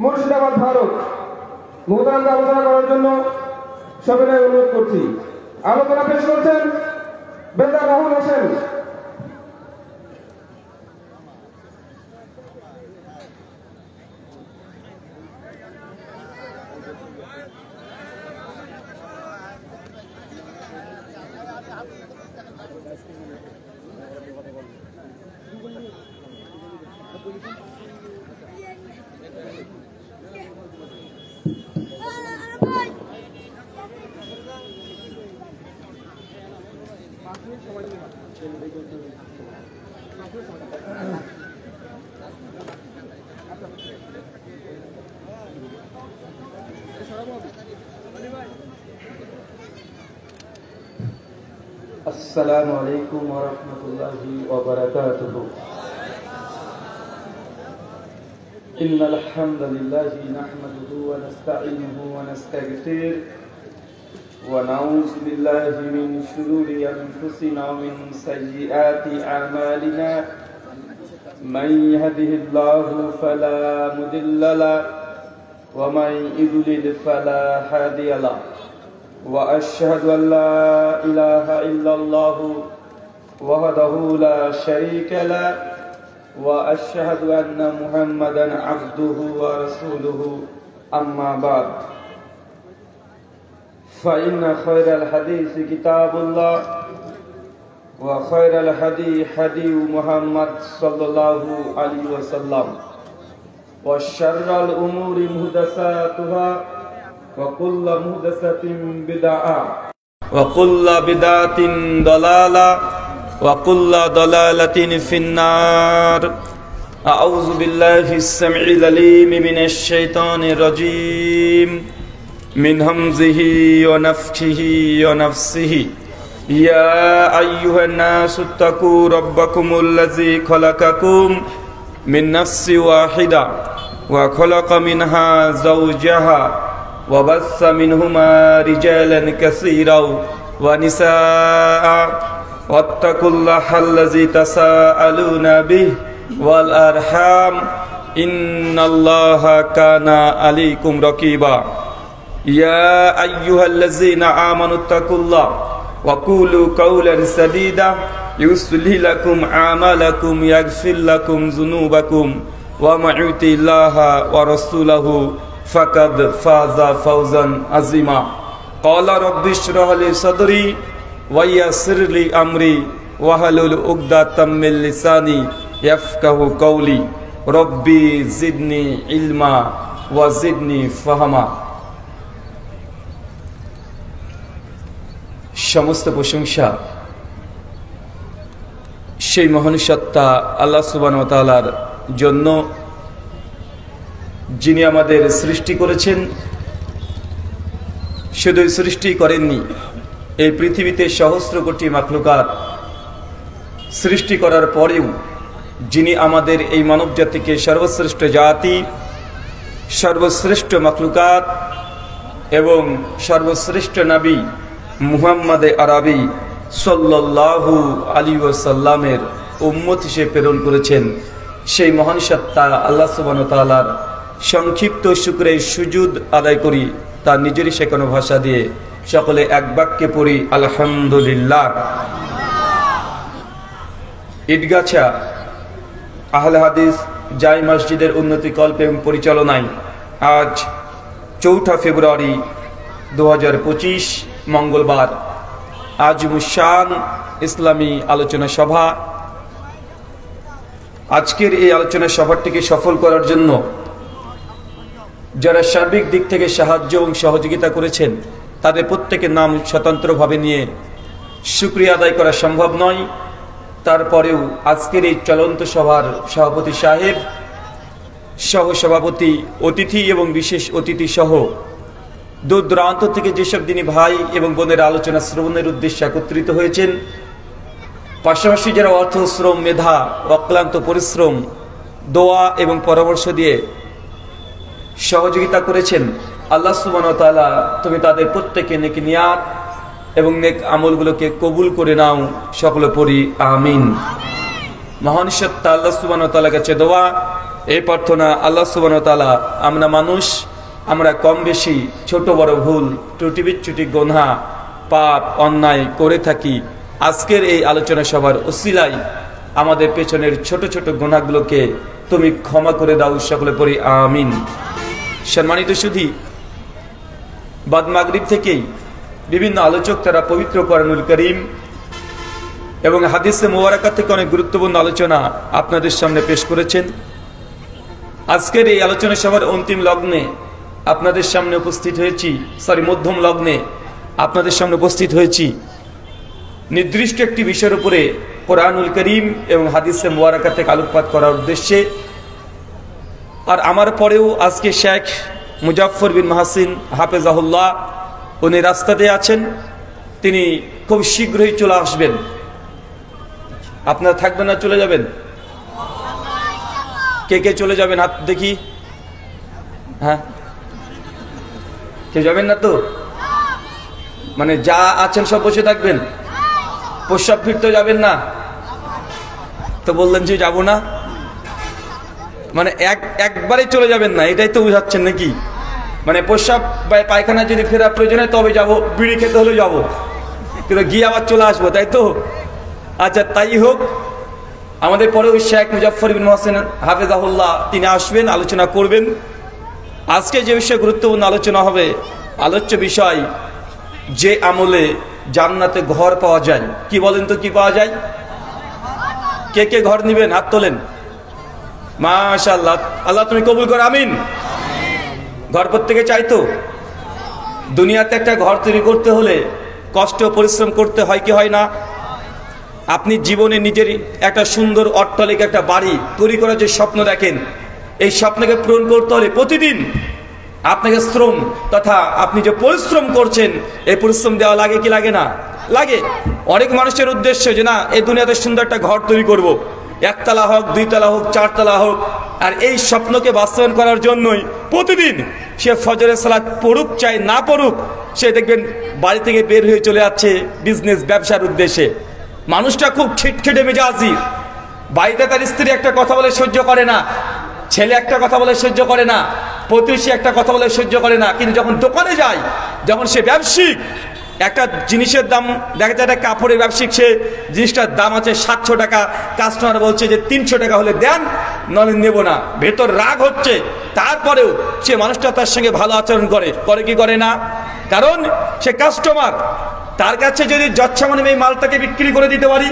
মুর্শিদাবাদ ভারত মুহতারামকে আলোচনা করার জন্য সবিনয় অনুরোধ করছি। আলোচনা পেশ করছেন বেন্দা রাহুল হোসেন। السلام عليكم ورحمة الله وبركاته. إن الحمد لله نحمده ونستعينه ونستغفره ونعوذ بالله من شرور أنفسنا ومن سيئات أعمالنا من يهده الله فلا مضل له ومن يضلل فلا هادي له وأشهد أن لا إله إلا الله وحده لا شريك له وأشهد أن محمدا عبده ورسوله أما بعد فإن خير الحديث كتاب الله وخير الهدي هدي محمد صلى الله عليه وسلم وشر الأمور محدثاتها وكل محدثة بدعة وكل بدعة ضلالة وكل ضلالة في النار. أعوذ بالله السميع العليم من الشيطان الرجيم من همزه ونفخه ونفسه. يا أيها الناس اتقوا ربكم الذي خلقكم من نفس واحدة وخلق منها زوجها وبث منهما رجالا كثيرا ونساء واتقوا الله الذي تساءلون به والأرحام إن الله كان عليكم رقيبا. يا أيها الذين آمنوا اتقوا الله وقولوا قولا سديدا يصلح لكم أعمالكم يغفر لكم ذنوبكم ومن يطع الله ورسوله فقد فاز فوزا عظيما. قال رب اشرح لي صدري ويسر لي أمري واحلل عقدة من لساني يفقهوا قولي ربي زدني علما وزدني فهما. সমস্ত প্রশংসা সেই মহান সত্তা আল্লাহ সুবহানাহু ওয়া তাআলার জন্য, যিনি আমাদের সৃষ্টি করেছেন। শুধু সৃষ্টি করেননি, এই পৃথিবীতে সহস্র কোটি মাখলুকাত সৃষ্টি করার পরেও যিনি আমাদের এই মানব জাতিকে সর্বশ্রেষ্ঠ জাতি, সর্বশ্রেষ্ঠ মাখলুকাত এবং সর্বশ্রেষ্ঠ নবী মুহাম্মদ আরবি সাল্লাল্লাহু আলাইহি ওয়াসাল্লামের উম্মত হিসেবে প্রেরণ করেছেন, সেই মহান সত্তা আল্লাহ সুবহানাহু ওয়া তাআলার সংক্ষিপ্ত শুকরের সুজুদ আদায় করি তার নিজেরই শেখানো ভাষা দিয়ে। সকলে এক বাক্যে পড়ি আলহামদুলিল্লাহ। ঈদগাছা আহলে হাদিস জাই মসজিদের উন্নতি কল্প এবং পরিচালনায় আজ 4 ফেব্রুয়ারি 2025 মঙ্গলবার আজিমুশান ইসলামী আলোচনা সভা। আজকের এই আলোচনা সভাটিকে সফল করার জন্য যারা সার্বিক দিক থেকে সাহায্য এবং সহযোগিতা করেছেন তাদের প্রত্যেকের নাম স্বতন্ত্রভাবে নিয়ে শুকরিয়া আদায় করা সম্ভব নয়। তারপরেও আজকের এই চলন্ত সভার সভাপতি সাহেব, সহসভাপতি, অতিথি এবং বিশেষ অতিথি সহ দূর দূরান্ত থেকে যেসব দিনী ভাই এবং বোনের আলোচনা শ্রবণের উদ্দেশ্যে একত্রিত হয়েছেন, পাশাপাশি যারা অর্থ, শ্রম, মেধা, অক্লান্ত পরিশ্রম, দোয়া এবং পরামর্শ দিয়ে সহযোগিতা করেছেন, আল্লাহ সুবহানাহু ওয়া তাআলা তুমি তাদের প্রত্যেকে নেক নিয়াত এবং নেক আমলগুলোকে কবুল করে নাও। সকলে পড়ি আমিন। মহান সত্তা আল্লাহ সুবহানাহু ওয়া তাআলার কাছে দোয়া, এই প্রার্থনা আল্লাহ সুবহানাহু ওয়া তাআলা, আমরা মানুষ, আমরা কম বেশি ছোট বড় ভুল ত্রুটি বিচ্যুতি গুনাহ পাপ অন্যায় করে থাকি। আজকের এই আলোচনা সভার উসিলায় আমাদের পেছনের ছোট ছোট গুনাহগুলোকে তুমি ক্ষমা করে দাও, সকলে পড়ি আমিন। সম্মানিত সুধী, বাদ মাগরিব থেকেই বিভিন্ন আলোচক তারা পবিত্র কোরআনুল কারীম এবং হাদিসে মুবারাকা থেকে অনেক গুরুত্বপূর্ণ আলোচনা আপনাদের সামনে পেশ করেছেন। আজকের এই আলোচনা সভার অন্তিম লগ্নে আপনাদের সামনে উপস্থিত হয়েছি, মধ্যম লগ্নে আপনাদের সামনে উপস্থিত হয়েছি নির্দিষ্ট একটি বিষয়ের উপরে কোরআনুল কারীম এবং হাদিসে মুবারাকা থেকে আলোকপাত করার উদ্দেশ্যে। আর আমার পরেও আজকে শেখ মুজাফফর বিন মাহসিন হাফেজাহুল্লাহ উনি রাস্তাতে আছেন, তিনি খুব শীঘ্রই চলে আসবেন। আপনারা থাকবেন না চলে যাবেন? কে কে চলে যাবেন হাত দেখি। হ্যাঁ, কে যাবেন না তো? মানে যা আছেন সব বসে থাকবেন, প্রস্রাব ফিরতে যাবেন না তো? বললেন যে যাব না, মানে একবারে চলে যাবেন না, এটাই তো বুঝাচ্ছেন নাকি? মানে প্রস্রাব বা পায়খানা যদি ফেরা প্রয়োজন হয় তবে যাব, বিড়ি খেতে হলেও যাব, কিন্তু গিয়ে আবার চলে আসবো, তাই তো? আচ্ছা, তাই হোক। আমাদের পরেও শেখ মুজাফফর বিন মাহসিন হাফেজাহুল্লাহ তিনি আসবেন, আলোচনা করবেন। আজকে যে বিষয়ে গুরুত্বপূর্ণ আলোচনা হবে, আলোচ্য বিষয় যে আমলে জান্নাতে ঘর পাওয়া যায়। কি বলেন তো, কি পাওয়া যায়? কে কে ঘর নিবেন হাত তোলেন। মাশাআল্লাহ, আল্লাহ তুমি কবুল করো, আমিন। ঘর প্রত্যেকে চাইতো? দুনিয়াতে একটা ঘর তৈরি করতে হলে কষ্ট পরিশ্রম করতে হয় কি হয় না? আপনি জীবনে নিজের একটা সুন্দর অট্টালিকা, একটা বাড়ি তৈরি করার যে স্বপ্ন দেখেন, এই স্বপ্নকে পূরণ করতে হলে প্রতিদিন আপনাকে শ্রম তথা আপনি যে পরিশ্রম করছেন, এই পরিশ্রম দেওয়া লাগে কি লাগে না? লাগে। অনেক মানুষের উদ্দেশ্য যে না, এই দুনিয়াতে সুন্দর একটা ঘর তৈরি করব, একতলা হোক, দুইতলা হোক, চারতলা হোক। আর এই স্বপ্নকে বাস্তবায়ন করার জন্যই প্রতিদিন সে ফজরের সালাত পড়ুক চাই না পড়ুক, সে দেখবেন বাড়ি থেকে বের হয়ে চলে যাচ্ছে বিজনেস ব্যবসার উদ্দেশ্যে। মানুষটা খুব খিটখিটে মেজাজি, বাড়িতে তার স্ত্রী একটা কথা বলে সহ্য করে না, ছেলে একটা কথা বলে সহ্য করে না, প্রতিবেশী একটা কথা বলে সহ্য করে না। কিন্তু যখন দোকানে যায়, যখন সে ব্যবসায়িক, একটা জিনিসের দাম দেখা যায়, একটা কাপড়ের ব্যবসায়িক, সে জিনিসটার দাম আছে 700 টাকা, কাস্টমার বলছে যে 300 টাকা হলে দেন, নলে নেব না, ভেতর রাগ হচ্ছে, তারপরেও সে মানুষটা তার সঙ্গে ভালো আচরণ করে কি করে না? কারণ সে কাস্টমার, তার কাছে যদি যৎসামান্য এই মালটাকে বিক্রি করে দিতে পারি,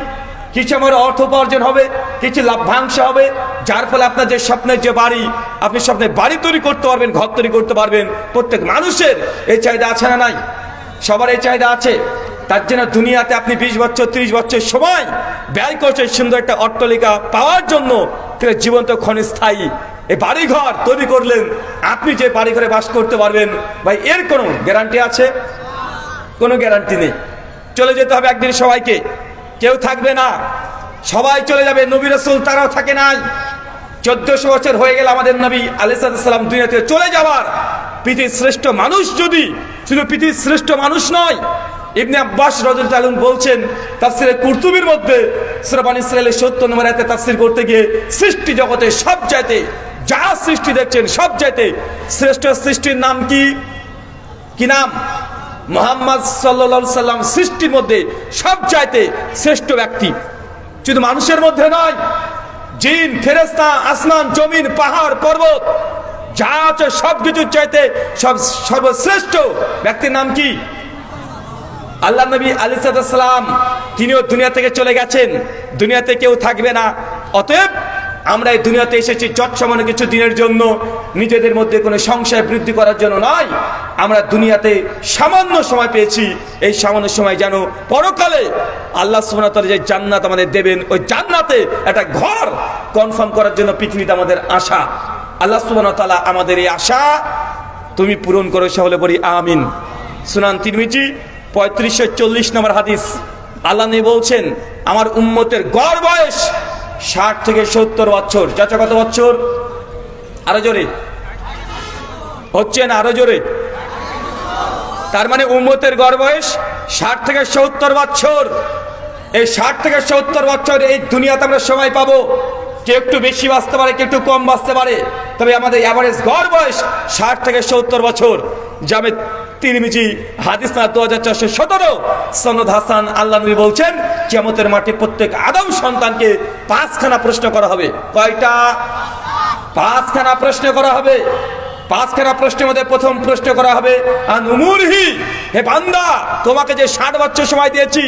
কিছু আমার অর্থ উপার্জন হবে, কিছু লাভ্যাংশ হবে, যার ফলে আপনার যে স্বপ্নের যে বাড়ি, আপনি স্বপ্নের বাড়ি তৈরি করতে পারবেন, ঘর তৈরি করতে পারবেন। প্রত্যেক মানুষের এই চাহিদা আছে না নাই? সবার এই চাহিদা আছে। তার জন্য দুনিয়াতে আপনি 20 বছর 30 বছর সময় ব্যয় করছেন সুন্দর একটা অট্টালিকা পাওয়ার জন্য, জীবন্ত ক্ষণস্থায়ী এই বাড়িঘর তৈরি করলেন। আপনি যে বাড়িঘরে বাস করতে পারবেন, ভাই এর কোনো গ্যারান্টি আছে? কোনো গ্যারান্টি নেই। চলে যেতে হবে একদিন সবাইকে, কেউ থাকবে না, সবাই চলে যাবে। নবী রাসূল তারাও থাকে নাই। 1400 বছর হয়ে গেল আমাদের নবী আলাইহিস সালাম দুনিয়া থেকে চলে যাওয়ার। পৃথিবীর শ্রেষ্ঠ মানুষ, যদি শুধু পৃথিবীর শ্রেষ্ঠ মানুষ নয়, ইবনে আব্বাস রাদিয়াল্লাহু আনহু বলছেন তাফসীরে কুরতুবীর মধ্যে সূরা বনী ইসরাঈলের 70 নম্বর আয়াতে তাফসীর করতে গিয়ে, সৃষ্টি জগতে সব চাইতে, যা সৃষ্টি দেখছেন সব চাইতে শ্রেষ্ঠ সৃষ্টির নাম কি? কি নাম? মুহাম্মদ সাল্লাল্লাহু আলাইহি সাল্লাম সৃষ্টির মধ্যে সব চাইতে শ্রেষ্ঠ ব্যক্তি। শুধু মানুষের মধ্যে নয়, জিন, ফেরেশতা, আসমান, জমিন, পাহাড়, পর্বত, যা আছে সবকিছুর চাইতে সর্বশ্রেষ্ঠ ব্যক্তির নাম কি? আল্লাহ নবী আলাইহিস সালাম, তিনিও দুনিয়া থেকে চলে গেছেন, দুনিয়াতে কেউ থাকবে না। অতএব আমরা এই দুনিয়াতে এসেছি যৎসামান্য কিছু দিনের জন্য, নিজেদের মধ্যে কোনো সংশয় বৃদ্ধি করার জন্য নয়। আমরা দুনিয়াতে সামান্য সময় পেয়েছি, এই সামান্য সময় যেন পরকালে আল্লাহ সুবহানাহু ওয়া তাআলা যে জান্নাত আমাদের দেবেন, ওই জান্নাতে একটা ঘর কনফার্ম করার জন্য পৃথিবীতে আমাদের আশা। আল্লাহ সুবহানাহু ওয়া তাআলা আমাদের এই আশা তুমি পূরণ করো, সকলে বলি আমিন। সুনান তিরমিজি 3540 নম্বর হাদিস, আল্লাহ নবী বলছেন আমার উম্মতের গড় বয়স 60 থেকে 70 বছর। চাচা কত বছর? আরো জোরে হচ্ছে না, আরো জোরে। তার মানে উম্মতের গড় বয়স 60 থেকে 70 বছর। এই 60 থেকে 70 বছর এই দুনিয়াতে আমরা সময় পাবো, কেউ একটু বেশি বাঁচতে পারে, কেউ একটু কম বাঁচতে পারে, তবে আমাদের অ্যাভারেজ গড় বয়স 60 থেকে 70 বছর। জামে তিরমিজি হাদিস না 2417 সনদ হাসান। আল্লাহ নবী বলছেন কিয়ামতের মাঠে প্রত্যেক আদম সন্তানকে 5খানা প্রশ্ন করা হবে। কয়টা? 5খানা প্রশ্ন করা হবে। 5খানা প্রশ্নের মধ্যে প্রথম প্রশ্ন করা হবে আন উমুরহি, হে বান্দা, তোমাকে যে 60 বছর সময় দিয়েছি,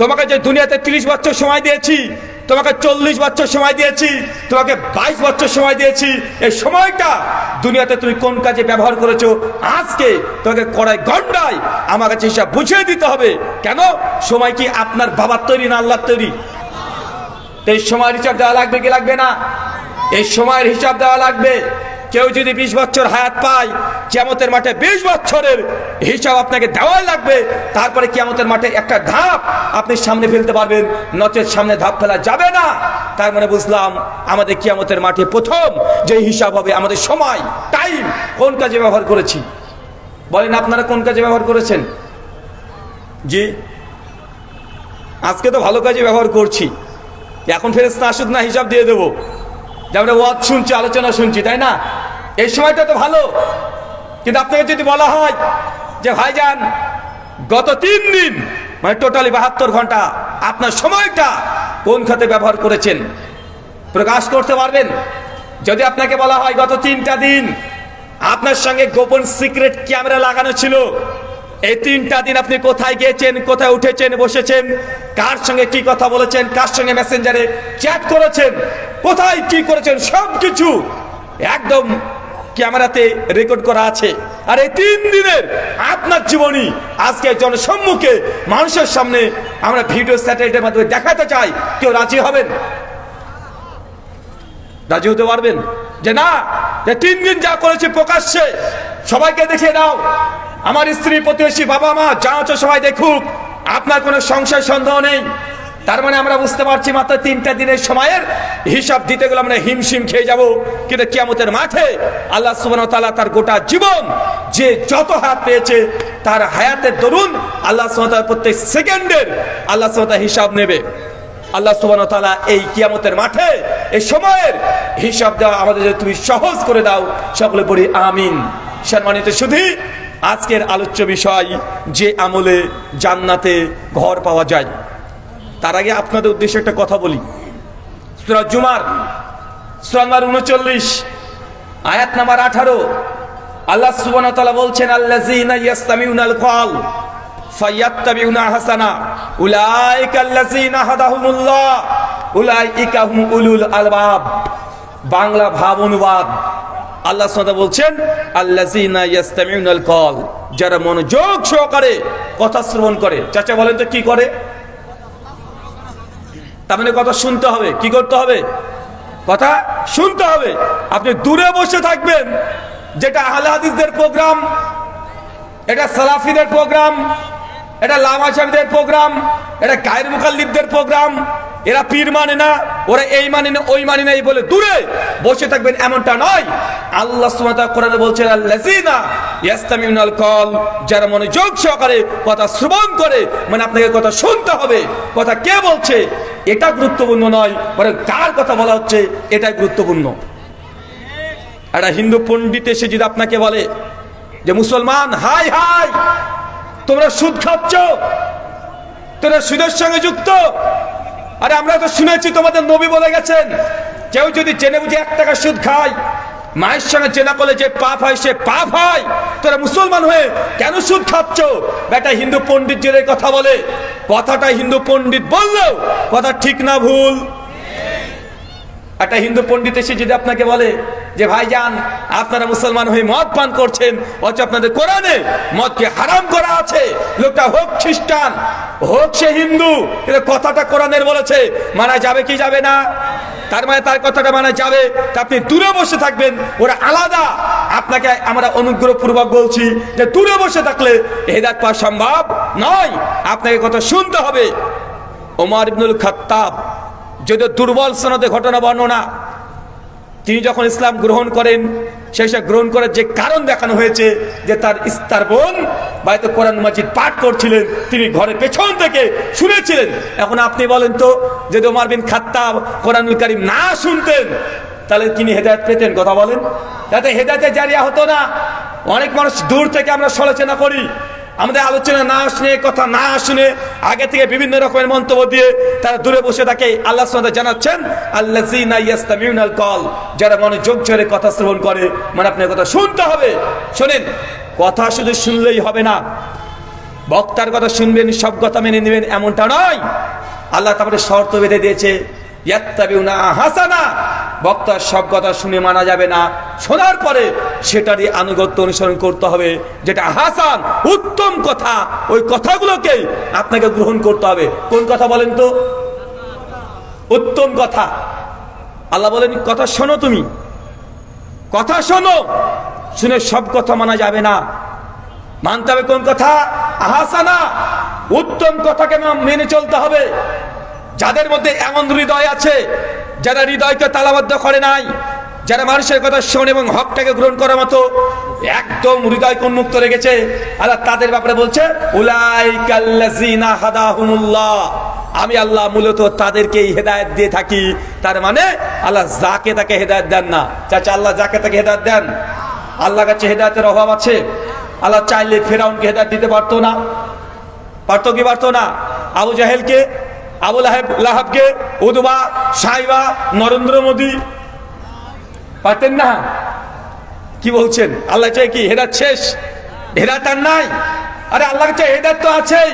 তোমাকে যে দুনিয়াতে 30 বছর সময় দিয়েছি, তোমাকে 40 বছর সময় দিয়েছি, তোমাকে 22 বছর সময় দিয়েছি, এই সময়টা দুনিয়াতে তুমি কোন কাজে ব্যবহার করেছো? আজকে তোমাকে কড়াই গন্ডায় আমার কাছে হিসাব বুঝিয়ে দিতে হবে। কেন? সময় কি আপনার বাবার তৈরি না আল্লাহর তৈরি? এই সময়ের হিসাব দেওয়া লাগবে কি লাগবে না? এই সময়ের হিসাব দেওয়া লাগবে। কেউ যদি 20 বছর হায়াত পায়, কিয়ামতের মাঠে 20 বছরের হিসাব আপনাকে দেওয়াই লাগবে। তারপরে কিয়ামতের মাঠে একটা ধাপ আপনি সামনে ফেলতে পারবেন, নচেত সামনে ধাপ ফেলা যাবে না। তার মানে বুঝলাম আমাদের কিয়ামতের মাঠে প্রথম যে হিসাব হবে আমাদের সময়, টাইম, কোন কাজে ব্যবহার করেছি। বলেন আপনারা কোন কাজে ব্যবহার করেছেন? জি, আজকে তো ভালো কাজে ব্যবহার করছি। এখন ফেরেশতা আসুক না, হিসাব দিয়ে দেবো। যে আমরা ওয়াজ শুনছি, আলোচনা শুনছি, তাই না? এই সময়টা তো ভালো। কিন্তু আপনাকে যদি বলা হয় যে ভাইজান গত 3 দিন মানে টোটালি 72 ঘন্টা আপনার সময়টা কোন খাতে ব্যবহার করেছেন, প্রকাশ করতে পারবেন? যদি আপনাকে বলা হয় গত 3টা দিন আপনার সঙ্গে গোপন সিক্রেট ক্যামেরা লাগানো ছিল, এই 3টা দিন আপনি কোথায় গিয়েছেন, কোথায় উঠেছেন, বসেছেন, কার সঙ্গে কি কথা বলেছেন, কার সঙ্গে মেসেঞ্জারে চ্যাট করেছেন, কোথায় কি করেছেন, সবকিছু একদম ক্যামেরাতে রেকর্ড করা আছে। আর এই 3 দিনের আপনার জীবনী আজকে জনসম্মুখে মানুষের সামনে আমরা ভিডিও স্যাটেলাইটের মাধ্যমে দেখাতে চাই। কেউ রাজি হবেন? রাজি হতে পারবেন যে না, যে 3 দিন যা করেছে প্রকাশ্যে সবাইকে দেখিয়ে দাও, আমার স্ত্রী, প্রতিবেশী, বাবা মা যা হচ্ছে সবাই দেখুক, আপনার কোনো সংশয় সন্দেহ নেই। তার মানে আমরা বুঝতে পারছি মাত্র 3টা দিনের সময়ের হিসাব দিতে গেলে আমরা হিমশিম খেয়ে যাব। কিন্তু কিয়ামতের মাঠে আল্লাহ সুবহানাহু ওয়া তাআলা তার গোটা জীবন যে যত হায়াত পেয়েছে তার হায়াতের দরুন আল্লাহ সুবহানাহু ওয়া তাআলা প্রত্যেক সেকেন্ডের আল্লাহ সুবহানাহু ওয়া তাআলা হিসাব নেবে। আল্লাহ সুবহানাহু ওয়া তাআলা এই কিয়ামতের মাঠে এই সময়ের হিসাব দেওয়া আমাদের যদি তুমি সহজ করে দাও, সকলে পড়ি আমিন। সম্মানিত সুধী, আজকের আলোচ্য বিষয় যে আমলে জান্নাতে ঘর পাওয়া যায়। তার আগে আপনাদের উদ্দেশ্যে একটা কথা বলি। সূরা জুমার সূরা নম্বর 39 আয়াত নাম্বার 18 আল্লাহ সুবহানাহু ওয়া তাআলা বলছেন আল্লাযীনা ইয়াসতামিউনাল কওল ফায়াত্তাবিউনা হাসানা উলাইকা আল্লাযীনা হাদাহুমুল্লাহ উলাইকা হুম উলুল আলবাব। বাংলা ভাব অনুবাদ, আল্লাহ সুবহানাহু ওয়া তাআলা বলছেন আল্লাযীনা ইয়াসতামিউনাল কওল, যারা মনোযোগ সহকারে কথা শ্রবণ করে। চাচা বলেন তো কি করে? তার মানে কথা শুনতে হবে। কি করতে হবে? কথা শুনতে হবে। আপনি দূরে বসে থাকবেন, যেটা আহলে হাদিসদের প্রোগ্রাম, এটা সালাফিদের প্রোগ্রাম, এটা লামাশাবিদের প্রোগ্রাম, এটা গায়ের মুকাল্লিবদের প্রোগ্রাম, এরা পীর মানে না, ওরা এই মানে না, ওই মানে না, এই বলে দূরে বসে থাকবেন এমনটা নয়। আল্লাহ সুবহানাহু ওয়া তাআলা কোরআনে বলছেন আল্লাযীনা ইয়াসতামিউনাল কওল, যারা মনোযোগ সহকারে কথা শ্রবণ করে, মানে আপনাকে কথা শুনতে হবে। কথা কে বলছে এটা গুরুত্বপূর্ণ নয়, বরং কার কথা বলা হচ্ছে এটাই গুরুত্বপূর্ণ। একটা হিন্দু পণ্ডিত এসে যদি আপনাকে বলে যে মুসলমান, হাই হাই তোমরা সুদ খাচ্ছ, তোমরা সুদের সঙ্গে যুক্ত, আরে আমরা তো শুনেছি তোমাদের নবী বলে গেছেন কেউ যদি জেনে বুঝে 1 টাকা সুদ খায়, মায়ের সঙ্গে জেনা করলে যে পাপ হয় সে পাপ হয়, তোরা মুসলমান হয়ে কেন সুদ খাচ্ছ? বেটা হিন্দু পণ্ডিত যে কথা বলে, কথাটা হিন্দু পণ্ডিত বললেও কথা ঠিক না ভুল? একটা হিন্দু পণ্ডিত এসে যদি আপনাকে বলে যে ভাইজান আপনারা মুসলমান হয়ে মদ পান করছেন, অথচ আপনাদের কোরআনে মদকে হারাম করা আছে, লোকটা হোক খ্রিস্টান হোক সে হিন্দু, কিন্তু কথাটা কোরআনের বলেছে, মানা যাবে কি যাবে না? তার মানে তার কথাটা মানা যাবে। আপনি দূরে বসে থাকবেন, ওরা আলাদা। আপনাকে আমরা অনুগ্রহপূর্বক বলছি যে দূরে বসে থাকলে হেদায়েত পাওয়া সম্ভব নয়, আপনাকে কথা শুনতে হবে। ওমর ইবনুল খাত্তাব, যদি দুর্বল সনদে ঘটনা বর্ণনা, তিনি যখন ইসলাম গ্রহণ করেন সেই সব গ্রহণ করার যে কারণ দেখানো হয়েছে যে তার বোন বাড়িতে কোরআন মাজিদ পাঠ করছিলেন, তিনি ঘরের পেছন থেকে শুনেছিলেন। এখন আপনি বলেন তো, যদি ওমর বিন খাত্তাব কোরআনুল কারীম না শুনতেন তাহলে তিনি হেদায়েত পেতেন? কথা বলেন। তাতে হেদায়েতের জারিয়া হতো না। অনেক মানুষ দূর থেকে আমরা সমালোচনা করি, আমাদের আলোচনা না শুনে, কথা না শুনে, আগে থেকে বিভিন্ন রকমের মন্তব্য দিয়ে তারা দূরে বসে থাকে। আল্লাহ সুবহানাহু ওয়া তাআলা জানাচ্ছেন, আল্লাযীনা ইয়াসতামিউনাল কল, যারা মনোযোগ ধরে কথা শ্রবণ করে। মানে আপনার কথা শুনতে হবে। শোনেন, কথা শুধু শুনলেই হবে না, বক্তার কথা শুনবেন, সব কথা মেনে নেবেন এমনটা নয়। আল্লাহ তারপরে শর্ত বেঁধে দিয়েছে, ইয়াত্তাবিউনা হাসানা, বক্তার সব কথা শুনে মানা যাবে না, শোনার পরে সেটারই আনুগত্য অনুসরণ করতে হবে। যেটা হাসান, উত্তম কথা, ওই কথাগুলোকে আপনাকে গ্রহণ করতে হবে। কোন কথা বলেন তো? উত্তম কথা। আল্লাহ বলেন, কথা শোনো, তুমি কথা শোনো, শুনে সব কথা মানা যাবে না, মানতে হবে কোন কথা? হাসানা, উত্তম কথাকে মেনে চলতে হবে। যাদের মধ্যে এমন হৃদয় আছে, যারা হৃদয়কে তালাবদ্ধ করে নাই, যারা মানুষের কথা শোনে এবং হকটাকে গ্রহণ করার মতো একদম হৃদয়কে উন্মুক্ত রেখেছে, আল্লাহ তাদের ব্যাপারে বলছে, উলাইকাল্লাযীনা হাদাহুমুল্লাহ, আমি আল্লাহ মূলত তাদেরকেই হেদায়েত দিয়ে থাকি। তার মানে আল্লাহ যাকে তাকে হেদায়েত দেন না। চাচা, আল্লাহ যাকে তাকে হেদায়েত দেন? আল্লাহর কাছে হেদায়েতের অভাব আছে? আল্লাহ চাইলে ফেরাউনকে হেদায়েত দিতে পারতো না? পারতো কি পারতো না? আবু জাহেলকে, আবু লাহাবকে, উদবা, সাইবা, নরেন্দ্র মোদী পারতেন না? কি বলছেন? আল্লাহ চাই কি হেদায়েত শেষ? হেদায়েত আর নাই? আরে আল্লাহর কাছে হেদায়েত তো আছেই,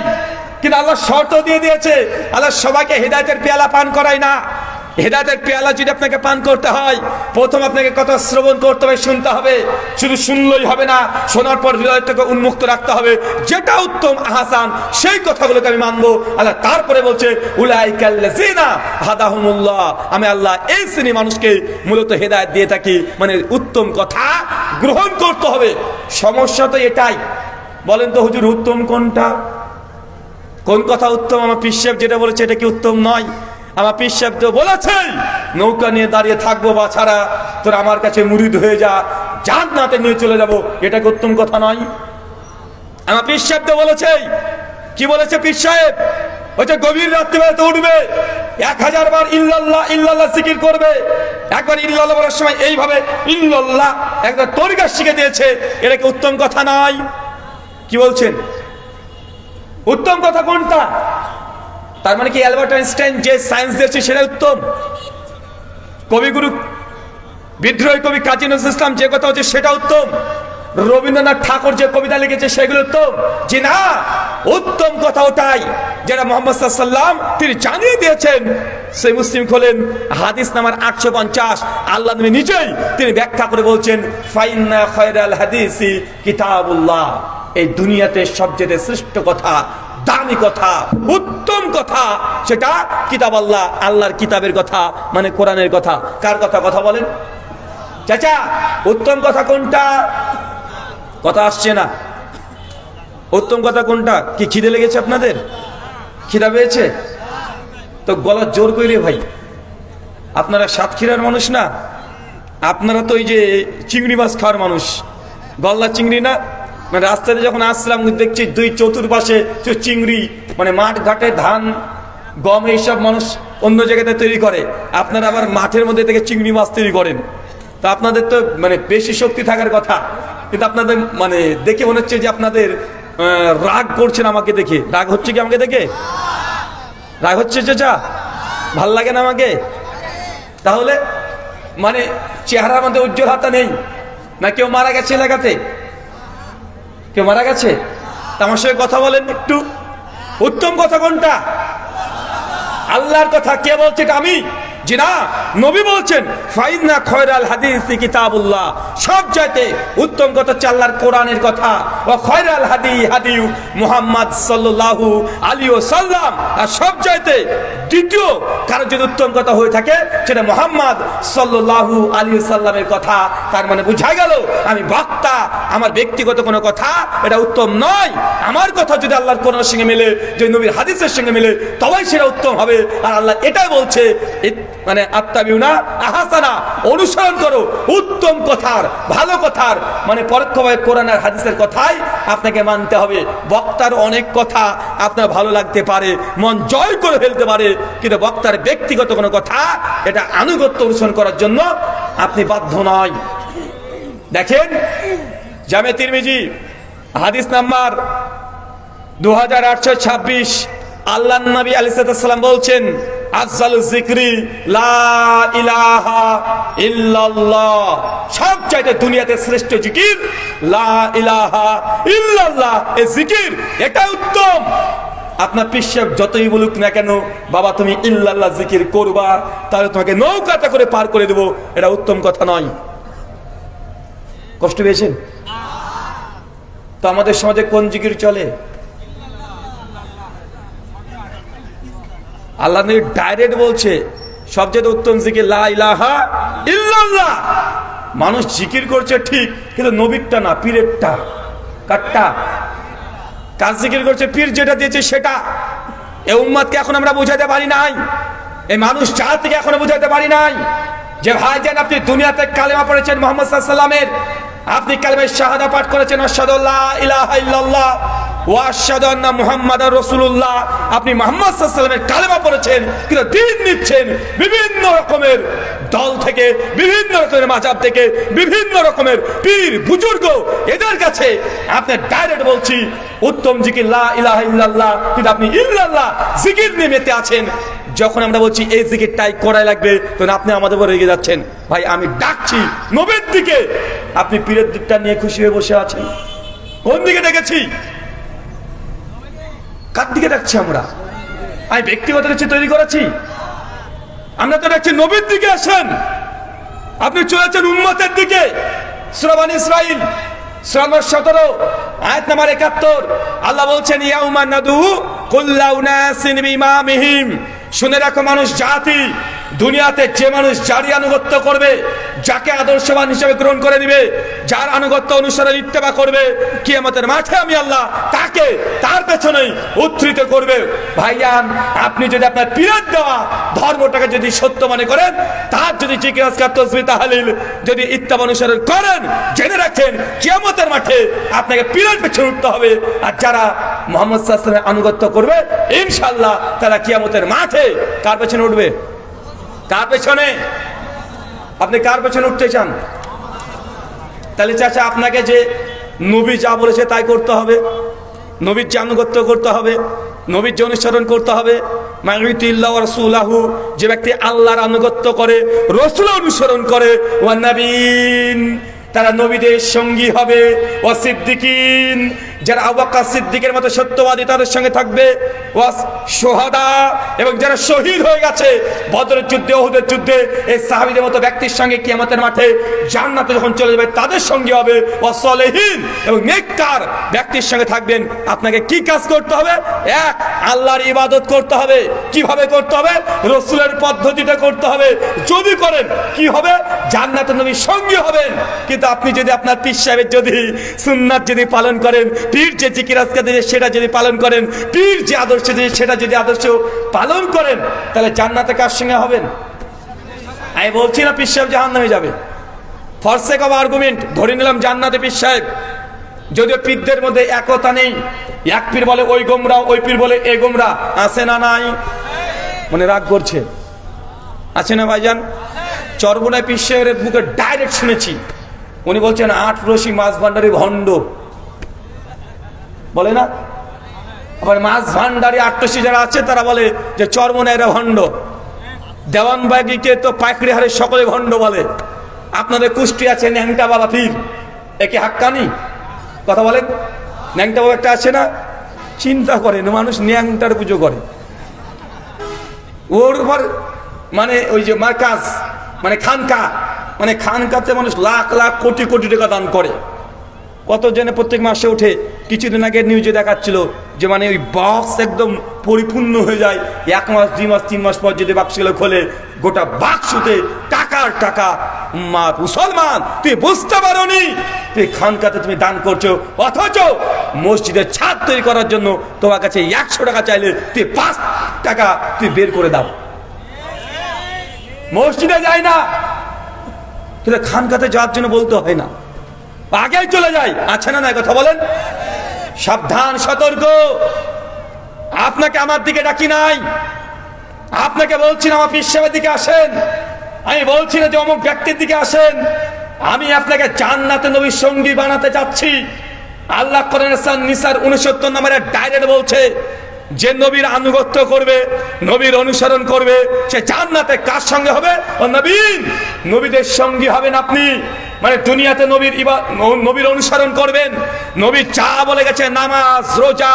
কিন্তু আল্লাহ শর্ত দিয়ে দিয়েছে। আল্লাহ সবাইকে হেদায়েতের পেয়ালা পান করায় না। হেদায়েতের পেয়ালা যদি আপনাকে পান করতে হয়, প্রথম আপনাকে কথা শ্রবণ করতে হবে, শুনতে হবে। শুধু শুনলেই হবে না, শোনার পর হৃদয়টাকে উন্মুক্ত রাখতে হবে। যেটা উত্তম আহসান, সেই কথাগুলোকে আমি মানবো। আল্লাহ তারপরে বলছে, উলাইকাল্লাযীনা হাদাহুমুল্লাহ, আমি আল্লাহ এই শ্রেণী মানুষকে মূলত হেদায়েত দিয়ে থাকি। মানে উত্তম কথা গ্রহণ করতে হবে। সমস্যা তো এটাই। বলেন তো হুজুর, উত্তম কোনটা? কোন কথা উত্তম? আমার পীর সাহেব যেটা বলেছে এটা কি উত্তম নয়? আমার পীর সাহেব তো বলেছে, নৌকা নিয়ে দাঁড়িয়ে থাকবো বা ছাড়া, তোর আমার কাছে মুরিদ হয়ে যা, জান্নাতে নিয়ে চলে যাবো, এটা কি উত্তম কথা নয়? আমার পীর সাহেব তো বলেছে। কি বলেছে পীর সাহেব? বলছে গভীর রাত্রিবেলাতে উঠবে, 1000 বার ইল্লাল্লাহ ইল্লাল্লাহ জিকির করবে। একবার ইল্লাল্লাহ বলার সময় এইভাবে ইল্লাল্লাহ একটা তরিকা শিখে দিয়েছে। এটা কি উত্তম কথা নয়? কি বলছেন? উত্তম কথা কোনটা? তার মানে কি অ্যালবার্ট আইনস্টাইন যে সায়েন্স দিয়েছে সেটা উত্তম? কবিগুরু বিদ্রোহী কবি কাজী নজরুল ইসলাম যে কথা হচ্ছে সেটা উত্তম? রবীন্দ্রনাথ ঠাকুর যে কবিতা লিখেছে সেগুলো উত্তম? জি না, উত্তম কথা ওটাই যেটা মুহাম্মদ সাল্লাল্লাহু আলাইহি ওয়াসাল্লাম তিনি জানিয়ে দিয়েছেন। সেই মুসলিম খোলেন, হাদিস নাম্বার 850, আল্লাহ নবী নিজেই তিনি ব্যাখ্যা করে বলছেন, ফাইন্না খায়রাল হাদিসি কিতাবুল্লাহ, এই দুনিয়াতে সবচেয়ে শ্রেষ্ঠ কথা, দামি কথা, উত্তম কথা সেটা কিতাব আল্লাহ, আল্লাহর কিতাবের কথা, মানে কোরআনের কথা। কার কথা? কথা বলেন চাচা, উত্তম কথা কোনটা? কথা আসছে না। উত্তম কথা কোনটা? কি খিদে লেগেছে আপনাদের? খিদা পেয়েছে তো গলা জোর কইরে ভাই। আপনারা সাতক্ষীরার মানুষ না? আপনারা তো ওই যে চিংড়ি মাছ খাওয়ার মানুষ, গলদা চিংড়ি না? মানে রাস্তাতে যখন আসলাম দেখছি দুই চতুর্পাশে চিংড়ি, মানে মাঠ ঘাটে ধান গম এইসব মানুষ অন্য জায়গাতে তৈরি করে, আপনারা আবার মাঠের মধ্যে থেকে চিংড়ি মাছ তৈরি করেন। তো আপনাদের তো মানে বেশি শক্তি থাকার কথা, কিন্তু আপনাদের মানে দেখে মনে হচ্ছে যে আপনাদের রাগ করছেন আমাকে দেখে। রাগ হচ্ছে কি আমাকে দেখে? রাগ হচ্ছে চাচা? ভাল লাগে না আমাকে? তাহলে মানে চেহারার মধ্যে উজ্জ্বলতা নেই না? কেউ মারা গেছে এলাকাতে? কেউ মারা গেছে? আমার সঙ্গে কথা বলেন একটু। উত্তম কথা কোনটা? আল্লাহর কথা। কে বলছে এটা? আমি? জি না, নবী বলছেন, ফাইন্না খায়রাল হাদিসি কিতাবুল্লাহ, সব চাইতে উত্তম কথা হচ্ছে আল্লাহর কোরআনের কথা। ও খায়রাল হাদি হাদিউ মুহাম্মদ সাল্লাল্লাহু আলাইহি ওয়াসাল্লাম, আর সব চাইতে দ্বিতীয় কারো যদি উত্তম কথা হয়ে থাকে সেটা মুহাম্মদ সাল্লাল্লাহু আলাইহি সাল্লামের কথা। তার মানে বোঝা গেল আমি বক্তা, আমার ব্যক্তিগত কোনো কথা এটা উত্তম নয়। আমার কথা যদি আল্লাহর কোরআনের সঙ্গে মিলে, যদি নবীর হাদিসের সঙ্গে মিলে, তবেই সেটা উত্তম হবে। আর আল্লাহ এটাই বলছে, মানে আত্তাবিউনা আহসানা, অনুসরণ করো উত্তম কথার, ভালো কথার, মানে পরোক্ষভাবে কোরআন আর হাদিসের কথাই আপনাকে মানতে হবে। বক্তার অনেক কথা আপনার ভালো লাগতে পারে, মন জয় করে ফেলতে পারে, কিন্তু বক্তার ব্যক্তিগত কোনো কথা এটা আনুগত্য অনুসরণ করার জন্য আপনি বাধ্য নয়। দেখেন জামে তিরমিজি হাদিস নাম্বার 2826, আল্লাহর নবী আলাইহিস সালাম বলছেন, আফজালুজ যিকরি লা ইলাহা ইল্লাল্লাহ, সবচাইতে দুনিয়াতে শ্রেষ্ঠ জিকির লা ইলাহা ইল্লাল্লাহ। এই জিকির এটা উত্তম। আপনার পিসাব যতই বলুক না কেন, বাবা তুমি ইল্লাল্লাহ জিকির করবা, তাহলে তোমাকে নৌকাতে করে পার করে দেব, এটা উত্তম কথা নয়। কষ্ট পেয়েছেন তো? আমাদের সমাজে কোন জিকির চলে? আল্লাহ নবী ডাইরেক্ট বলছে সবচেয়ে উত্তম জিকির লা ইলাহা ইল্লাল্লাহ। মানুষ জিকির করছে ঠিক, কিন্তু নবীরটা না, পীরেরটা। কাটটা কাজ জিকির করছে, পীর যেটা দিয়েছে সেটা। এই উম্মতকে এখন আমরা বুঝাতে পারি নাই, এই মানুষ জাতিকে এখনো বুঝাতে পারি নাই যে ভাইজান আপনি দুনিয়াতে কালেমা পড়েছেন মুহাম্মদ সাল্লাল্লাহু আলাইহি ওয়াসাল্লামের, আপনি কালেমা শাহাদা পাঠ করেছেন আশহাদু আল্লা ইলাহা ইল্লাল্লাহ ওয়া আশহাদু আন্না মুহাম্মাদার রাসূলুল্লাহ, আপনি মুহাম্মদ সাল্লাল্লাহু আলাইহি ওয়াসাল্লামের কালেমা পড়েছেন, কিন্তু দিন নিচ্ছেন বিভিন্ন রকমের দল থেকে, বিভিন্ন রকমের মাযহাব থেকে, বিভিন্ন রকমের পীর বুজুর্গ, এদের কাছে আপনি ডাইরেক্ট বলছি উত্তম জিকির লা ইলাহা ইল্লাল্লাহ, কিন্তু আপনি ইল্লাল্লাহ জিকির নিয়ে মেতে আছেন। যখন আমরা বলছি এই জিকিরটাই করাই লাগবে, তখন আপনি আমাদের উপর রেগে যাচ্ছেন। ভাই আমি ডাকছি নবীর দিকে, আপনি পীরের দিকটা নিয়ে খুশি হয়ে বসে আছেন। কোন দিকে ডেকেছি? কার দিকে ডাকছি আমরা? আমি ব্যক্তিগত কিছু তৈরি করেছি? আমরা তো ডাকছি নবীর দিকে আসেন, আপনি চলেছেন উম্মতের দিকে। সূরা বনী ইসরাঈল সূরা নম্বর 17 আয়াত নম্বর 71 আল্লাহ বলছেন ইয়াউমা নাদু কুল্লা উনাসিন বিইমামিহিম, শুনে রাখো মানুষ জাতি, দুনিয়াতে যে মানুষ যারই আনুগত্য করবে, যাকে আদর্শবান হিসেবে গ্রহণ করে নিবে, যার আনুগত্য অনুসরণ ইত্তেবা করবে, কিয়ামতের মাঠে আমি আল্লাহ তাকে তার পেছনেই উদ্ধৃত করবে। ভাইয়ান আপনি যদি আপনার পীরের দেওয়া ধর্মটাকে যদি সত্য মনে করেন, তার যদি জিকির আজকার তাসবিহ তাহলিল যদি ইত্তেবা অনুসরণ করেন, জেনে রাখেন কিয়ামতের মাঠে আপনাকে পীরের পেছনে উঠতে হবে। আর যারা মুহাম্মদ সাল্লাল্লাহু আলাইহি ওয়াসাল্লামের আনুগত্য করবে, ইনশাআল্লাহ তারা কিয়ামতের মাঠে কার পেছনে উঠবে? কার পেছনে? আপনি কার পেছনে উঠতে চান? তাহলে চাচা আপনাকে যে নবী যা বলেছে তাই করতে হবে, নবীর যে আনুগত্য করতে হবে, নবীর যে অনুসরণ করতে হবে। মাইয়ুতিল্লাহু ওয়া রাসূলাহু, যে ব্যক্তি আল্লাহর আনুগত্য করে, রাসূলের অনুসরণ করে, ওয়ান নাবিয়িন, তারা নবীদের সঙ্গী হবে, ওয়া সিদ্দিকিন, যারা আবু বকর সিদ্দিকের মতো সত্যবাদী তাদের সঙ্গে থাকবে, ওয়া শুহাদা, এবং যারা শহীদ হয়ে গেছে বদরের যুদ্ধে, উহুদের যুদ্ধে, এই সাহাবীদের মতো ব্যক্তির সঙ্গে কিয়ামতের মাঠে জান্নাতে যখন চলে যাবে তাদের সঙ্গে হবে, ওয়া সালেহিন, এবং নেককার ব্যক্তির সঙ্গে থাকবেন। আপনাকে কি কাজ করতে হবে? এক, আল্লাহর ইবাদত করতে হবে। কিভাবে করতে হবে? রাসূলের পদ্ধতিতে করতে হবে। যদি করেন কি হবে? জান্নাতে নবীর সঙ্গী হবেন। কিন্তু আপনি যদি আপনার পীর সাহেবের যদি সুন্নাত যদি পালন করেন, পীর যে জিকির আজকার দিয়েছে সেটা যদি পালন করেন, পীর যে আদর্শ দিয়েছে সেটা যদি আদর্শ পালন করেন, তাহলে জান্নাতে কার সঙ্গে হবেন? আমি বলছি না পীর সাহেব জাহান্নামে যাবে, ফর সেক অফ আর্গুমেন্ট ধরে নিলাম জান্নাতে পীর সাহেব, যদিও পীরদের মধ্যে একতা নেই, এক পীর বলে ওই গোমরা, ওই পীর বলে এই গোমরা, আছে না নাই? মানে রাগ করছে, আছে না ভাইজান? চরবনায় পীর সাহেবের মুখে ডাইরেক্ট শুনেছি, উনি বলছেন 8 রশি মাছ ভান্ডারি ভণ্ড, বলে না? আবার মাছ ভান্ডারি 8 রশি যারা আছে তারা বলে যে চরমনায়রা ভণ্ড, দেওয়ানবাগিকে তো পাইকড়ি হারে সকলে ভণ্ড বলে। আপনাদের কুষ্টি আছে ন্যাংটা বাবা পীর, একে হাক্কানি কথা বলেন? ন্যাংটা বাবা একটা আছে না? চিন্তা করেন, মানুষ ন্যাংটার পুজো করে, ওর উপর মানে ওই যে মার্কাজ মানে খানকা, মানে খানকাতে মানুষ লাখ লাখ কোটি কোটি টাকা দান করে। কতজনে প্রত্যেক মাসে ওঠে? কিছুদিন আগে নিউজে দেখাচ্ছিল যে মানে ওই বাক্স একদম পরিপূর্ণ হয়ে যায়, 1 মাস 2 মাস 3 মাস পর যদি বাক্সগুলো খোলে গোটা বাক্সতে টাকার টাকা। মা মুসলমান, তুই বুঝতে পারোনি তুই খানকাতে তুমি দান করছো, অথচ মসজিদের ছাদ তৈরি করার জন্য তোমার কাছে 100 টাকা চাইলে তুই 5 টাকা তুই বের করে দাও। মসজিদে যায় না, কিন্তু খানকাতে যাওয়ার জন্য বলতে হয় না, আগেই চলে যায়। আছে না না কথা বলেন? সাবধান, সতর্ক। আপনাকে আমার দিকে ডাকি নাই, আপনাকে বলছি না আমার পীর সাহেবের দিকে আসেন, আমি বলছি না যে অমুক ব্যক্তির দিকে আসেন। আমি আপনাকে জান্নাতে নবীর সঙ্গী বানাতে চাচ্ছি। আল্লাহ কোরআনে সূরা নিসার 69 নম্বরে ডাইরেক্ট বলছে যে নবীর আনুগত্য করবে, নবীর অনুসরণ করবে, সে জান্নাতে কার সঙ্গে হবে? ও নবীদের সঙ্গী হবেন আপনি। মানে দুনিয়াতে নবীর অনুসরণ করবেন। নবী যা বলে গেছে, নামাজ, রোজা,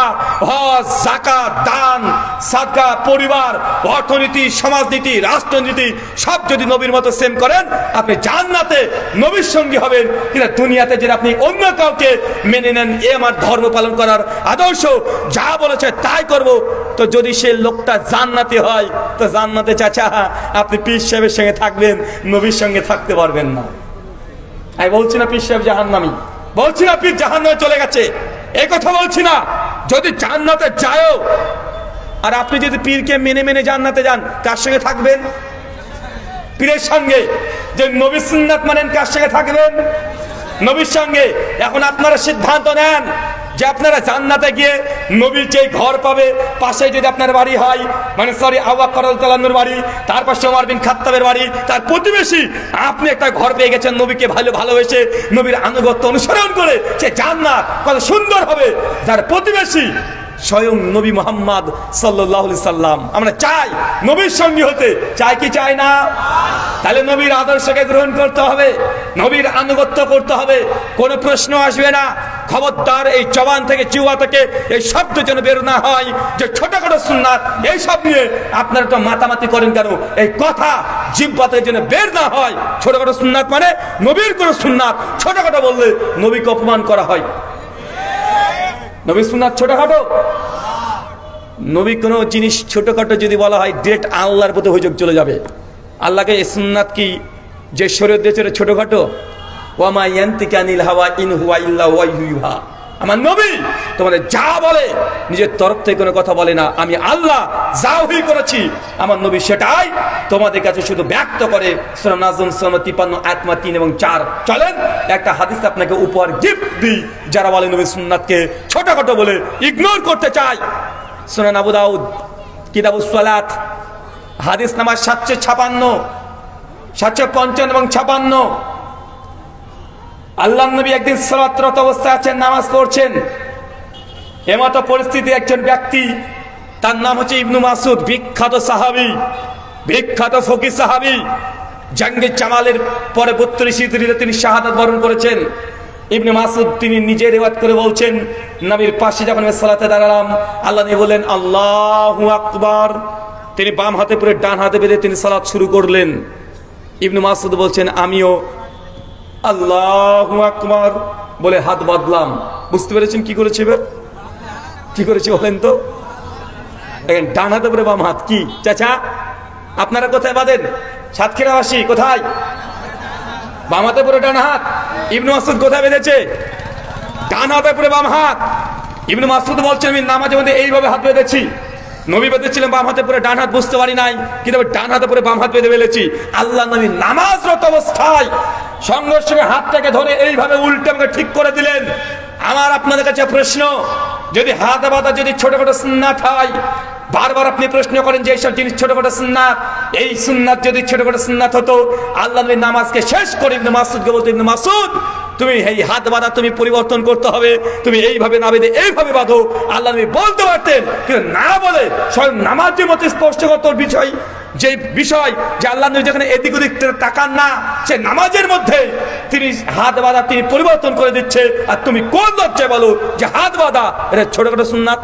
হজ, যাকাত, দান, সাদকা, পরিবার, অর্থনীতি, সমাজনীতি, রাষ্ট্রনীতি সব যদি নবীর মতো সেম করেন, আপনি জান্নাতে নবীর সঙ্গী হবেন। কিন্তু দুনিয়াতে যদি আপনি অন্য কাউকে মেনে নেন, এ আমার ধর্ম পালন করার আদর্শ, যা বলেছে তাই করব, তো যদি সে লোকটা জান্নাতি হয়, তো জান্নাতে চাচা আপনি পীর সাহেবের সঙ্গে থাকবেন, নবীর সঙ্গে থাকতে পারবেন না। আমি বলছি না পীর সাহেব জাহান্নামী, বলছি না পীর জাহান্নামে চলে গেছে, এই কথা বলছি না। যদি জান্নাতে যাও, আর আপনি যদি পীরকে মেনে মেনে জান্নাতে যান, কার সঙ্গে থাকবেন? পীরের সঙ্গে। যে নবী সুন্নাত মানেন, কার সঙ্গে থাকবেন? নবীর সঙ্গে। এখন আপনারা সিদ্ধান্ত নেন যে আপনারা জান্নাতে গিয়ে নবীর যে ঘর পাবে, পাশে যদি আপনার বাড়ি হয়, মানে সরি আবু বকর রাদিয়াল্লাহু আনহুর বাড়ি, তার পাশে ওমর বিন খাত্তাবের বাড়ি, তার প্রতিবেশী, আপনি একটা ঘর পেয়ে গেছেন নবীকে ভালোবেসে, নবীর আনুগত্য অনুসরণ করে, সে জান্নাত কত সুন্দর হবে। যার প্রতিবেশী স্বয়ং নবী মুহাম্মদ সাল্লাল্লাহু আলাইহি সাল্লাম। আমরা চাই নবীর সঙ্গী হতে, চাই কি চাই না? তাহলে নবীর আদর্শকে গ্রহণ করতে হবে, নবীর আনুগত্য করতে হবে, কোনো প্রশ্ন আসবে না। খবরদার এই জবান থেকে, জিহ্বা থেকে এই শব্দ যেন বের না হয় যে ছোটখাটো সুন্নাত, এই সব নিয়ে আপনারা তো মাতামাতি করেন কেন? এই কথা জিহ্বা থেকে যেন বের না হয়। ছোটখাটো সুন্নাত মানে নবীর কোনো সুন্নাত ছোটখাটো বললে নবীকে অপমান করা হয়। নবীর সুন্নাত ছোটখাটো? নবী কোনো জিনিস ছোটখাটো যদি বলা হয়, ডিরেক্ট আল্লাহর প্রতি অভিযোগ চলে যাবে। আল্লাহকে এই সুন্নাত কি যে শরীয়ত দিয়েছে ছোটখাটো? ওয়ামা ইয়ান্তিকু আনিল হাওয়া ইন হুয়া ইল্লা ওয়াহয়ু ইউহা। আমার নবী তোমাদের যা বলে নিজের তরফ থেকে কোনো কথা বলে না, আমি আল্লাহ যা ওহী করেছি আমার নবী সেটাই তোমাদের কাছে শুধু ব্যক্ত করে। সূরা নাজম 53 আয়াত 3 এবং 4। চলেন একটা হাদিস আপনাকে উপহার গিফট দিই, যারা বলে নবী সুন্নাতকে ছোটখাটো বলে ইগনোর করতে চায়। সুনান আবু দাউদ কিতাবুস সালাত হাদিস নাম্বার 756, 755 এবং 56। আল্লাহর নবী একদিন সালাতরত অবস্থায় আছেন, নামাজ পড়ছেন। এমতো পরিস্থিতি একজন ব্যক্তি, তার নাম হচ্ছে ইবনু মাসউদ, বিখ্যাত সাহাবী, বিখ্যাত ফকিহ সাহাবী। জঙ্গে জামালের পরে 32 হিজরিতে তিনি শাহাদাত বরণ করেছেন। ইবনে মাসউদ তিনি নিজে রিওয়ায়াত করে বলছেন, নবীর পাশে যখন আমি সালাতে দাঁড়ালাম, আল্লাহ নবী বললেন আল্লাহু আকবার। তিনি বাম হাতে পরে ডান হাতে বেঁধে তিনি সালাত শুরু করলেন। ইবনে মাসউদ বলছেন আমিও আল্লাহু আকবার বলে হাত বাঁধলাম। বুঝতে পেরেছেন কি করেছে? এবার কি করেছে বলেন তো? দেখেন ডান হাতে পরে বাম হাত। কি চাচা আপনারা কোথায় বাঁধেন? সাতক্ষীরাবাসী কোথায়? বাম হাতে পরে ডান হাত। ইবনে মাসউদ কোথায় বেঁধেছে? ডান হাতে পরে বাম হাত। ইবনে মাসউদ বলছেন আমি নামাজের মধ্যে এইভাবে হাত বেঁধেছি। নবী বেঁধেছিলেন বাম হাতে পরে ডান হাত, বুঝতে পারি নাই, কিন্তু ডান হাতে পরে বাম হাত বেঁধে ফেলেছি। আল্লাহ নবী নামাজরত অবস্থায় সঙ্গে সঙ্গে হাতটাকে ধরে এইভাবে উল্টে আমাকে ঠিক করে দিলেন। আমার আপনাদের কাছে প্রশ্ন, যদি হাত বাঁধা যদি ছোটখাটো সুন্নাত হয়, বারবার আপনি প্রশ্ন করেন যে এইসব জিনিস ছোটখাটো সুন্নাত, এই সুন্নাত যদি ছোটখাটো সুন্নাত হতো, আল্লাহ নবী নামাজকে শেষ করে ইবনে মাসউদকে বলতো ইবনে মাসউদ তুমি এই হাত বাঁধা তুমি পরিবর্তন করতে হবে, তুমি এইভাবে না বেঁধে এইভাবে বাঁধো। আল্লাহ নবী বলতে পারতেন, কিন্তু না বলে স্বয়ং নামাজের মতো স্পষ্টগত বিষয়, যে বিষয় যে আল্লাহ নবী যেখানে এদিক ওদিক তাকান না, সে নামাজের মধ্যে তিনি হাত বাঁধা তিনি পরিবর্তন করে দিচ্ছে। আর তুমি কোন লজ্জায় বলো যে হাত বাঁধা এটা ছোটখাটো সুন্নাত?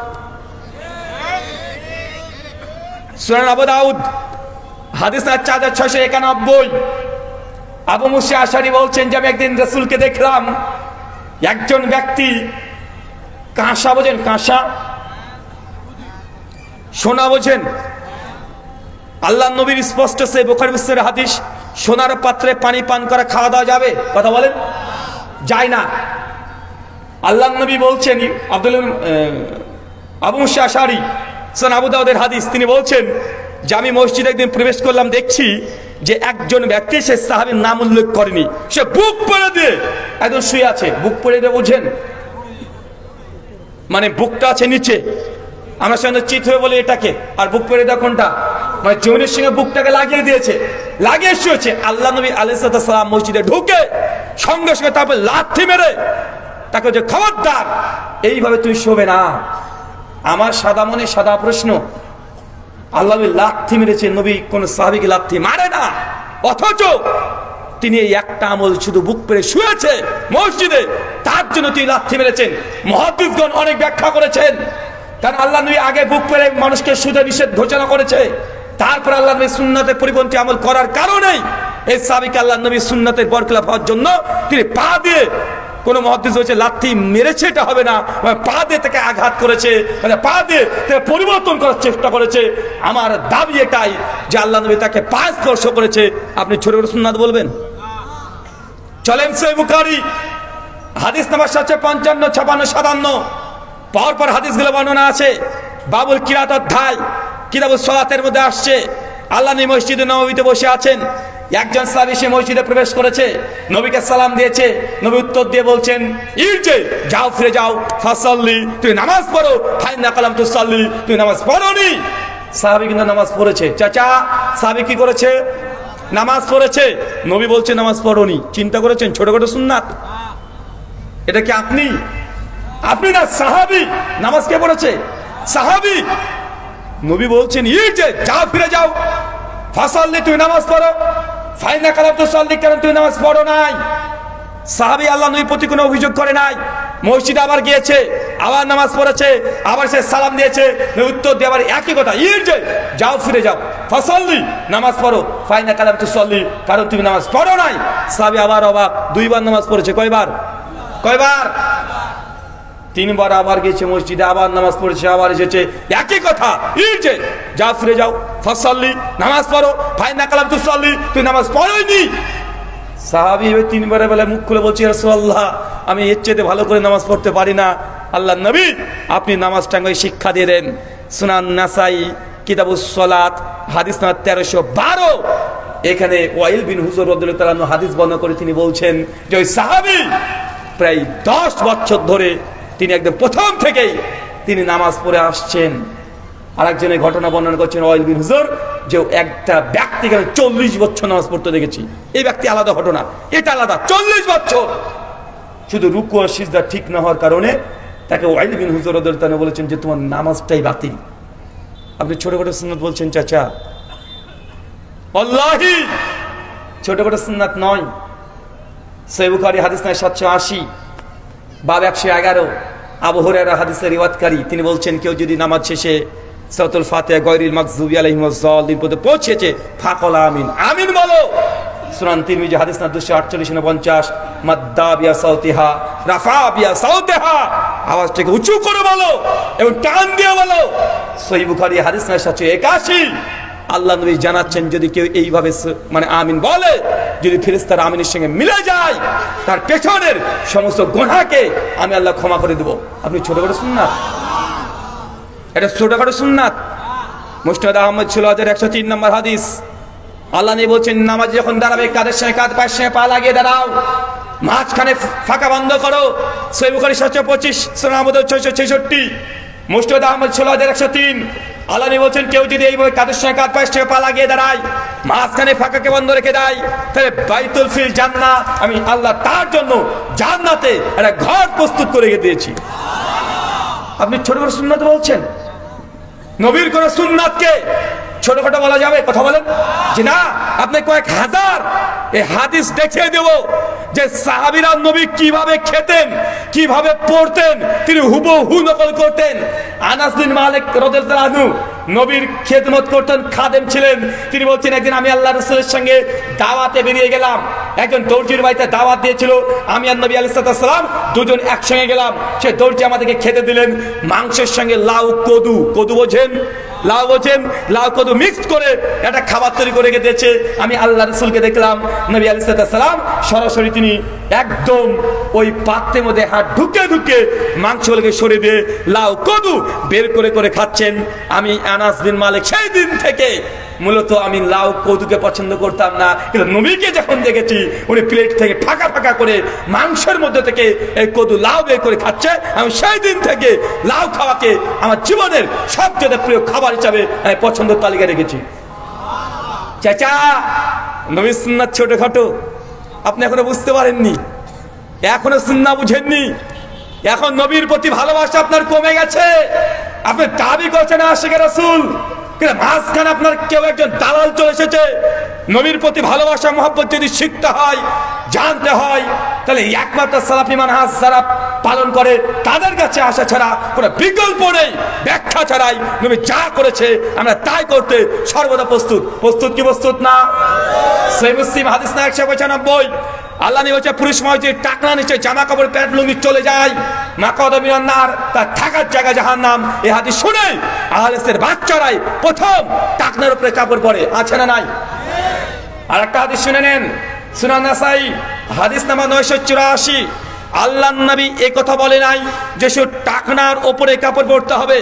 সুনান আবু দাউদ হাদিস 4691। আবু মুসা আশারী বলছেন যে আমি একদিন রাসূলকে দেখলাম, একজন ব্যক্তি কাঁসা বোঝেন, কাঁসা সোনা বোঝেন? আল্লাহ নবীর স্পষ্ট সে বুখারী মুসলিমের হাদিস, সোনার পাত্রে পানি পান করা খাওয়া দাওয়া যাবে? কথা বলেন, যায় না। আল্লাহ নবী বলছেন, আবু মুসা আশআরী সুনান আবু দাউদের হাদিস, তিনি বলছেন যে আমি মসজিদে একদিন প্রবেশ করলাম, দেখছি যে একজন ব্যক্তি, সে সাহাবীর নাম উল্লেখ করেনি, সে বুক পেড়ে দিয়ে একদম শুয়ে আছে। বুক পেড়ে দিয়ে বুঝেন মানে বুকটা আছে নিচে, আমরা সাধারণত চিত হয়ে বলি এটাকে, আর বুক পেড়ে দেওয়া কোনটা? মানে জমিনের সঙ্গে বুকটাকে লাগিয়ে দিয়েছে, লাগিয়ে শুয়েছে। আল্লাহ নবী আলাইহিস সালাম মসজিদে ঢুকে সঙ্গে সঙ্গে তারপর লাথি মেরে তাকে যে খবরদার এইভাবে তুই শোবে না। আমার সাদা মনে সাদা প্রশ্ন, আল্লাহ নবী লাথি মেরেছে, নবী কোন সাহাবীকে লাথি মারে না, অথচ তিনি এই একটা আমল শুধু বুক পেড়ে শুয়েছে মসজিদে, তার জন্য তিনি লাথি মেরেছেন। মুহাদ্দিসগণ অনেক ব্যাখ্যা করেছেন, কারণ আল্লাহ নবী আগে বুক পেড়ে মানুষকে শুধু নিষেধ ঘোষণা করেছে, তারপর আল্লাহ নবী সুন্নাতের পরিপন্থী আমল করার কারণেই এই সাহাবীকে আল্লাহ নবী সুন্নাতের বরখলাফ হওয়ার জন্য তিনি পা দিয়ে, কোন মুহাদ্দিস হয়েছে লাথি মেরেছে এটা হবে না, পা দিয়ে তাকে আঘাত করেছে, মানে পা দিয়ে তাকে পরিবর্তন করার চেষ্টা করেছে। আমার দাবি এটাই যে আল্লাহ নবী তাকে পা স্পর্শ করেছে। আপনি ছোট ছোট সুন্নাত বলবেন? চলেন সহিহ বুখারী হাদিস নাম্বার 755, 56, 57 পরপর হাদিসগুলো বর্ণনা আছে। বাবুল কিরাত অধ্যায়, কিতাবুস সালাতের মধ্যে আসছে, আল্লাহ নবী মসজিদে নববীতে বসে আছেন, একজন সাহাবী সে মসজিদে প্রবেশ করেছে, নবীকে সালাম দিয়েছে, নবী উত্তর দিয়ে বলছেন, ইরজি, যাও ফিরে যাও, ফাসাল্লি, তুই নামাজ পড়ো, ফাইন্না কালাম তুসাল্লি, তুই নামাজ পড়োনি। সাহাবী কিন্তু নামাজ পড়েছে। চাচা, সাহাবী কি করেছে? নামাজ পড়েছে। নবী বলছে নামাজ পড়োনি। চিন্তা করেছেন ছোটখাটো সুন্নাত? এটা কি আপনি? আপনি না, সাহাবী। নামাজ কে পড়েছে? সাহাবী। নবী বলছেন, ইরজি, যাও ফিরে যাও, ফাসাল্লি, তুই নামাজ পড়ো, ফাইন্না কালাম তুসাল্লি, কারণ তুই নামাজ পড়ো নাই। সাহাবী আল্লাহ নবীর প্রতি কোনো অভিযোগ করে নাই, মসজিদে আবার গিয়েছে, আবার নামাজ পড়েছে, আবার সে সালাম দিয়েছে, উত্তর দিয়ে আবার একই কথা, ইরজি, যাও ফিরে যাও, ফাসাল্লি, নামাজ পড়ো, ফাইন্না কালাম তুসাল্লি, কারণ তুমি নামাজ পড়ো নাই। সাহাবী আবার অবাক, দুইবার নামাজ পড়েছে। কয়বার? 3বার আবার গেছে মসজিদে, আবার নামাজ পড়েছে, আবার এসেছে, একই কথা, ইরজি, যাও ফিরে যাও, ফাসাল্লি, নামাজ পড়ো, ফাইন্না কালাম তুসাল্লি, তুই নামাজ পড়োইনি। সাহাবী 3বারের বেলায় মুখ খুলে বলছে, ইয়া রাসূলুল্লাহ, আমি এর চেয়ে ভালো করে নামাজ পড়তে পারি না। আল্লাহ নবী আপনি নামাজটাকে শিক্ষা দিয়ে দেন। সুনান নাসাই কিতাবুস সালাত হাদিস নাম্বার 1312, এখানে ওয়াইল বিন হুজর রাদিয়াল্লাহু তাআলা আনহু হাদিস বর্ণনা করে তিনি বলছেন যে ওই সাহাবী প্রায় 10 বছর ধরে তিনি একদম প্রথম থেকেই তিনি নামাজ পড়ে আসছেন। আরেকজনের ঘটনা বর্ণনা করছেন ওয়াইল বিন হুজর, যে একটা ব্যক্তিকে 40 বছর নামাজ পড়তে দেখেছি। এই ব্যক্তি আলাদা ঘটনা, এটা আলাদা। 40 বছর শুধু রুকু আর সিজদা ঠিক না হওয়ার কারণে তাকে ওয়াইল বিন হুজর রাদিয়াল্লাহু তাআলা বলেছেন যে তোমার নামাজটাই বাতিল। আপনি ছোটখাটো সুন্নাত বলছেন চাচা, আল্লাহি ছোটখাটো সুন্নাত নয়। সহিহ বুখারী হাদিস নাম্বার 780, বাব 111, আবু হুরায়রা হাদিসের রিওয়ায়াতকারী, তিনি বলছেন কেউ যদি নামাজ শেষে সূরাতুল ফাতিহা গায়রিল মাগযুবি আলাইহিম ওয়াজ-যালিমিন পর্যন্ত পৌঁছেছে, ফাকাল আমিন, আমিন বলো। সুনান তিরমিজি হাদিস নাম্বার 248-49, মাদ্দা বিয়া সাউতিহা, রাফা বিয়া সাউতিহা, আওয়াজটাকে উঁচু করে বলো এবং টান দিয়ে বলো। সহিহ বুখারী হাদিস নাম্বার 781, আল্লাহ নবী জানাচ্ছেন যদি কেউ এইভাবে মানে আমিন বলে, যদি ফেরেশতারা আমিনের সঙ্গে মিলে যায়, তার পেছনের সমস্ত গুনাহকে আমি আল্লাহ ক্ষমা করে দেব। আপনি ছোটখাটো সুন্নাত, এটা ছোটখাটো সুন্নাত। মুসনাদ আহমদ 16103 নম্বর হাদিস, আল্লাহ নবী বলছেন নামাজ যখন দাঁড়াবে কাঁধের সঙ্গে কাঁধ, পায়ের সঙ্গে পা লাগিয়ে দাঁড়াও, মাঝখানে ফাঁকা বন্ধ করো। সহিহ বুখারী 725, সুনান আবু দাউদ 666, মুসনাদ আহমদ 16103, আল্লাহ নবী বলছেন কেউ যদি এইভাবে কাঁধের সঙ্গে কাঁধ, পায়ের সঙ্গে পা লাগিয়ে দাঁড়ায়, মাঝখানে ফাঁকাকে বন্ধ রেখে দেয়, তাহলে বাইতুল ফিল জান্নাত, আমি আল্লাহ তার জন্য জান্নাতে একটা ঘর প্রস্তুত করে দিয়েছি। আপনি ছোট বড় সুন্নাত বলছেন, নবীর কোন সুন্নাতকে ছোটখাটো বলা যাবে? কথা বলেন যে না। আপনি কয়েক হাজার এই হাদিস দেখিয়ে দেব যে সাহাবীরা নবী কিভাবে খেতেন, কিভাবে পড়তেন, তিনি হুবহু নকল করতেন। আনাস বিন মালিক রাদিয়াল্লাহু আনহু নবীর খেদমত করতেন, খাদেম ছিলেন। তিনি বলছেন একদিন আমি আল্লাহর রাসূলের সঙ্গে দাওয়াতে বেরিয়ে গেলাম, একজন দর্জির বাড়িতে দাওয়াত দিয়েছিল, আমি আর নবী আলাইহিস সালাম দুজন একসঙ্গে গেলাম। সে দর্জি আমাদেরকে খেতে দিলেন মাংসের সঙ্গে লাউ কদু, কদু বোঝেন, লাউ বোঝেন, লাউ কদু মিক্সড করে একটা খাবার তৈরি করে দিয়েছে। আমি আল্লাহ রাসূলকে দেখলাম, নবী আলাইহিস সালাম সরাসরি তিনি একদম ওই পাত্রের মধ্যে হাত ঢুকে ঢুকে মাংসগুলোকে সরিয়ে দিয়ে লাউ কদু বের করে করে খাচ্ছেন। আমি আনাস বিন মালিক সেই দিন থেকে মূলত আমি লাউ কদুকে পছন্দ করতাম না, কিন্তু নবীকে যখন দেখেছি উনি প্লেট থেকে ফাঁকা ফাঁকা করে মাংসের মধ্যে থেকে এই কদু লাউ বের করে খাচ্ছে, আমি সেই দিন থেকে লাউ খাওয়াকে আমার জীবনের সবচেয়ে প্রিয় খাবার হিসাবে আমি পছন্দের তালিকা রেখেছি। চাচা, নবীর সুন্নাত ছোটখাটো, আপনি এখনো বুঝতে পারেননি, এখনো সুন্নাহ বুঝেননি, এখন নবীর প্রতি ভালোবাসা আপনার কমে গেছে। আপনি দাবি করছেন আশিকে রাসূল, কিন্তু মাঝখানে আপনার কেউ একজন দালাল চলে এসেছে। নবীর প্রতি ভালোবাসা মহব্বত যদি শিখতে হয়, জানতে হয়, তাহলে একমাত্র সালাফি মানহাজ যারা পালন করে তাদের কাছে আসা ছাড়া কোনো বিকল্প নেই। ব্যাখ্যা ছাড়াই নবী যা করেছে আমরা তাই করতে সর্বদা প্রস্তুত। প্রস্তুত কি প্রস্তুত না? সহিহ মুসলিম হাদিস না 195, আল্লাহ নবী বলেছে পুরুষ মহিলা যদি টাকলা নিচে জামা কাপড় প্যান্ট লুঙ্গি চলে যায়, মাকাদা মিনান নার, তার থাকার জায়গা জাহান্নাম। এই হাদিস শুনে আহলেসের বাচ্চারাই প্রথম টাকনার উপরে কাপড় পরে, আছে না নাই? আর একটা হাদিস শুনে নেন, সুনান নাসাই হাদিস নাম্বার 984। আল্লাহর নবী এই কথা বলে নাই যে সে টাকনার উপরে কাপড় পরতে হবে।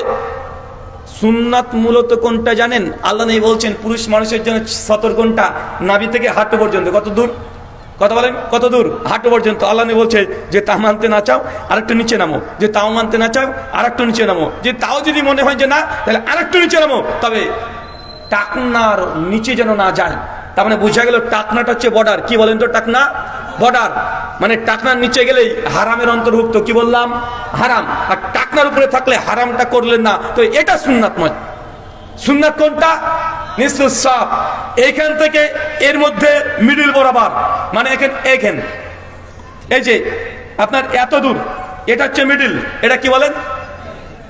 সুন্নাত মূলত কোনটা জানেন? আল্লাহ নবী বলছেন পুরুষ মানুষের জন্য 70 ঘন্টা, নাভি থেকে হাঁটু পর্যন্ত। কত দূর? কথা বলেন, কত দূর? হাঁটু পর্যন্ত। আল্লাহ নবী বলছে যে তা মানতে না চাও আরেকটু নিচে নামো, যে তাও মানতে না চাও আরেকটু নিচে নামো, যে তাও যদি মনে হয় যে না তাহলে আরেকটু নিচে নামো, তবে টাকনার নিচে যেন না যায়। তার মানে বোঝা গেল টাকনাটা হচ্ছে বর্ডার। কি বলেন তো? টাকনা বর্ডার, মানে টাকনার নিচে গেলেই হারামের অন্তর্ভুক্ত। কি বললাম? হারাম। আর টাকনার উপরে থাকলে হারামটা করলেন না, তো এটা সুন্নাত নয়। সুন্নাত কোনটা? নিসফুস সাক, এইখান থেকে এর মধ্যে মিডল বরাবর, মানে এখান এই যে আপনার এত দূর, এটা হচ্ছে মিডল। এটা কি বলেন?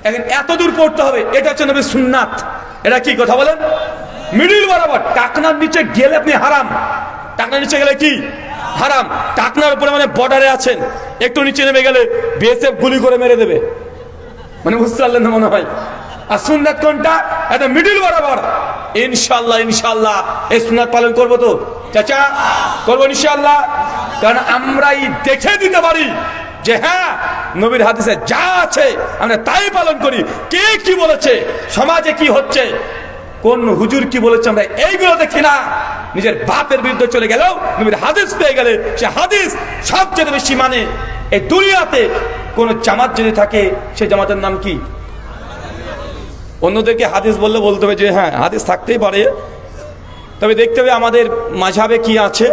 এখন এত দূর পড়তে হবে, এটা হচ্ছে নবীর সুন্নাত। এটা কি কথা বলেন? মিডল বরাবর। টাকনার নিচে গেলে আপনি হারাম। টাকনার নিচে গেলে কি? হারাম। টাকনার উপরে মানে বর্ডারে আছেন, একটু নিচে নেমে গেলে বিএসএফ গুলি করে মেরে দেবে, মানে বুঝতে পারলেন না মনে হয়। আর সুন্নাত কোনটা? এটা মিডল বরাবর। ইনশাআল্লাহ ইনশাআল্লাহ এই সুন্নাত পালন করবো তো চাচা, করবো ইনশাআল্লাহ। কারণ আমরাই দেখে দিতে পারি যে হ্যাঁ নবীর হাদিসে যা আছে আমরা তাই পালন করি। কে কি বলেছে, সমাজে কি হচ্ছে, কোন হুজুর কি বলেছে, আমরা এইগুলো দেখি না। নিজের বাপের বিরুদ্ধে চলে গেলেও নবীর হাদিস পেয়ে গেলে সে হাদিস সবচেয়ে বেশি মানে। এই দুনিয়াতে কোন জামাত যদি থাকে সে জামাতের নাম কি? অন্যদেরকে হাদিস বললে বলতে হবে যে হ্যাঁ হাদিস থাকতেই পারে, তবে দেখতে হবে আমাদের মাঝহাবে কি আছে,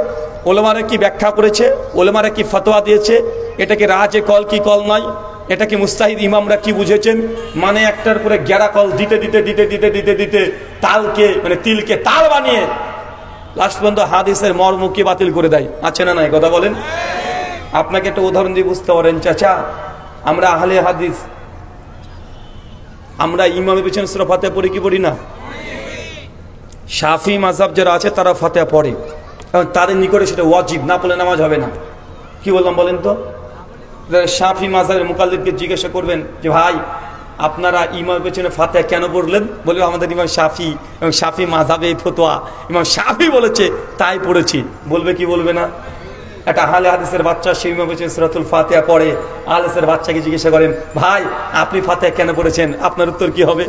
ওলামারা কি ব্যাখ্যা করেছে, ওলামারা কি ফতোয়া দিয়েছে, এটাকে রাজে কল কি কল নাই, এটা কি মুস্তাহিদ ইমামরা কি বুঝেছেন। মানে একটার পরে গ্যারা কল দিতে দিতে দিতে দিতে দিতে দিতে তালকে মানে তিলকে তাল বানিয়ে লাস্ট পর্যন্ত হাদিসের মর্মকে বাতিল করে দেয়, আছে না নাই? কথা বলেন। আপনাকে একটা উদাহরণ দিয়ে বুঝতে পারেন চাচা, আমরা আহলে হাদিস, আমরা ইমামের পিছনে সূরা ফাতিহা পড়ি কি পড়ি না? শাফি মাযহাব যারা আছে তারা ফাতিহা পড়ে, কারণ তাদের নিকটে সেটা ওয়াজিব, না পড়লে নামাজ হবে না। কি বললাম বলেন তো? শাফি মাযহাবের মুকাল্লিদকে জিজ্ঞাসা করবেন যে ভাই আপনারা ইমামের পেছনে ফাতিহা কেন পড়লেন? বলবে আমাদের ইমাম শাফি এবং শাফি মাযহাবে এই ফতোয়া, ইমাম শাফি বলেছে তাই পড়েছি। বলবে কি বলবে না? একটা আহলে হাদিসের বাচ্চা সেই ইমামের পেছনে সূরাতুল ফাতিহা পড়ে, আহলে হাদিসের বাচ্চাকে জিজ্ঞাসা করেন ভাই আপনি ফাতিহা কেন পড়েছেন? আপনার উত্তর কি হবে?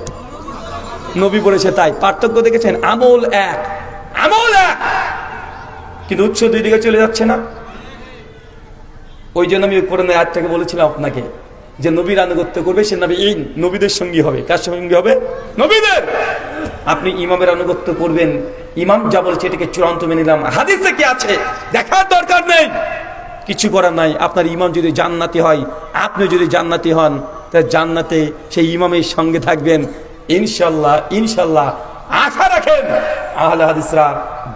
নবী পড়েছে তাই। পার্থক্য দেখেছেন? আমল এক, আমল এক, কিন্তু উৎস দুই দিকে চলে যাচ্ছে না। ওই জন্য আমি কোরআনের আয়াতটাকে বলেছিলাম আপনাকে যে নবীর আনুগত্য করবে সে নবীন, নবীদের সঙ্গী হবে। কার সঙ্গী হবে? নবীদের। আপনি ইমামের আনুগত্য করবেন, ইমাম যা বলেছে এটাকে চূড়ান্ত মেনে নিলাম, হাদিসে কি আছে দেখার দরকার নেই, কিছু করার নাই। আপনার ইমাম যদি জান্নাতি হয়, আপনি যদি জান্নাতি হন, তা জান্নাতে সেই ইমামের সঙ্গে থাকবেন ইনশাল্লাহ। ইনশাল্লাহ আশা রাখেন আহলে হাদিসরা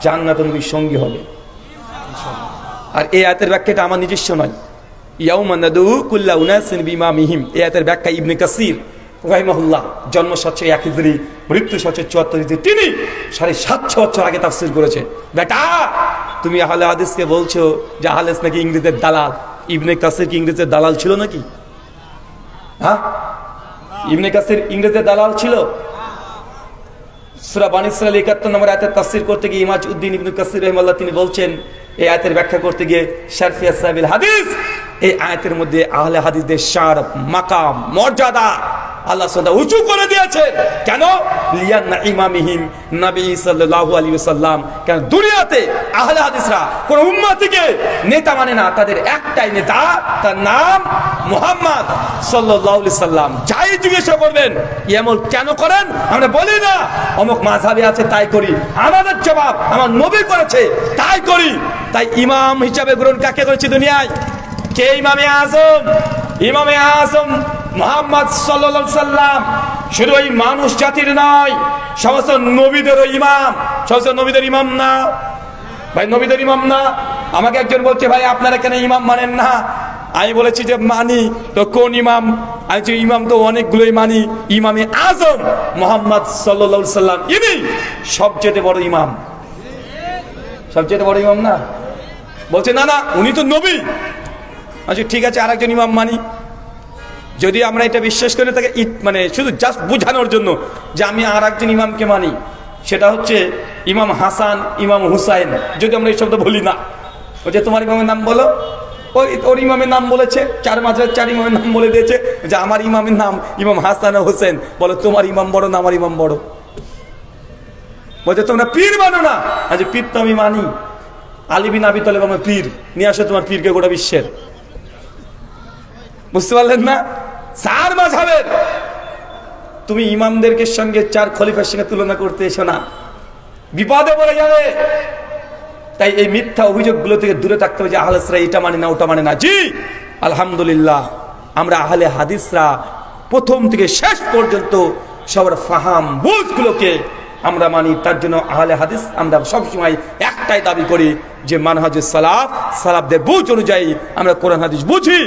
জান্নাতে নবীর সঙ্গী হবে। আর এই আয়াতের ব্যাখ্যাটা আমার নিজস্ব নয়, ইয়াউমা নাদউ কুল্লা উনাসিন বিইমামিহিম, এই আয়াতের ব্যাখ্যা ইবনে কাসির রাহিমাহুল্লাহ, জন্ম 701 হিজরি, মৃত্যু 774 হিজরি, তিনি 750 বছর আগে তাফসীর করেছে। বেটা তুমি আহলে হাদিসকে বলছো যে আহলে হাদিস নাকি ইংরেজের দালাল। ইবনে কাসির কি ইংরেজের দালাল ছিল নাকি? হ্যাঁ, ইবনে কাসির ইংরেজের দালাল ছিল? সূরা বানী ইসরাঈল ৭১ নম্বর আয়াতের তাফসীর করতে গিয়ে ইমাজ উদ্দিন ইবনে কাসির রাহিমাহুল্লাহ তিনি বলছেন, এই আয়াতের ব্যাখ্যা করতে গিয়ে শারফি আসহাবিল হাদিস, এই আয়াতের মধ্যে আহলে হাদিসদের শারফ, মাকাম, মর্যাদা আল্লাহ সুবহানাহু উঁচু করে দিয়েছে। কেন? লিয়ান্না ইমামিহিম নবী সাল্লাল্লাহু আলাইহি ওয়াসাল্লাম। কেন দুনিয়াতে আহলে হাদিসরা কোন উম্মতিকে নেতা মানে না, তাদের একটাই নেতা, তার নাম মুহাম্মদ সাল্লাল্লাহু আলাইহি সাল্লাম। যাই জিজ্ঞাসা করবেন এমন কেন করেন, আমরা বলি না অমুক মাযহাবে আছে তাই করি, আমাদের জবাব আমার নবী করেছে তাই করি। তাই ইমাম হিসাবে গ্রহণ কাকে করেছে দুনিয়ায়? কে ইমামে আজম? ইমামে আজম মুহাম্মদ সাল্লাল্লাহু আলাইহি সাল্লাম। শুধু ওই মানুষ জাতির নয়, সমস্ত নবীদেরও ইমাম। সমস্ত নবীদের ইমাম না ভাই, নবীদের ইমাম না। আমাকে একজন বলছে, ভাই আপনারা কেন ইমাম মানেন না? আমি বলেছি যে মানি। তো কোন ইমাম? আমি যে ইমাম তো অনেকগুলোই মানি। ইমামে আজম মুহাম্মদ সাল্লাল্লাহু আলাইহি সাল্লাম, ইনি সবচেয়ে বড় ইমাম। সবচেয়ে বড় ইমাম না? বলছে না না, উনি তো নবী। আচ্ছা ঠিক আছে, আরেকজন ইমাম মানি। যদি আমরা এটা বিশ্বাস করি তাকে মানে শুধু জাস্ট বোঝানোর জন্য যে আমি আর একজন ইমামকে মানি, সেটা হচ্ছে ইমাম হাসান, ইমাম হুসাইন। যদি আমরা এই শব্দ বলি না, ওই যে তোমার ইমামের নাম বলো, ওর ইমামের নাম বলেছে, চার মাঝের চার ইমামের নাম বলে দিয়েছে যে আমার ইমামের নাম ইমাম হাসান ও হোসেন। বলো তোমার ইমাম বড় না আমার ইমাম বড়? বলছে তোমরা পীর মানো না। আচ্ছা পীর তো আমি মানি। আলী বিন আবি তালেব আমার পীর। নিয়ে আসো তোমার পীরকে গোটা বিশ্বের। বুঝতে পারলেন না? চার মাযহাবের তুমি ইমামদেরকে সঙ্গে চার খলিফার সঙ্গে তুলনা করতে এসো না, বিপদে পড়ে যাবে। তাই এই মিথ্যা অভিযোগগুলো থেকে দূরে থাকতে হবে যে আহলে হাদিসরা এটা মানে না ওটা মানে না। জি আলহামদুলিল্লাহ, আমরা আহলে হাদিসরা প্রথম থেকে শেষ পর্যন্ত সবার ফাহাম বুঝগুলোকে আমরা মানি। তার জন্য আহলে হাদিস আমরা সবসময় একটাই দাবি করি যে মানহাজুস সালাফ, সালাফদের বুঝ অনুযায়ী আমরা কোরআন হাদিস বুঝি,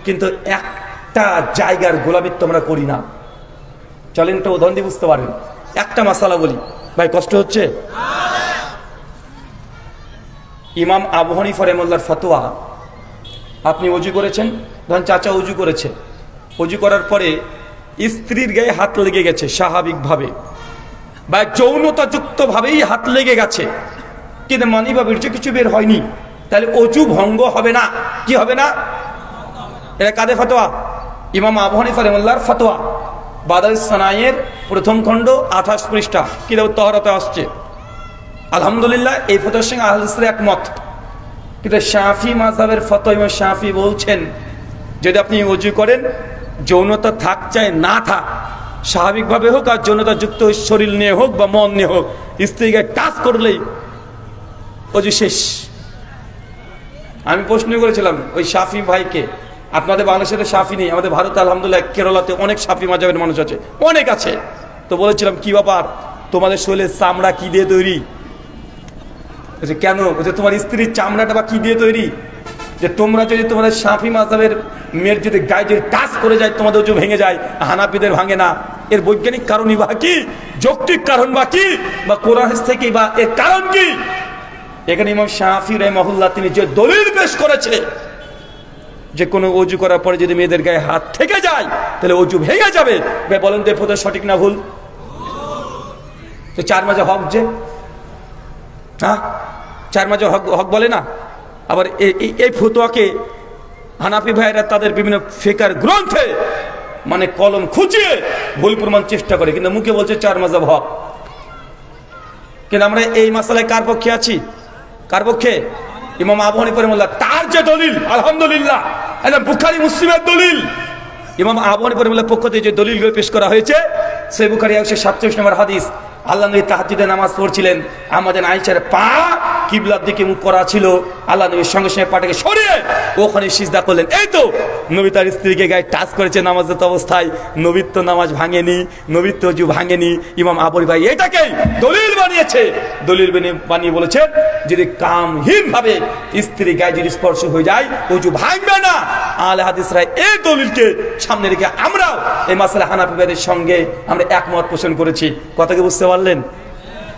কিন্তু একটা জায়গার গোলামিত্ব আমরা করি না। চলেন তো উদাহরণ দিয়ে বুঝতে পারবেন। একটা মাসালা বলি, ভাই কষ্ট হচ্ছে। ইমাম আবু হানিফা রাহিমাহুল্লাহর ফতোয়া, আপনি ওযু করেছেন, ধরেন চাচা ওযু করেছে, ওযু করার পরে স্ত্রীর গায়ে হাত লেগে গেছে স্বাভাবিকভাবে বা যৌনতাযুক্ত ভাবেই হাত লেগে গেছে, কিন্তু মানি বা বীর্য কিছু বের হয়নি, তাহলে ওযু ভঙ্গ হবে না। কি হবে না? এটা কাদের ফতোয়া? ইমাম আবু হানিফা রাহিমাহুল্লাহর ফতোয়া। বাদাউস সানায়ের প্রথম খণ্ড 28 পৃষ্ঠা কিতাব তাহারাতে আসছে। আলহামদুলিল্লাহ, এই ফতোয়ার সঙ্গে আহলে হাদিসরা একমত। কিন্তু শাফি মাযহাবের ফতোয়া, ইমাম শাফি বলছেন যদি আপনি ওযু করেন, যৌনতা থাক চাই না থাক, স্বাভাবিকভাবে হোক আর যৌনতা যুক্ত শরীর নিয়ে হোক বা মন নিয়ে হোক, স্ত্রীকে টাচ করলেই ওযু শেষ। আমি প্রশ্ন করেছিলাম ওই শাফি ভাইকে, আপনাদের বাংলাদেশে শাফি নেই, আমাদের ভারতে আলহামদুলিল্লাহ কেরালাতে অনেক শাফি মাযহাবের মানুষ আছে, অনেক আছে। তো বলেছিলাম কি ব্যাপার, তোমাদের শরীরের চামড়া কি দিয়ে তৈরি? কেন? তোমার স্ত্রীর চামড়াটা বা কি দিয়ে তৈরি? যে তোমরা যদি তোমাদের শাফি মাযহাবের মেয়ের যদি গায়ে যদি টাচ করে যায় তোমাদের ওযু ভেঙে যায়, হানাফিদের ভাঙে না। এর বৈজ্ঞানিক কারণই বা কি? যৌক্তিক কারণ বা কি? বা কোরআন থেকে বা এর কারণ কি? এখানে ইমাম শাফি রাহিমাহুল্লাহ তিনি যে দলিল পেশ করেছে যে কোনো ওযু করার পরে যদি মেয়েদের গায়ে হাত থেকে যায় তাহলে ওযু ভেঙে যাবে, ভাই বলেন তো ফতোয়া সঠিক না ভুল? তো চার মাঝে হক, যে হ্যাঁ চার মাঝে হক বলে না। আবার এই ফতোয়াকে হানাফি ভাইয়েরা তাদের বিভিন্ন ফিকহের গ্রন্থে মানে কলম খুঁচিয়ে ভুল প্রমাণ চেষ্টা করে, কিন্তু মুখে বলছে চার মাযহাব হক। কিন্তু আমরা এই মাসালায় কার পক্ষে আছি? কার পক্ষে? ইমাম আবু হানিফা রাহিমাহুল্লাহ তার যে দলিল, আলহামদুলিল্লাহ একদম বুখারী মুসলিমের দলিল, ইমাম আবু হানিফা রাহিমাহুল্লাহর পক্ষ থেকে যে দলিলগুলো পেশ করা হয়েছে, সেই বুখারী 147 নম্বর হাদিস, আল্লাহ নবী তাহাজ্জুদে নামাজ পড়ছিলেন, আমাদের আয়েশার পা কিবলার দিকে মুখ করা ছিল, আল্লাহ নবীর সঙ্গে সঙ্গে পাটাকে সরিয়ে ওখানে সিজদা করলেন। এই তো নবী তার স্ত্রীকে গায়ে টাচ করেছে নামাজরত অবস্থায়, নবীর তো নামাজ ভাঙেনি, নবীর তো ওযু ভাঙেনি। ইমাম আবু হানিফা এটাকেই দলিল বানিয়েছে, দলিল বানিয়ে বলেছেন যদি কামহীন ভাবে স্ত্রী গায়ে যদি স্পর্শ হয়ে যায় ওযু ভাঙবে না। আহলে হাদিসরা এই দলিলকে সামনে রেখে আমরাও এই মাসালা হানাফি ভাইদের সঙ্গে আমরা একমত পোষণ করেছি। কথা কি বুঝতে পারলেন?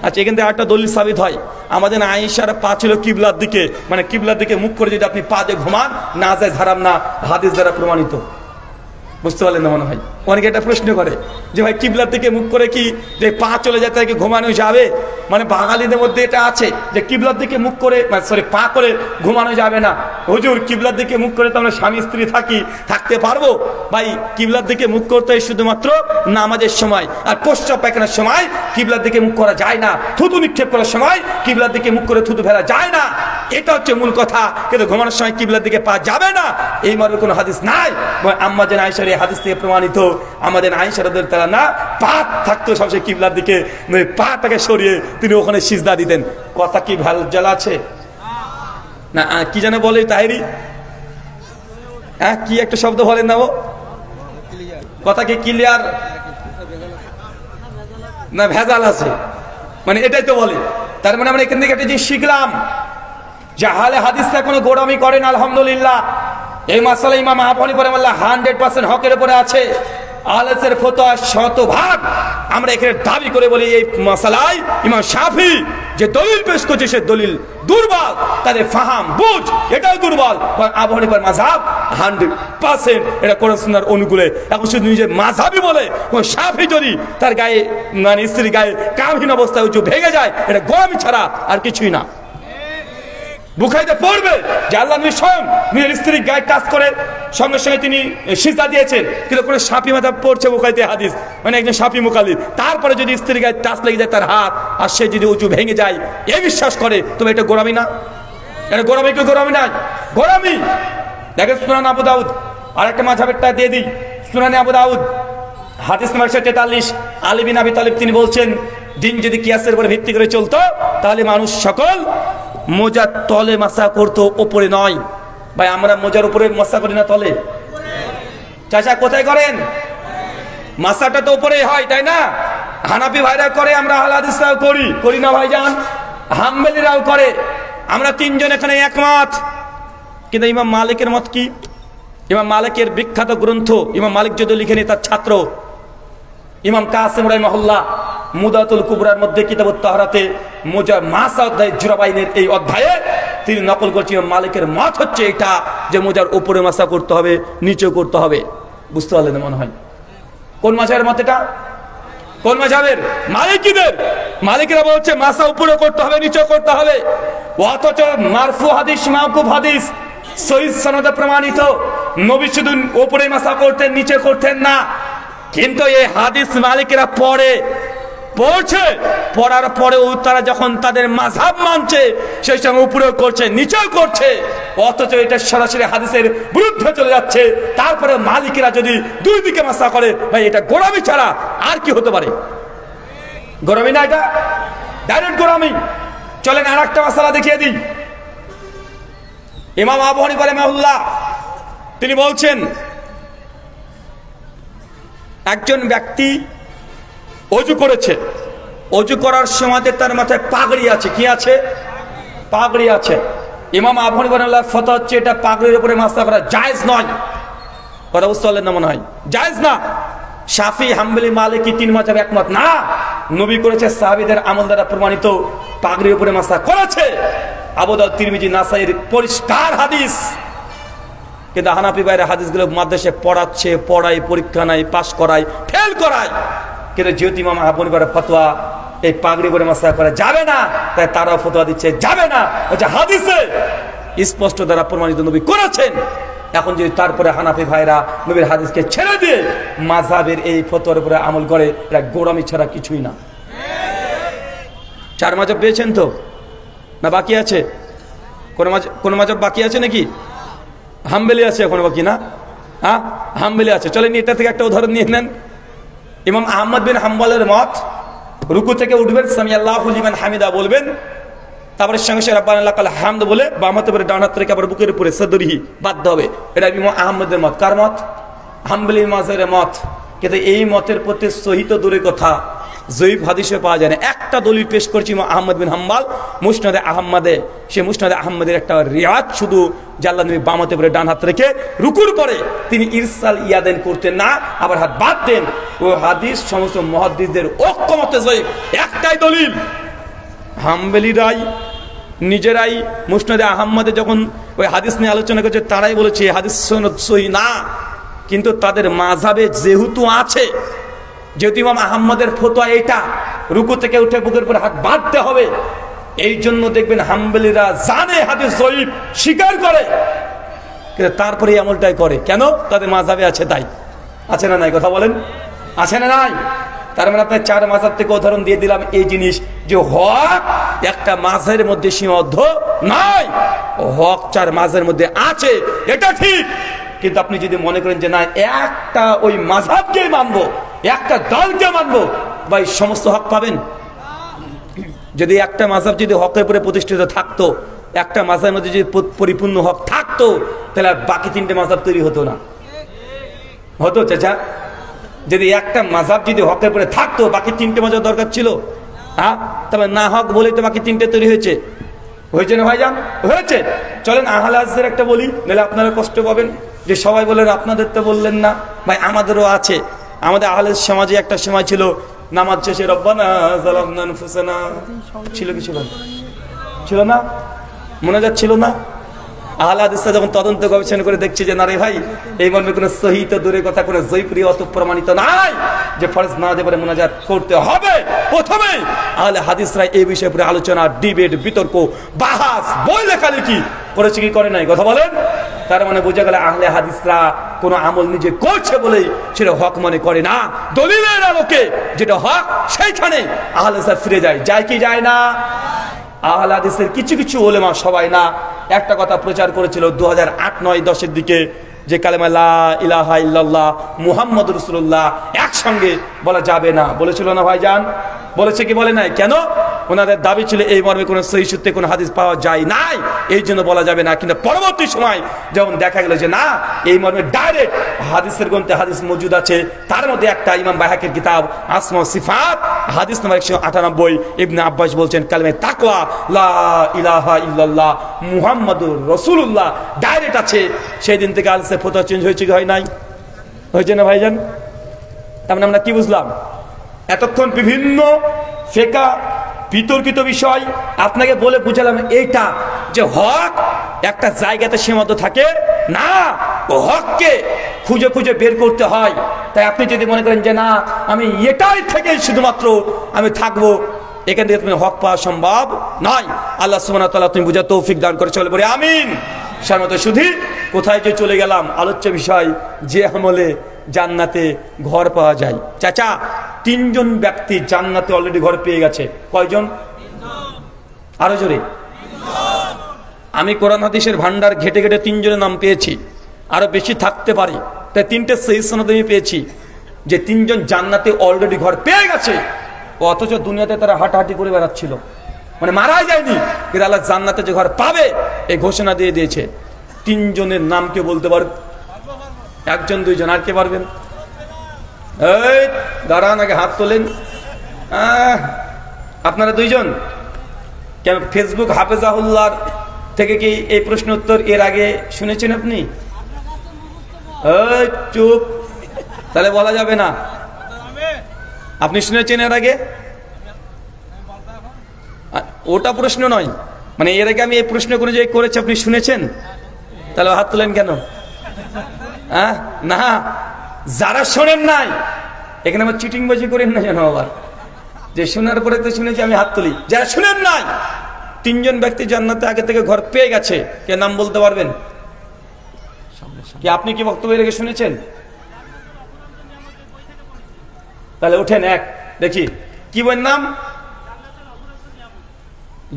আচ্ছা, এখান থেকে একটা দলিল সাবিত হয়, আমাদের আয়েশার পা ছিল কিবলার দিকে, মানে কিবলার দিকে মুখ করে যদি আপনি পা দিয়ে ঘুমান না যায় হারাম না, হাদিস দ্বারা প্রমাণিত। বুঝতে পারলেন না মনে হয়? অনেকে একটা প্রশ্ন করে যে ভাই কিবলার দিকে মুখ করে কি যে পা চলে যেতে কি ঘুমানো যাবে? মানে বাঙালিদের মধ্যে এটা আছে যে কিবলার দিকে মুখ করে, মানে সরি পা করে ঘুমানো যাবে না। হুজুর কিবলার দিকে মুখ করে তো আমরা স্বামী স্ত্রী থাকতে পারবো? ভাই কিবলার দিকে মুখ করতে হয় শুধুমাত্র নামাজের সময়, আর প্রস্রাব পায়খানার সময় কিবলার দিকে মুখ করা যায় না। থুতু নিক্ষেপ করার সময় কিবলার দিকে মুখ করে থুতু ফেলা যায় না, এটা হচ্ছে মূল কথা। কিন্তু ঘুমানোর সময় কিবলার দিকে পা যাবে না, এই মর্মে কোনো হাদিস নাই। আম্মা জান আয়েশার এই হাদিস থেকে প্রমাণিত, আমাদের আয়েশা রাদিয়াল্লাহু তাআলা না পা থাকতো সবসময় কিবলার দিকে, পাটাকে সরিয়ে তিনি ওখানে সিজদা দিতেন। কথা কি ভেজাল আছে না? কি জানে বলে তাহেরি, হ্যাঁ কি একটা শব্দ বলেন না, ও কথা কি ক্লিয়ার না ভেজাল আছে? মানে এটাই তো বলে। তার মানে আমরা এখান থেকে একটা জিনিস শিখলাম যে আহলে হাদিসরা কোনো গোড়ামি করেন। আলহামদুলিল্লাহ, এই মাসালা ইমাম আবু হানিফা রাহিমাহুল্লাহ 100% হকের উপরে আছে। আহলের ফতোয়া শতভাগ আমরা এখানে দাবি করে বলি এই মাসালায় ইমাম শাফি যে দলিল পেশ করছে সে দলিল দুর্বল, তাদের ফাহাম বুঝ এটাও দুর্বল। আবু হানিফার মাযহাব 100% এটা কোরআন সুন্নাহর অনুকূলে। এখন শুধু নিজে মাযহাবই বলে কোন শাফি যদি তার গায়ে মানে স্ত্রীর গায়ে কামহীন অবস্থায় উঁচু ভেঙে যায়, এটা গোলামি ছাড়া আর কিছুই না। বুখারীতে পড়বে যে আল্লাহ নবী স্বয়ং নিজের স্ত্রীর গায়ে টাচ করে সঙ্গে সঙ্গে তিনি সিজদা দিয়েছেন, কিন্তু কোনো শাফি মাযহাব পড়ছে বুখারীতে হাদিস, মানে একজন শাফি মুকাল্লিদ, তারপরে যদি স্ত্রীর গায়ে টাচ লেগে যায় তার হাত আর সে যদি উঁচু ভেঙে যায় এই বিশ্বাস করে, তবে এটা গোলামি না? এটা গোলামি কি গোলামি নাই? গোলামি। দেখেন সুনান আবু দাউদ, আরেকটা মাযহাবেরটা দিয়ে দিই, সুনানে আবু দাউদ হাদিস নম্বর 43, আলী বিন আবি তালিব তিনি বলছেন দিন যদি কিয়াসের উপরে ভিত্তি করে চলতো তাহলে মানুষ সকল মোজার তলে মাসা করতো, ওপরে নয়। ভাই আমরা মোজার উপরে মাসা করি না, তলে? চাচা কোথায় করেন? মাসাটা তো উপরেই হয়, তাই না? হানাফি ভাইরা করে, আমরা আহলে হাদিসরাও করি না ভাইজান? হাম্বলীরাও করে। আমরা তিনজন এখানে একমত। কিন্তু ইমাম মালিকের মত কি? ইমাম মালিকের বিখ্যাত গ্রন্থ, ইমাম মালিক যদি লিখেনি তার ছাত্র ইমাম কাসিম রাহিমাহুল্লাহ মুদাতুল কুবরার মধ্যে কিতাবুত তাহরাতে মোজা মাসা অধ্যায় জুরাবাইনের এই অধ্যায়ে তিনি নকল করছেন ইমাম মালিকের মত হচ্ছে এটা যে মোজার উপরে মাসা করতে হবে, নিচেও করতে হবে। বুঝতে পারলেন মনে হয়? কোন মাযহাবের মত এটা? কোন মাযহাবের? মালিকীদের। মালিকরা বলছে মাসা উপরে করতে হবে, নিচেও করতে হবে। অথচ মারফু হাদিস, মাওকুফ হাদিস সহিহ সনদে প্রমাণিত নবী শুধু উপরে মাসা করতেন, নিচে করতেন না। কিন্তু এই হাদিস মালিকরা পড়ছে, পড়ার পরেও তারা যখন তাদের মাযহাব মানছে সেই সময় উপরেও করছে, নিচেও করছে, অথচ এটা সরাসরি হাদিসের বিরুদ্ধে চলে যাচ্ছে। তারপরে মালিকরা যদি দুই দিকে মাসা করে, ভাই এটা গোলামি ছাড়া আর কি হতে পারে? গোলামি না, এটা ডাইরেক্ট গোলামি। চলেন আর একটা মাসালা দেখিয়ে দিই। ইমাম আবু হানিফা রাহিমাহুল্লাহ তিনি বলছেন একজন ব্যক্তি অজু করেছে, অজু করার সময় তার মাথায় পাগড়ি আছে। কি আছে? পাগড়ি আছে। ইমাম আবু হানিফা রাহিমাহুল্লাহর ফতোয়া হচ্ছে এটা পাগড়ির উপরে মাসা করা জায়েজ নয়। কথা বুঝতে পারলেন না মনে হয়? জায়েজ না। শাফি, হাম্বলি, মালিকি তিন মাযহাব একমত না। নবী করেছে, সাহাবীদের আমল দ্বারা প্রমাণিত, পাগড়ির উপরে মাসা করেছে। আবু দাউদ, তিরমিজি, নাসাইর পরিষ্কার হাদিস। কিন্তু হানাফি ভাইরা হাদিসগুলো মাদ্রাসায় পড়ায়, পরীক্ষা নাই, পাশ করায়, ফেল করায়। কিন্তু যেহেতু ইমাম আবু হানিফার ফতোয়া এই পাগড়ি পরে মাসা করা যাবে না, তাই তারাও ফতোয়া দিচ্ছে যাবে না। হাদিসে স্পষ্ট দ্বারা প্রমাণিত, নবী করেছেন। এখন যদি তারপরে হানাফি ভাইরা নবীর হাদিসকে ছেড়ে দিয়ে মাযহাবের এই ফতোয়ার উপরে আমল করে, এটা গোলামি ছাড়া কিছুই না। 4 মাযহাব পেয়েছেন তো, না বাকি আছে? কোন মাযহাব বাকি আছে নাকি? হাম্বলি আছে এখন বাকি না? হ্যাঁ, হাম্বলি আছে। চলেন এটা থেকে একটা উদাহরণ নিয়ে নেন। ইমাম আহমদ বিন হাম্বলের মত, রুকু থেকে উঠবেন সামি আল্লাহু লিমান হামিদা বলবেন, তারপরে সঙ্গে সঙ্গে রাব্বানা লাকাল হামদ বলে বাম হাতে পরে ডান হাত রেখে আবার বুকের উপরে সদরিহি বাধ্য হবে। এটা ইমাম আহমদের মত। কার মত? হাম্বলি মাযহাবের মত। কিন্তু এই মতের প্রতি সহিত দূরের কথা, জয়ীফ হাদিসে পাওয়া যায় না। একটা দলিল পেশ করছি ইমাম আহমদ বিন হাম্বল মুসনাদে আহমদে। সে মুসনাদে আহমদের একটা রিওয়ায়াত শুধু যে আল্লাহ নবী বাম হাতে পরে ডান হাত রেখে রুকুর পরে তিনি ইরসাল ইয়াদেন করতেন না, আবার হাত বাঁধতেন। ও হাদিস সমস্ত মুহাদ্দিসদের ঐক্যমতে জয়ীফ। একটাই দলিল হাম্বলিরাই নিজেরাই মুসনাদে আহমদে যখন ওই হাদিস নিয়ে আলোচনা করছে, তারাই বলেছে হাদিস সনদ সহি না, কিন্তু তাদের মাযহাবে যেহেতু আছে, যেহেতু ইমাম আহমদের ফতোয়া এটা, রুকু থেকে উঠে বুকের উপর হাত বাঁধতে হবে, এই জন্য দেখবেন হাম্বলিরা জানে হাদিস জয়ীফ, স্বীকার করে, কিন্তু তারপরে এই আমলটাই করে। কেন? তাদের মাযহাবে আছে তাই। আছে না নাই? কথা বলেন, আছে না নাই? তার মানে আপনার 4 মাযহাব থেকে উদাহরণ দিয়ে দিলাম এই জিনিস, যে হক একটা মাযহাবের মধ্যে সীমাবদ্ধ নয়, হক 4 মাযহাবের মধ্যে আছে, এটা ঠিক। কিন্তু আপনি যদি মনে করেন যে না একটা ওই মাযহাবকে মানবো, একটা দলকে মানবো, ভাই সমস্ত হক পাবেন? যদি একটা মাযহাব যদি হকের উপরে প্রতিষ্ঠিত থাকতো, একটা মাযহাবের মধ্যে যদি পরিপূর্ণ হক থাকতো, তাহলে বাকি 3টে মাযহাব তৈরি হতো না। হতো চাচা? যদি একটা মাযহাব যদি হকের উপরে থাকতো, বাকি 3টে মাযহাব দরকার ছিল? হ্যাঁ, তবে না হক বলেই তো বাকি 3টে তৈরি হয়েছে। হয়েছে না ভাইজান? হয়েছে। চলেন আহলে হাদিসের একটা বলি, নাহলে আপনারা কষ্ট পাবেন যে সবাই বলেন আপনাদের তো বললেন না। ভাই আমাদেরও আছে। আমাদের আহলে সমাজে একটা সময় ছিল নামাজ শেষে রব্বানা যালামনা আনফুসানা, ছিল কি ছিল না? ছিল না? মনে যাচ্ছিল না? আহলে হাদিসরা যখন তদন্ত গবেষণা করে দেখছে যে না রে ভাই, এই মর্মে কোনো সহি তো দূরের কথা, কোনো জয়প্রিয় অত প্রমাণিত নাই যে ফরজ না দেবরে মুনাজাত করতে হবে, প্রথমে আহলে হাদিসরা এই বিষয়ে পুরো আলোচনা, ডিবেট, বিতর্ক, বাহাস, বই লেখালেখি করেছে কি করে নাই? কথা বলেন। তার মানে বোঝা গেল আহলে হাদিসরা কোনো আমল নিজে করছে বলেই সেটা হক মনে করে না, দলিলের আলোকে যেটা হক সেইখানে আহলে হাদিসরা ফিরে যায়। যায় কি যায় না? আহলে হাদিসের কিছু কিছু উলেমা, সবাই না, একটা কথা প্রচার করেছিল 2008-9-10 দিকে, যে কালেমা লা ইলাহা ইল্লাল্লাহ মুহাম্মাদুর রাসূলুল্লাহ একসঙ্গে বলা যাবে না। বলেছিল না ভাইজান? বলেছে কি বলে নাই? কেন? ওনাদের দাবি ছিল এই মর্মে কোনো সহিহ সূত্রে কোনো হাদিস পাওয়া যায় নাই, এই জন্য বলা যাবে না। কিন্তু পরবর্তী সময় যখন দেখা গেল যে না, এই মর্মে ডাইরেক্ট হাদিসের গ্রন্থে হাদিস মজুদ আছে, তার মধ্যে একটা ইমাম বাইহাকির কিতাব আসমা সিফাত, হাদিস নম্বর 198, ইবনে আব্বাস বলছেন কালেমা তাকওয়া লা ইলাহা ইল্লাল্লাহ মুহাম্মাদুর রাসূলুল্লাহ ডাইরেক্ট আছে। সেই দিন থেকে আলসে ফতোয়া চেঞ্জ হয়েছে কি হয় নাই? হয়েছে না ভাইজান? তার মানে আমরা কি বুঝলাম? এতক্ষণ বিভিন্ন ফিকহ বিতর্কিত বিষয় আপনাকে বলে বুঝালাম এইটা, যে হক একটা জায়গাতে সীমাবদ্ধ থাকে না, ও হককে খুঁজে খুঁজে বের করতে হয়। তাই আপনি যদি মনে করেন যে না আমি এটাই থেকে শুধুমাত্র আমি থাকবো, এখান থেকে তুমি হক পাওয়া সম্ভব নয়। আল্লাহ সুবহানাহু ওয়া তাআলা তুমি বুঝার তৌফিক দান করে চলে বলে আমিন। শারমত শুধু কোথায় যে চলে গেলাম, আলোচ্য বিষয় যে আমলে জান্নাতে ঘর পাওয়া যায়। চাচা 3 জন ব্যক্তি জান্নাতে অলরেডি ঘর পেয়ে গেছে। কয়জন? আরো জোরে। আমি কোরআন হাদিসের ভান্ডার ঘেটে ঘেটে 3 জনের নাম পেয়েছি, আরো বেশি থাকতে পারে। তাই 3টে সহিহ সনদ আমি পেয়েছি যে 3 জন জান্নাতে অলরেডি ঘর পেয়ে গেছে, অথচ দুনিয়াতে তারা হাঁটাহাঁটি করে বেড়াচ্ছিল, মানে মারা যায়নি, কিন্তু আল্লাহ জান্নাতে যে ঘর পাবে এই ঘোষণা দিয়ে দিয়েছে। 3 জনের নাম কে বলতে পারবে? 1 জন 2 জন, আর কে পারবেন? এই দাঁড়ান, আগে হাত তোলেন। আপনারা 2 জন কেন? ফেসবুক হাফেজাহুল্লাহর থেকে কি এই প্রশ্ন উত্তর এর আগে শুনেছেন আপনি? চুপ, তাহলে বলা যাবে না। আপনি শুনেছেন এর আগে? ওটা প্রশ্ন নয়, মানে এর আগে আমি এই প্রশ্ন করে যে করেছি আপনি শুনেছেন, তাহলে হাত তোলেন কেন? না, যারা শোনেন নাই এখানে আমার চিটিংবাজি করেন না যেন আবার, যে শোনার পরে তো শুনেছি আমি হাত তুলি। যারা শুনেন নাই, 3 জন ব্যক্তি জান্নাতে আগে থেকে ঘর পেয়ে গেছে, কে নাম বলতে পারবেন? কি আপনি কি বক্তব্যের আগে শুনেছেন? তাহলে উঠেন, এক দেখি কি বইয়ের নাম?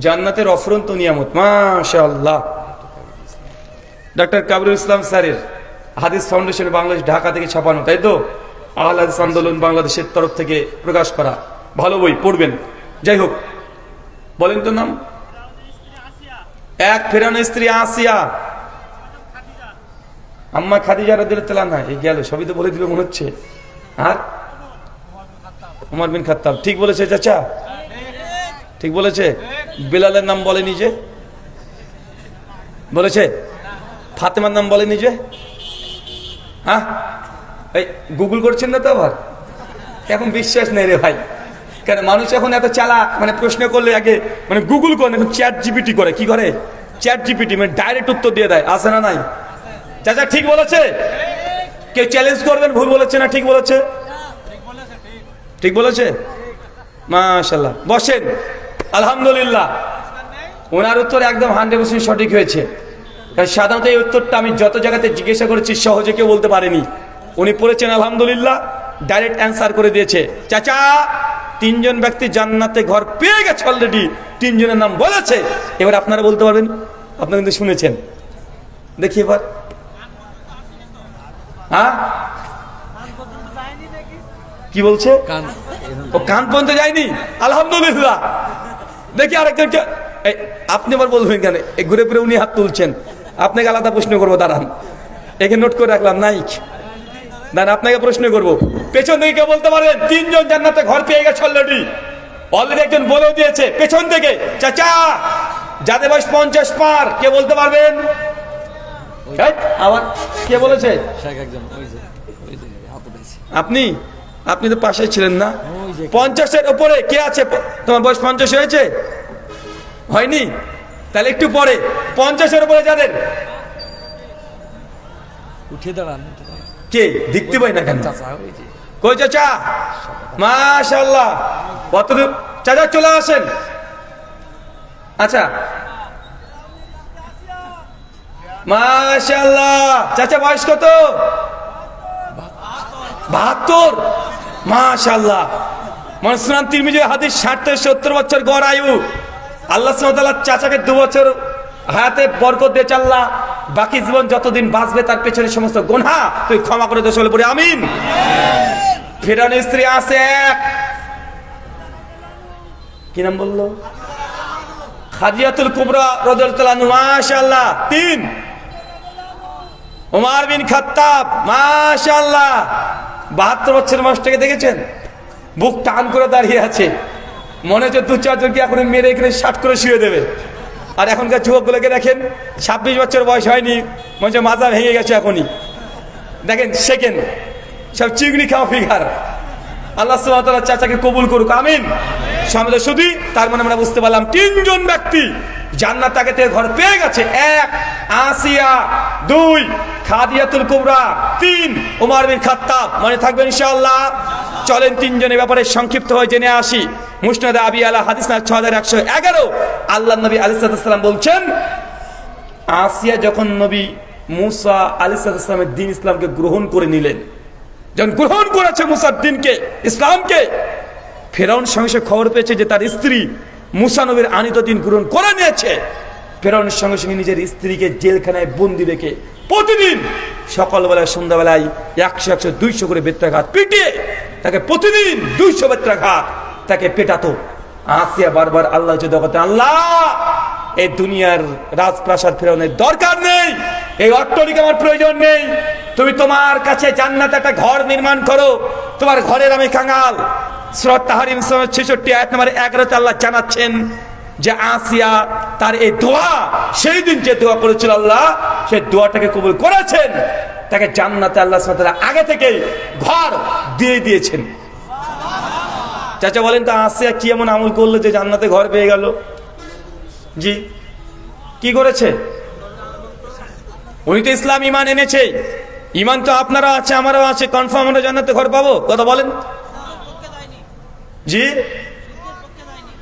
জান্নাতের অফুরন্ত নিয়ামত। মাশাআল্লাহ, ডক্টর কাবরুল ইসলাম স্যারের হাদিস ফাউন্ডেশন বাংলাদেশ, ঢাকা থেকে ছাপানো, তাই তো? আহলে হাদিস আন্দোলন বাংলাদেশের তরফ থেকে প্রকাশ করা, ভালো বই, পড়বেন। যাই হোক, বলেন তো নাম। এক ফেরাউনের স্ত্রী আসিয়া, আম্মা খাদিজা রাদিয়াল্লাহু আনহা, এই গেল, সবই তো বলে দিবে মনে হচ্ছে। আর ওমর বিন খাত্তাব, ঠিক বলেছে চাচা? ঠিক বলেছে। বিলালের নাম বলেনি যে? বলেছে। ফাতেমার নাম বলেনি যে? হ্যাঁ, এই গুগল করছেন না তো আবার? এখন বিশ্বাস নেই রে ভাই, কেন মানুষ এখন এত চালাক, মানে প্রশ্ন করলে আগে মানে গুগল করে, এখন চ্যাট জিপিটি করে। কি করে? চ্যাট জিপিটি, মানে ডাইরেক্ট উত্তর দিয়ে দেয়। আছে না নাই? চাচা ঠিক বলেছে? কেউ চ্যালেঞ্জ করবেন ভুল বলেছে না ঠিক বলেছে? ঠিক বলেছে, মাশাআল্লাহ। বসেন, আলহামদুলিল্লাহ। ওনার উত্তর একদম 100% সঠিক হয়েছে। কারণ সাধারণত এই উত্তরটা আমি যত জায়গাতে জিজ্ঞাসা করেছি সহজে কেউ বলতে পারেনি। উনি পড়েছেন আলহামদুলিল্লাহ, ডাইরেক্ট অ্যান্সার করে দিয়েছে। চাচা, 3 জন ব্যক্তি জান্নাতে ঘর পেয়ে গেছে অলরেডি, 3 জনের নাম বলেছে। এবার আপনারা বলতে পারবেন, আপনারা কিন্তু শুনেছেন। দেখি এবার, হ্যাঁ কি বলছে? ও কান পর্যন্ত যায়নি, আলহামদুলিল্লাহ। দেখি আরেকজনকে, আপনি আবার বলবেন কেন? ঘুরে ফিরে উনি হাত তুলছেন, আপনাকে আলাদা প্রশ্ন করবো, দাঁড়ান। একে নোট করে রাখলাম, নাই দাঁড়ান, আপনাকে প্রশ্ন করবো। পেছন থেকে কেউ বলতে পারবেন 3 জন জান্নাতে ঘর পেয়ে গেছে অলরেডি? অলরেডি একজন বলেও দিয়েছে পেছন থেকে। চাচা, যাদের বয়স 50 পার, কে বলতে পারবেন? আবার কে বলেছে? আপনি আপনি তো পাশে ছিলেন না? 50-এর উপরে কে আছে? তোমার বয়স 50 হয়েছে? হয়নি? তাহলে একটু পরে 50-এর উপরে যাদের, উঠে দাঁড়ান। কে দেখতে পাই না কেন? কই চাচা? মাশাআল্লাহ, কতদূর? চাচা চলে আসেন। আচ্ছা, মাশাআল্লাহ। চাচা বয়স কত? 72। মাশাআল্লাহ। মানে সুনান তিরমিজি হাদিস 60 থেকে 70 বছর গড় আয়ু। আল্লাহ সুবহানাহু ওয়া তাআলা চাচাকে 2 বছর হায়াতে বরকত দিয়ে আল্লাহ বাকি জীবন যতদিন বাঁচবে তার পেছনে সমস্ত গুনাহ তুই ক্ষমা করে দে, বলে পড়ি আমিন। ফেরাউনের স্ত্রী আছে এক, কি নাম বললো? খাদিজাতুল কুবরা রাদিয়াল্লাহু আনহা, মাশাআল্লাহ 3। ওমর বিন খাত্তাব, মাশাআল্লাহ 72 বছরের মানুষটাকে দেখেছেন? বুক টান করে দাঁড়িয়ে আছে, মনে হচ্ছে 2-4 জনকে এখন মেরে এখানে 60 করে শুয়ে দেবে। আর এখনকার যুবকগুলোকে দেখেন, 26 বছর বয়স হয়নি, মনে হচ্ছে মাজা ভেঙে গেছে এখনই। দেখেন সেকেন্ড, সব চিংড়ি খাওয়া ফিগার। আল্লাহ সুবহানাহু ওয়া তাআলা চাচাকে কবুল করুক, আমিন। সমাজে শুধু তার মানে আমরা বুঝতে পারলাম 3 জন ব্যক্তি জান্নাত আগে থেকে ঘর পেয়ে গেছে। 1 আসিয়া, 2 খাদিজাতুল কুবরা, 3 ওমর বিন খাত্তাব। মনে থাকবে ইনশাআল্লাহ। চলেন 3 জনের ব্যাপারে সংক্ষিপ্ত হয়ে জেনে আসি। মুসনাদে আবি আলা হাদিস না 6111, আল্লাহ নবী আলাইহিস সালাম বলছেন, আসিয়া যখন নবী মুসা আলাইহিস সালামের দ্বীন ইসলামকে গ্রহণ করে নিলেন, যখন গ্রহণ করেছে মুসার দ্বীনকে, ইসলামকে, ফেরাউন সঙ্গে খবর পেয়েছে যে তার স্ত্রী মুসা নবীর আনিত দ্বীন গ্রহণ করে নিয়েছে। ফেরাউনের সঙ্গে সঙ্গে নিজের স্ত্রীকে জেলখানায় বন্দি রেখে প্রতিদিন সকালবেলায় সন্ধ্যাবেলায় 100 200 করে বেত্রাঘাত পিটিয়ে তাকে প্রতিদিন 200 বেত্রাঘাত তাকে পেটাতো। আসিয়া বারবার আল্লাহ করতেন, আল্লাহ এই দুনিয়ার রাজপ্রাসাদ ফেরাউনের দরকার নেই, এই অট্টালিকা আমার প্রয়োজন নেই, তুমি তোমার কাছে জান্নাতে একটা ঘর নির্মাণ করো, তোমার ঘরের আমি কাঙাল। সূরা তাহরিম 66 আয়াত নম্বর 11 আল্লাহ জানাচ্ছেন যে আসিয়া তার এই দোয়া, সেই দিন যে দোয়া করেছিল আল্লাহ সেই দোয়াটাকে কবুল করেছেন, তাকে জান্নাতে আল্লাহ সুবহানাহু ওয়া তাআলা আগে থেকেই ঘর দিয়ে দিয়েছেন। চাচা বলেন তো, আসিয়া কি এমন আমল করলো যে জান্নাতে ঘর পেয়ে গেল? জি, কি করেছে? উনি তো ইসলাম ঈমান এনেছে, ঈমান তো আপনারা আছে আমারও আছে, কনফার্ম আমরা জান্নাতে ঘর পাবো। কথা বলেন। জি,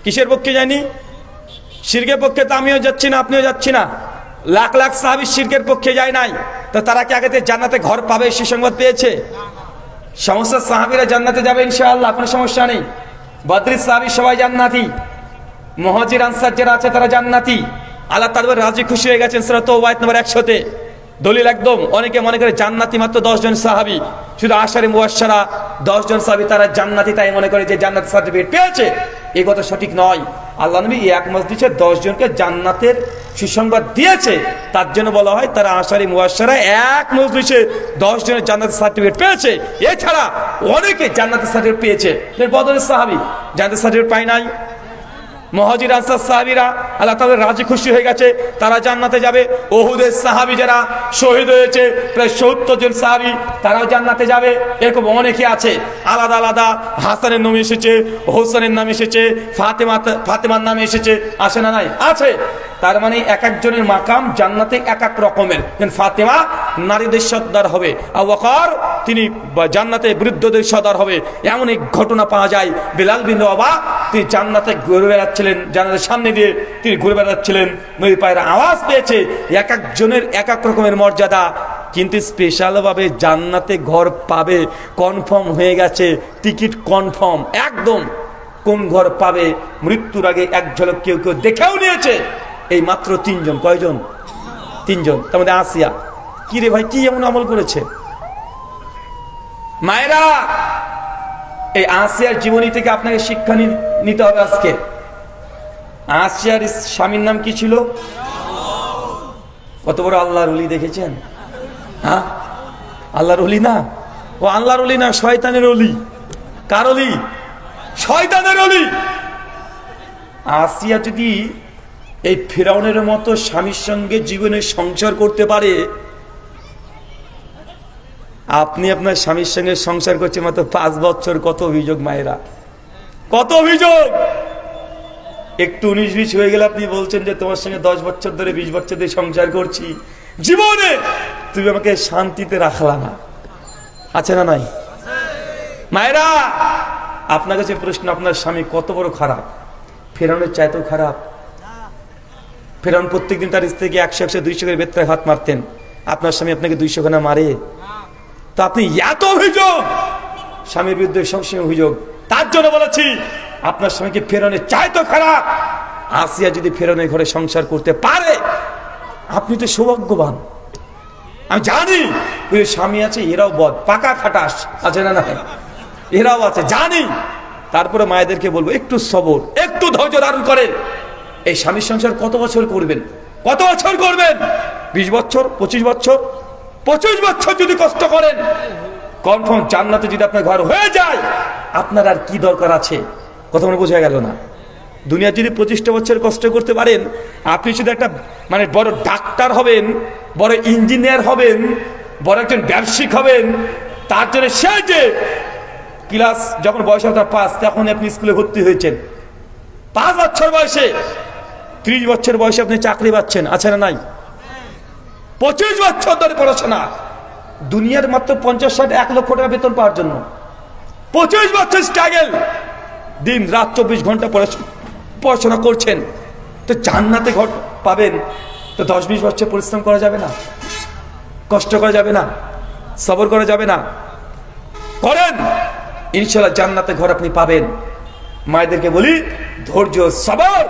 কিসের পক্ষে যায়নি? শিরকের পক্ষে তো আমিও যাচ্ছি না, আপনিও যাচ্ছি না। লাখ লাখ সাহাবী শিরকের পক্ষে যায় নাই, তো তারা কি আগে জান্নাতে ঘর পাবে সে সংবাদ পেয়েছে? সমস্ত সাহাবীরা জান্নাতে যাবে ইনশাআল্লাহ, কোনো সমস্যা নেই। বদরের সাহাবী সবাই জান্নাতি, মুহাজির আনসার যারা আছে তারা জান্নাতি। আল্লাহ তাআলা রাজি খুশি হয়ে গেছেন সূরা তাওবা আয়াত নম্বর 100-তে। দলিল একদম, অনেকে মনে করে জান্নাতি মাত্র 10 জন সাহাবী, শুধু আশারে মুবাশশারা 10 জন সাহাবী তারা জান্নাতি, তাই মনে করে যে জান্নাতের সার্টিফিকেট পেয়েছে। এই কথা সঠিক নয়। আল্লাহ নবী এক মজলিসে 10 জনকে জান্নাতের সুসংবাদ দিয়েছে, তার জন্য বলা হয় তারা আশারে মুবাশশারা এক মজলিসে 10 জনের জান্নাতের সার্টিফিকেট পেয়েছে। এছাড়া অনেকে জান্নাতের সার্টিফিকেট পেয়েছে। বদরের সাহাবী জান্নাতের সার্টিফিকেট পায় নাই, মুহাজির আনসার সাহাবীরা আল্লাহ তাআলা রাজি খুশি হয়ে গেছে, তারা জান্নাতে যাবে। উহুদের সাহাবী যারা শহীদ হয়েছে প্রায় 70 জন সাহাবী, তারাও জান্নাতে যাবে। এরকম অনেকে আছে আলাদা আলাদা, হাসানের নাম এসেছে, হোসেনের নাম এসেছে, ফাতেমার নাম এসেছে, আসে না নাই? আছে। তার মানে এক একজনের মাকাম জান্নাতে এক এক রকমের। ফাতেমা নারীদের সর্দার হবে, আবু বকর তিনি জান্নাতে বৃদ্ধদের সর্দার হবে। এমন এক ঘটনা পাওয়া যায়, বিলাল বিন রাবাহ তিনি জান্নাতে ঘুরে বেড়াচ্ছিলেন, জান্নাতের সামনে দিয়ে তিনি ঘুরে বেড়াচ্ছিলেন, নবীর পায়ের আওয়াজ পেয়েছে। এক একজনের এক এক রকমের মর্যাদা, কিন্তু স্পেশাল ভাবে জান্নাতে ঘর পাবে কনফার্ম হয়ে গেছে, টিকিট কনফার্ম একদম। কোন ঘর পাবে মৃত্যুর আগে এক ঝলক কেউ কেউ দেখেও নিয়েছে। এই মাত্র 3 জন। কয়জন? 3 জন। তার মধ্যে আসিয়া। কি রে ভাই, কি এমন আমল করেছে? মায়েরা, এই আসিয়ার জীবনী থেকে আপনাকে শিক্ষা নিতে হবে আজকে। আসিয়ার স্বামীর নাম কি ছিল? কত বড় আল্লাহর ওলি দেখেছেন? হ্যাঁ, আল্লাহর ওলি না, ও আল্লাহর ওলি না, শয়তানের ওলি। কার ওলি? শয়তানের ওলি। আসিয়া যদি এই ফিরাউনের মতো স্বামীর সঙ্গে জীবনে সংসার করতে পারে, আপনি আপনার স্বামীর সঙ্গে সংসার করছেন মাত্র 5 বছর, কত অভিযোগ মায়েরা, কত অভিযোগ। একটু 19-20 হয়ে গেলে আপনি বলছেন যে তোমার সঙ্গে 10 বছর ধরে 20 বছর ধরে সংসার করছি, জীবনে তুমি আমাকে শান্তিতে রাখলা না। আছে না নাই? মায়েরা, আপনার কাছে প্রশ্ন, আপনার স্বামী কত বড় খারাপ? ফেরাউনের চাইতেও খারাপ। ফেরাউন প্রত্যেকদিন তার স্ত্রীকে 100-200 করে বেত্রায় হাত মারতেন, আপনার স্বামী আপনাকে 200 খানা মারে। তো আপনি এত অভিযোগ, স্বামীর বিরুদ্ধে সবসময় অভিযোগ। তার জন্য বলেছি আপনার স্বামীকে ফেরাউনের চাইতেও খারাপ। আসিয়া যদি ফেরাউনের ঘরে সংসার করতে পারে, আপনি তো সৌভাগ্যবান। আমি জানি ওই স্বামী আছে, এরাও বদ পাকা খাটাস আছে না, না এরাও আছে জানি। তারপরে মায়েদেরকে বলবো একটু সবর, একটু ধৈর্য ধারণ করেন। এই স্বামীর সংসার কত বছর করবেন? কত বছর করবেন? 20 বছর, 25 বছর? 25 বছর যদি কষ্ট করেন, কনফার্ম জান্নাতে যদি আপনার ঘর হয়ে যায়, আপনার আর কি দরকার আছে? কথা মনে বোঝা গেল না? দুনিয়া যদি 25টা বছর কষ্ট করতে পারেন, আপনি শুধু একটা মানে বড় ডাক্তার হবেন, বড় ইঞ্জিনিয়ার হবেন, বড় একজন ব্যবসায়িক হবেন, তার জন্য সে যে ক্লাস যখন বয়স আপনার 5, তখন আপনি স্কুলে ভর্তি হয়েছেন। 5 বছর বয়সে, 30 বছর বয়সে আপনি চাকরি পাচ্ছেন, আছে না নাই? 25 বছর ধরে পড়াশোনা, দুনিয়ার মাত্র 50-60-1 লক্ষ টাকা বেতন পাওয়ার জন্য 25 বছর স্ট্রাগল, দিন রাত 24 ঘন্টা পড়াশোনা করছেন। তো জান্নাতে ঘর পাবেন, তো 10-20 বছর পরিশ্রম করা যাবে না? কষ্ট করা যাবে না? সবর করা যাবে না? করেন, ইনশাআল্লাহ জান্নাতে ঘর আপনি পাবেন। মায়েদেরকে বলি ধৈর্য, সবর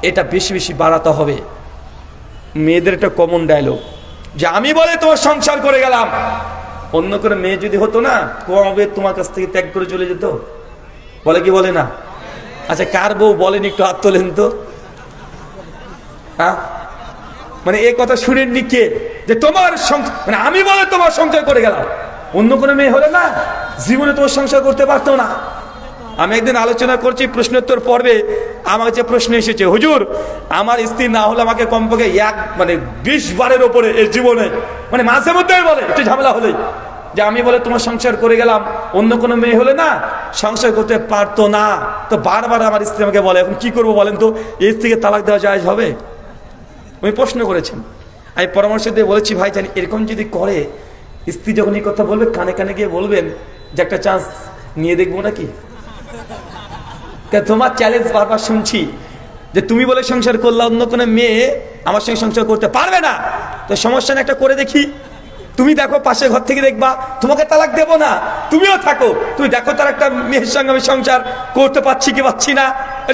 এটা বেশি বেশি বাড়াতে হবে। মেয়েদের একটা কমন ডায়লগ যে আমি বলে তোমার সংসার করে গেলাম, অন্য করে মেয়ে যদি হতো না, কবে তোমার কাছ থেকে ত্যাগ করে চলে যেত? বলে কি বলে না? আচ্ছা, কার বউ বলেন একটু হাত তোলেন তো। হ্যাঁ, মানে এই কথা শুনেননি কে? যে তোমার মানে আমি বলে তোমার সংসার করে গেলাম, অন্য কোনো মেয়ে হলে না জীবনে তোমার সংসার করতে পারতো না। আমি একদিন আলোচনা করছি প্রশ্নোত্তর পর্বে, আমার যে প্রশ্ন এসেছে, হুজুর আমার স্ত্রী না হলে আমাকে কমপক্ষে 20 বারের ওপরে এই জীবনে, মানে মাঝে মধ্যে বলে একটু ঝামেলা হলেই, যে আমি বলে তোমার সংসার করে গেলাম, অন্য কোনো মেয়ে হলে না সংসার করতে পারতো না। তো বারবার আমার স্ত্রী আমাকে বলে, এখন কি করবো বলেন তো, এই স্ত্রীকে তালাক দেওয়া জায়েজ হবে? উনি প্রশ্ন করেছেন, আমি পরামর্শ দিয়ে বলেছি ভাই জানি এরকম যদি করে, স্ত্রী যখন এই কথা বলবে কানে কানে গিয়ে বলবেন যে একটা চান্স নিয়ে দেখবো নাকি। তোমার চ্যালেঞ্জ বারবার শুনছি যে তুমি বলে সংসার করলে অন্য কোনো মেয়ে আমার সঙ্গে সংসার করতে পারবে না, তো সমস্যা না একটা করে দেখি। তুমি দেখো পাশে ঘর থেকে দেখবা, তোমাকে তালাক দেবো না, তুমিও থাকো, তুমি দেখো তার একটা মেয়ের সঙ্গে আমি সংসার করতে পারছি কি পাচ্ছি না,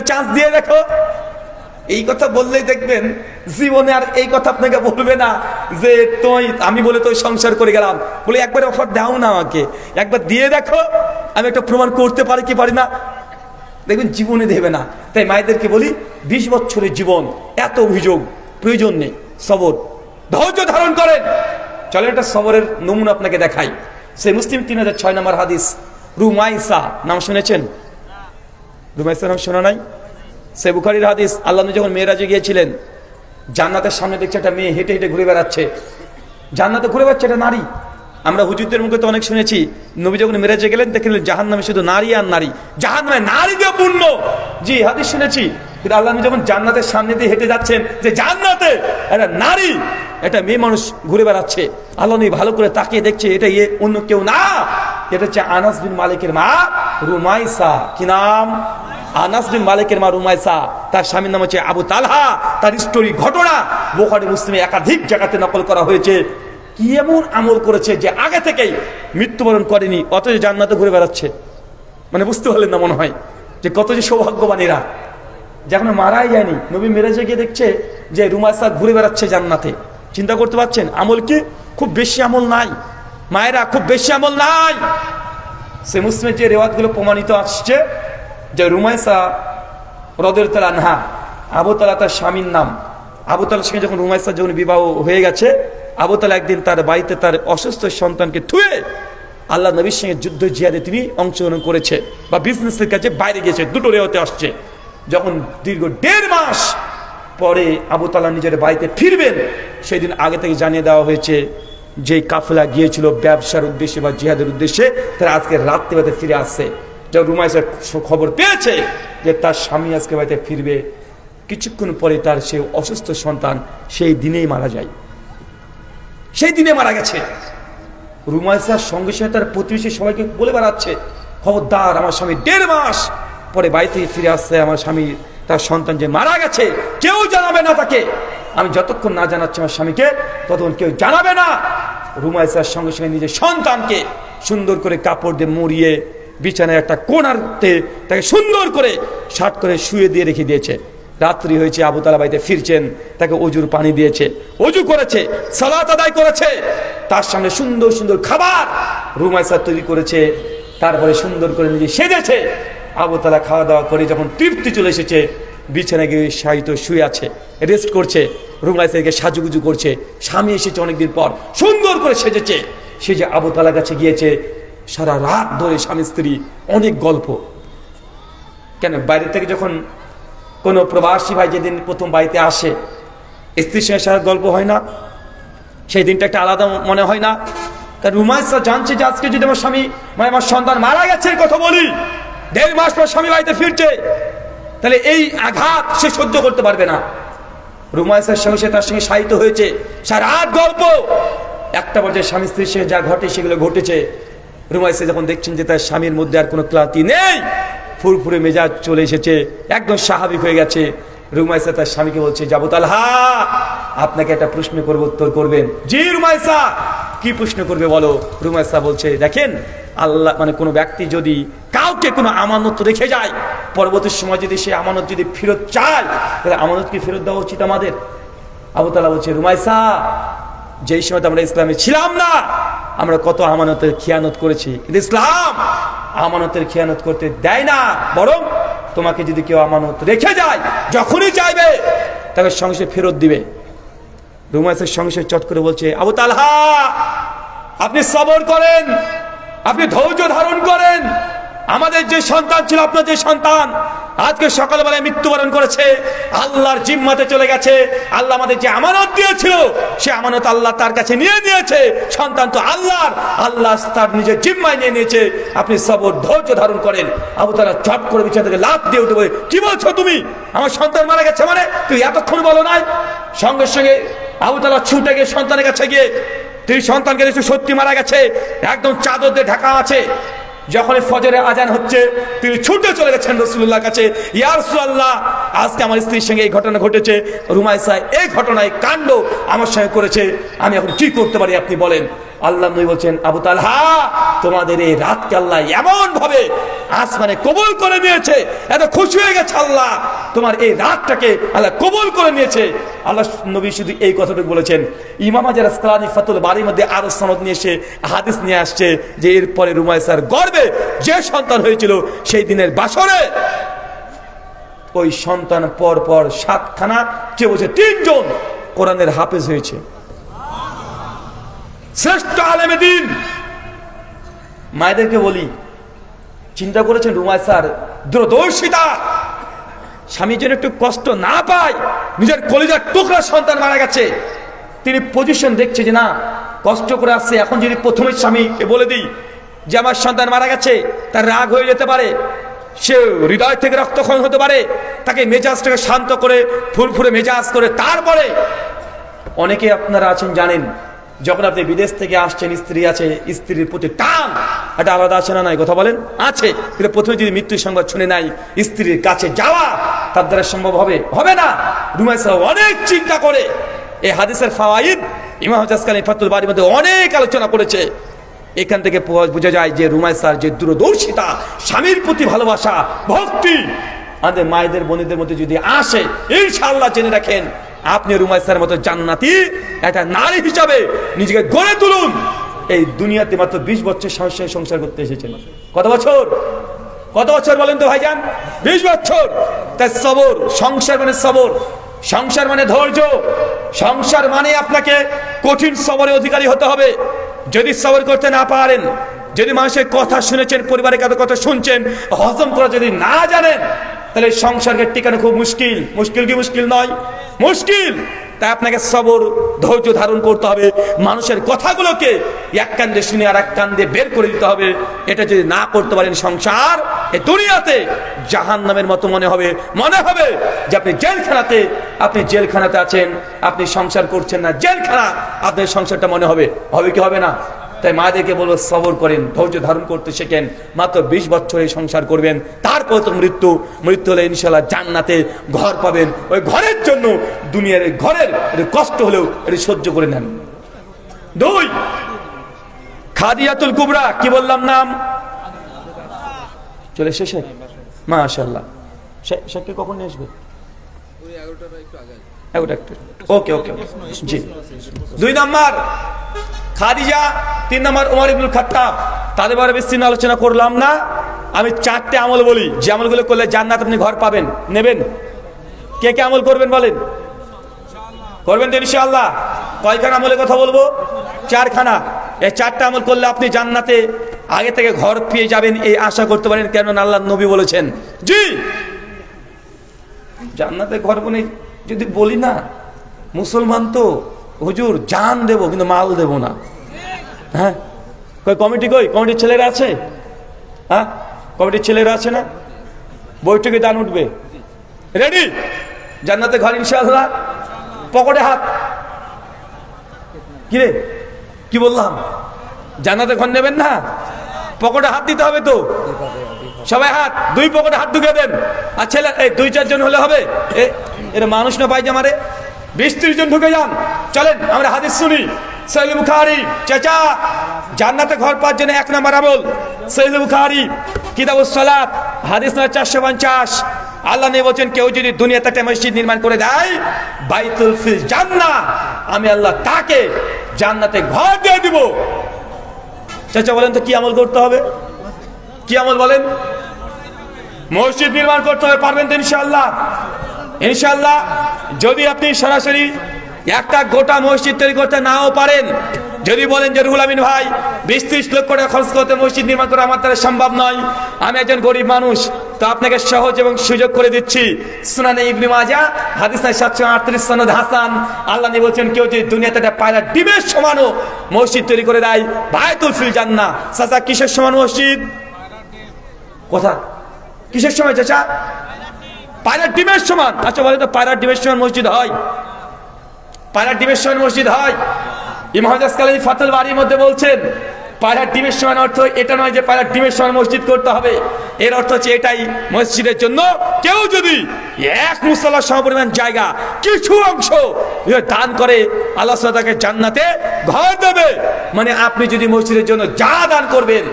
চান্স দিয়ে দেখো। এই কথা বললেই দেখবেন জীবনে আর এই কথা আপনাকে বলবে না যে তুই আমি বলে তুই সংসার করে গেলাম, বলে একবার অফার দাও না আমাকে, একবার দিয়ে দেখো আমি একটা প্রমাণ করতে পারি কি পারি না, দেখবেন জীবনে দেবে না। তাই মায়েদেরকে বলি 20 বছরের জীবন, এত অভিযোগ প্রয়োজন নেই, সবর ধৈর্য ধারণ করেন। চলেন একটা সবরের নমুনা আপনাকে দেখাই। সেই মুসলিম 3006 নম্বর হাদিস, রুমাইসা নাম শুনেছেন? রুমাইসা নাম শোনা নাই? সে বুখারীর হাদিস, আল্লাহ নবী যখন মেরাজে গিয়েছিলেন, জান্নাতের সামনে দেখছে একটা মেয়ে হেঁটে হেঁটে ঘুরে বেড়াচ্ছে, জান্নাতে ঘুরে বেড়াচ্ছে একটা নারী। আমরা হুজুরদের মুখে তো অনেক শুনেছি, নবী যখন মেরাজে গেলেন দেখলেন জাহান্নামে শুধু নারী আর নারী, জাহান্নামে নারী দিয়ে পূর্ণ। জি, হাদিস শুনেছি। কিন্তু আল্লাহ নবী যখন জান্নাতের সামনে দিয়ে হেঁটে যাচ্ছেন, যে জান্নাতে একটা নারী, একটা মেয়ে মানুষ ঘুরে বেড়াচ্ছে, আল্লাহ নবী ভালো করে তাকিয়ে দেখছে, এটা অন্য কেউ না, এটা হচ্ছে আনাস বিন মালিকের মা রুমাইসা। কি নাম? আনাস বিন মালিকের মা রুমাইসা। তার স্বামীর নাম হচ্ছে আবু তালহা। তার স্টোরি, ঘটনা বুখারী মুসলিমে একাধিক জায়গাতে নকল করা হয়েছে। কি এমন আমল করেছে যে আগে থেকেই মৃত্যুবরণ করেনি, অথচ জান্নাতে ঘুরে বেড়াচ্ছে। মানে বুঝতে পারলেন না মনে হয় যে কত যে সৌভাগ্যবান এরা, যে এখনো মারাই যায়নি। নবী মেরাজে গিয়ে দেখছে যে রুমাইসা ঘুরে বেড়াচ্ছে জান্নাতে। চিন্তা করতে পারছেন আমল কি? খুব বেশি আমল নাই মায়েরা, খুব বেশি আমল নাই। সে মুসলিমের যে রেওয়াজগুলো প্রমাণিত আসছে যে রুমাইসা রাদিয়াল্লাহু আনহা, আবু তালহা তার স্বামীর নাম। আবু তালহার সঙ্গে যখন রুমাইসা যখন বিবাহ হয়ে গেছে, আবু তালহা একদিন তার বাড়িতে তার অসুস্থ সন্তানকে থুয়ে আল্লাহ নবীর সঙ্গে যুদ্ধ জিহাদে তিনি অংশগ্রহণ করেছে বা বিজনেসের কাছে বাইরে গিয়েছে। দুটো রেওয়াতে আসছে। যখন দীর্ঘ 1.5 মাস পরে আবু তালহা নিজের বাড়িতে ফিরবেন, সেই দিন আগে থেকে জানিয়ে দেওয়া হয়েছে যে কাফেলা গিয়েছিল ব্যবসার উদ্দেশ্যে বা জিহাদের উদ্দেশ্যে, তারা আজকে রাত্রিবেলাতে ফিরে আসছে। যখন রুমাইসা খবর পেয়েছে যে তার স্বামী আজকে বাড়িতে ফিরবে, কিছুক্ষণ পরে তার সে অসুস্থ সন্তান সেই দিনেই মারা যায়। সেই দিনে মারা গেছে। রুমাইসার সঙ্গে সঙ্গে তার প্রতিবেশী সবাইকে বলে বেড়াচ্ছে, খবরদার, আমার স্বামী 1.5 মাস পরে বাড়িতে ফিরে আসছে, আমার স্বামী তার সন্তান যে মারা গেছে, কেউ জানাবে না তাকে। আমি যতক্ষণ না জানাচ্ছি আমার স্বামীকে, ততক্ষণ কেউ জানাবে না। রুমাইসার সঙ্গে সঙ্গে নিজের সন্তানকে সুন্দর করে কাপড় দিয়ে মুড়িয়ে বিছানায় একটা কোণাতে তাকে সুন্দর করে শার্ট করে শুয়ে দিয়ে রেখে দিয়েছে। রাত্রি হয়েছে, আবু তালহা বাড়িতে ফিরছেন, তাকে অজুর পানি দিয়েছে, অজু করেছে, সালাত আদায় করেছে, তার সামনে সুন্দর সুন্দর খাবার রুমাইসা তৈরি করেছে, তারপরে সুন্দর করে নিজে সেজেছে। আবু তালহা খাওয়া দাওয়া করে যখন তৃপ্তি চলে এসেছে, বিছানায় গিয়ে শায়িত শুয়ে আছে, রেস্ট করছে। রুমাইসাকে সাজুগুজু করছে, স্বামী এসেছে অনেকদিন পর, সুন্দর করে সেজেছে। সে যে আবু তালহার কাছে গিয়েছে, সারা রাত ধরে স্বামী স্ত্রী অনেক গল্প। কেন বাইরে থেকে যখন কোনো প্রবাসী ভাই যেদিন প্রথম বাড়িতে আসে, স্ত্রীর সঙ্গে সারা গল্প হয় না? সেই দিনটা একটা আলাদা মনে হয় না? তার রুমাইসা জানছে যে আজকে যদি আমার স্বামী মানে আমার সন্তান মারা গেছে কথা বলি, 1.5 মাস পর স্বামী বাড়িতে ফিরছে, তাহলে এই আঘাত সে সহ্য করতে পারবে না। রুমাইসার সঙ্গে সে তার সঙ্গে শায়িত হয়েছে, সারা রাত গল্প। একটা পর্যায়ে স্বামী স্ত্রীর সঙ্গে যা ঘটে সেগুলো ঘটেছে। রুমাইসা যখন দেখছেন যে তার স্বামীর মধ্যে আর কোনো ক্লান্তি নেই, ফুরফুরে মেজাজ চলে এসেছে, একদম স্বাভাবিক হয়ে গেছে, রুমাইসা তার স্বামীকে বলছে, আবু তালহা, আপনাকে একটা প্রশ্ন করবো, উত্তর করবেন? জি রুমাইসা, কি প্রশ্ন করবে বলো? রুমাইসা বলছে, দেখেন, আল্লাহ মানে কোনো ব্যক্তি যদি কাউকে কোনো আমানত রেখে যায়, পরবর্তী সময় যদি সে আমানত যদি ফেরত চায়, তাহলে আমানত কি ফেরত দেওয়া উচিত আমাদের? আবু তালহা বলছে, রুমাইসা, যেই সময় আমরা ইসলামে ছিলাম না, আমরা কত আমানতের খিয়ানত করেছি, কিন্তু ইসলাম আমানতের খিয়ানত করতে দেয় না। বরং তোমাকে যদি কেউ আমানত রেখে যায়, যখনই চাইবে তাকে সঙ্গে সঙ্গে ফেরত দিবে। রুমাইসার সঙ্গে সঙ্গে চট করে বলছে, আবু তালহা, আপনি সবর করেন, আপনি ধৈর্য ধারণ করেন। আমাদের যে সন্তান ছিল, আপনার যে সন্তান আজকে সকালবেলায় মৃত্যুবরণ করেছে, আল্লাহর জিম্মাতে চলে গেছে। আল্লাহ আমাদের যে আমানত দিয়েছিল, সে আমানত আল্লাহ তার কাছে নিয়ে নিয়েছে। সন্তান তো আল্লাহর, আল্লাহ তার নিজের জিম্মায় নিয়ে নিয়েছে। আপনি সবর ধৈর্য ধারণ করেন। আবু তালহা চট করে বিছানা থেকে লাফ দিয়ে উঠে বলে, কি বলছো তুমি? আমার সন্তান মারা গেছে মানে? তুই এতক্ষণ বলো নাই? সঙ্গে সঙ্গে আবু তালহা ছুটে গিয়ে সন্তানের কাছে গিয়ে, তুই সন্তানকে দেখছো সত্যি মারা গেছে, একদম চাদর দিয়ে ঢাকা আছে। যখন ফজরের আজান হচ্ছে, তিনি ছুটে চলে গেছেন রাসূলুল্লাহর কাছে, ইয়া রাসূলুল্লাহ, আজকে আমার স্ত্রীর সঙ্গে এই ঘটনা ঘটেছে, রুমাইসা এই ঘটনায় কাণ্ড আমার সঙ্গে করেছে, আমি এখন কি করতে পারি আপনি বলেন। আল্লাহ নবী বলছেন, আবু তালহা, তোমাদের এই রাতকে আল্লাহ এমন ভাবে আসমানে কবুল করে নিয়েছে, এত খুশি হয়ে গেছে আল্লাহ, তোমার এই রাতটাকে আল্লাহ কবুল করে নিয়েছে। আল্লাহ নবী শুধু এই কথাটুকু বলেছেন। ইমাম আসকালানী ফাতুল বারীর মধ্যে আরো সনদ নিয়ে এসে হাদিস নিয়ে আসছে যে এরপরে রুমাইসার গর্ভে যে সন্তান হয়েছিল, সেই দিনের বাসরে ওই সন্তান পর পর 7খানা, কে বলছে 3 জন কোরআনের হাফেজ হয়েছে, শ্রেষ্ঠ আলেমে দ্বীন। মায়েদেরকে বলি, চিন্তা করেছেন রুমাইসার দূরদর্শিতা, স্বামী যেন একটু কষ্ট না পায়, নিজের কলিজার টুকরা সন্তান মারা গেছে, তিনি পজিশন দেখছে যে না কষ্ট করে আসছে, এখন যদি প্রথমে স্বামীকে বলে দিই যে আমার সন্তান মারা গেছে, তার রাগ হয়ে যেতে পারে, সে হৃদয় থেকে রক্তক্ষরণ হতে পারে, তাকে মেজাজটাকে শান্ত করে ফুরফুরে মেজাজ করে তারপরে। অনেকে আপনারা আছেন জানেন, যখন আপনি বিদেশ থেকে আসছেন, স্ত্রী আছে, স্ত্রীর প্রতি টান এটা আলাদা আছে না নাই, কথা বলেন আছে, কিন্তু প্রথমে যদি মৃত্যুর সংবাদ শুনে নাই, স্ত্রীর কাছে যাওয়া তার দ্বারা সম্ভব হবে না। রুমাইসা অনেক চিন্তা করে এই হাদিসের ফাওয়াইদ ইমাম জাসকানি ফাতুল বারির মধ্যে অনেক আলোচনা করেছে। এখান থেকে বোঝা যায় যে রুমাইসার যে দূরদর্শিতা, স্বামীর প্রতি ভালোবাসা, ভক্তি আমাদের মায়েদের বোনেদের মধ্যে যদি আসে, ইনশাআল্লাহ জেনে রাখেন আপনি রুমাইসার মতো জান্নাতি একটা নারী হিসাবে নিজেকে গড়ে তুলুন। এই দুনিয়াতে মাত্র 20 বছর সংসার সংসার করতে এসেছেন। কত বছর বলেন তো ভাইজান? 20 বছর। তাই সবর, সংসার মানে সবর, সংসার মানে ধৈর্য, সংসার মানে আপনাকে কঠিন সবরের অধিকারী হতে হবে। যদি সবর করতে না পারেন, যদি মানুষের কথা শুনেছেন, পরিবারের কারো কথা শুনছেন, হজম করা যদি না জানেন, তাহলে সংসারকে টিকানো খুব মুশকিল। মুশকিল কি মুশকিল নয়? মুশকিল। তাই আপনাকে সবর, ধৈর্য ধারণ করতে হবে। মানুষের কথাগুলোকে এক কান্দে শুনে আর এক কান্দে বের করে দিতে হবে। এটা যদি না করতে পারেন, সংসার এই দুনিয়াতে জাহান্নামের মতো মনে হবে যে আপনি জেলখানাতে আছেন, আপনি সংসার করছেন না, জেলখানা আপনার সংসারটা মনে হবে কি হবে না? তাই মাদেরকে বলবো সবর করেন, ধৈর্য ধারণ করতে শেখেন। মাত্র 20 বছরে সংসার করবেন, তারপর তো মৃত্যু হলে ইনশাআল্লাহ জান্নাতে ঘর পাবেন। ওই ঘরের জন্য দুনিয়ার ঘরের কষ্ট হলেও এটা সহ্য করে নেন। 2 খাদিজাতুল কুবরা, কি বললাম নাম? চলে শেষে মাশাআল্লাহ। শেখকে কখন নিয়ে আসবে? ওকে জি। 2 নম্বর খাদিজা, 3 নম্বর ওমর ইবনুল খাত্তাব। তাদের বারে বিস্তীর্ণ আলোচনা করলাম না। আমি 4টে আমল বলি, যে আমলগুলো করলে জান্নাত আপনি ঘর পাবেন। নেবেন? কে কে আমল করবেন বলেন? করবেন তো ইনশাআল্লাহ? কয়খানা আমলের কথা বলবো? 4খানা। এই 4টা আমল করলে আপনি জান্নাতে আগে থেকে ঘর পেয়ে যাবেন, এই আশা করতে পারেন। কেন? আল্লাহর নবী বলেছেন। জি, জান্নাতে ঘর বনে যদি বলি না, মুসলমান তো হুজুর জান দেব কিন্তু মাল দেব না। হ্যাঁ, কমিটির ছেলেরা আছে? হ্যাঁ, কমিটির ছেলেরা আছে না? বৈঠকে দান উঠবে, রেডি? জান্নাতে ঘর ইনশাআল্লাহ। পকেটে হাত। কি রে, কি বললাম? জান্নাতে ঘর নেবেন না? পকেটে হাত দিতে হবে তো সবাই। হাত 2 পকেটে হাত ঢুকে দেন। আর ছেলে 2-4 জন হলে হবে? এরা মানুষ না পায়জামারে 20-30 জন ঢুকে যান। চলেন আমরা হাদিস শুনি। সহিহ বুখারী, চাচা জান্নাতে ঘর পাওয়ার জন্য 1 নম্বর আমল সহিহ বুখারী কিতাবুস সালাত হাদিস নম্বর 450। আল্লাহ নবী বলেন, কেউ যদি দুনিয়াতে একটা মসজিদ নির্মাণ করে দেয়, বাইতুল ফিল জান্নাহ, আমি আল্লাহ তাকে জান্নাতে ঘর দিয়ে দিব। চাচা বলেন তো কি আমল করতে হবে? কি আমল বলেন? মসজিদ নির্মাণ করতে হবে। পারবেন তো ইনশাআল্লাহ? ইনশাআল্লাহ। যদি আপনি সরাসরি একটা গোটা মসজিদ তৈরি করতে নাও পারেন, যদি বলেন যে রুহুল আমিন ভাই 20-30 লক্ষ টাকা খরচ করতে মসজিদ নির্মাণ করা আমার দ্বারা সম্ভব নয়, আমি একজন গরিব মানুষ, তো আপনাকে সহজ এবং সুযোগ করে দিচ্ছি। সুনানে ইবনে মাজাহ হাদিস 738 সনদ হাসান। আল্লাহ নবী বলেন, কেউ যদি দুনিয়াতে একটা পায়রা ডিমের সমানও মসজিদ তৈরি করে দেয়, বাইতুল ফিল জান্নাহ। চাচা কিসের সমান মসজিদ? কথা কিসের সমান চাচা? পায়রার ডিমের সমান। আচ্ছা বলে তো পায়রার ডিমের সমান মসজিদ হয়? পায়রার ডিমের সমান মসজিদ হয়? ইমাম জাসকানি ফাতুল বারির মধ্যে বলছেন, পায়রার ডিমের সমান অর্থ এটা নয় যে পায়রার ডিমের সমান মসজিদ করতে হবে। এর অর্থ হচ্ছে এটাই, মসজিদের জন্য কেউ যদি 1 মুসল্লার সমপরিমাণ জায়গা কিছু অংশ দান করে, আল্লাহ তাকে জান্নাতে ঘর দেবে। মানে আপনি যদি মসজিদের জন্য যা দান করবেন,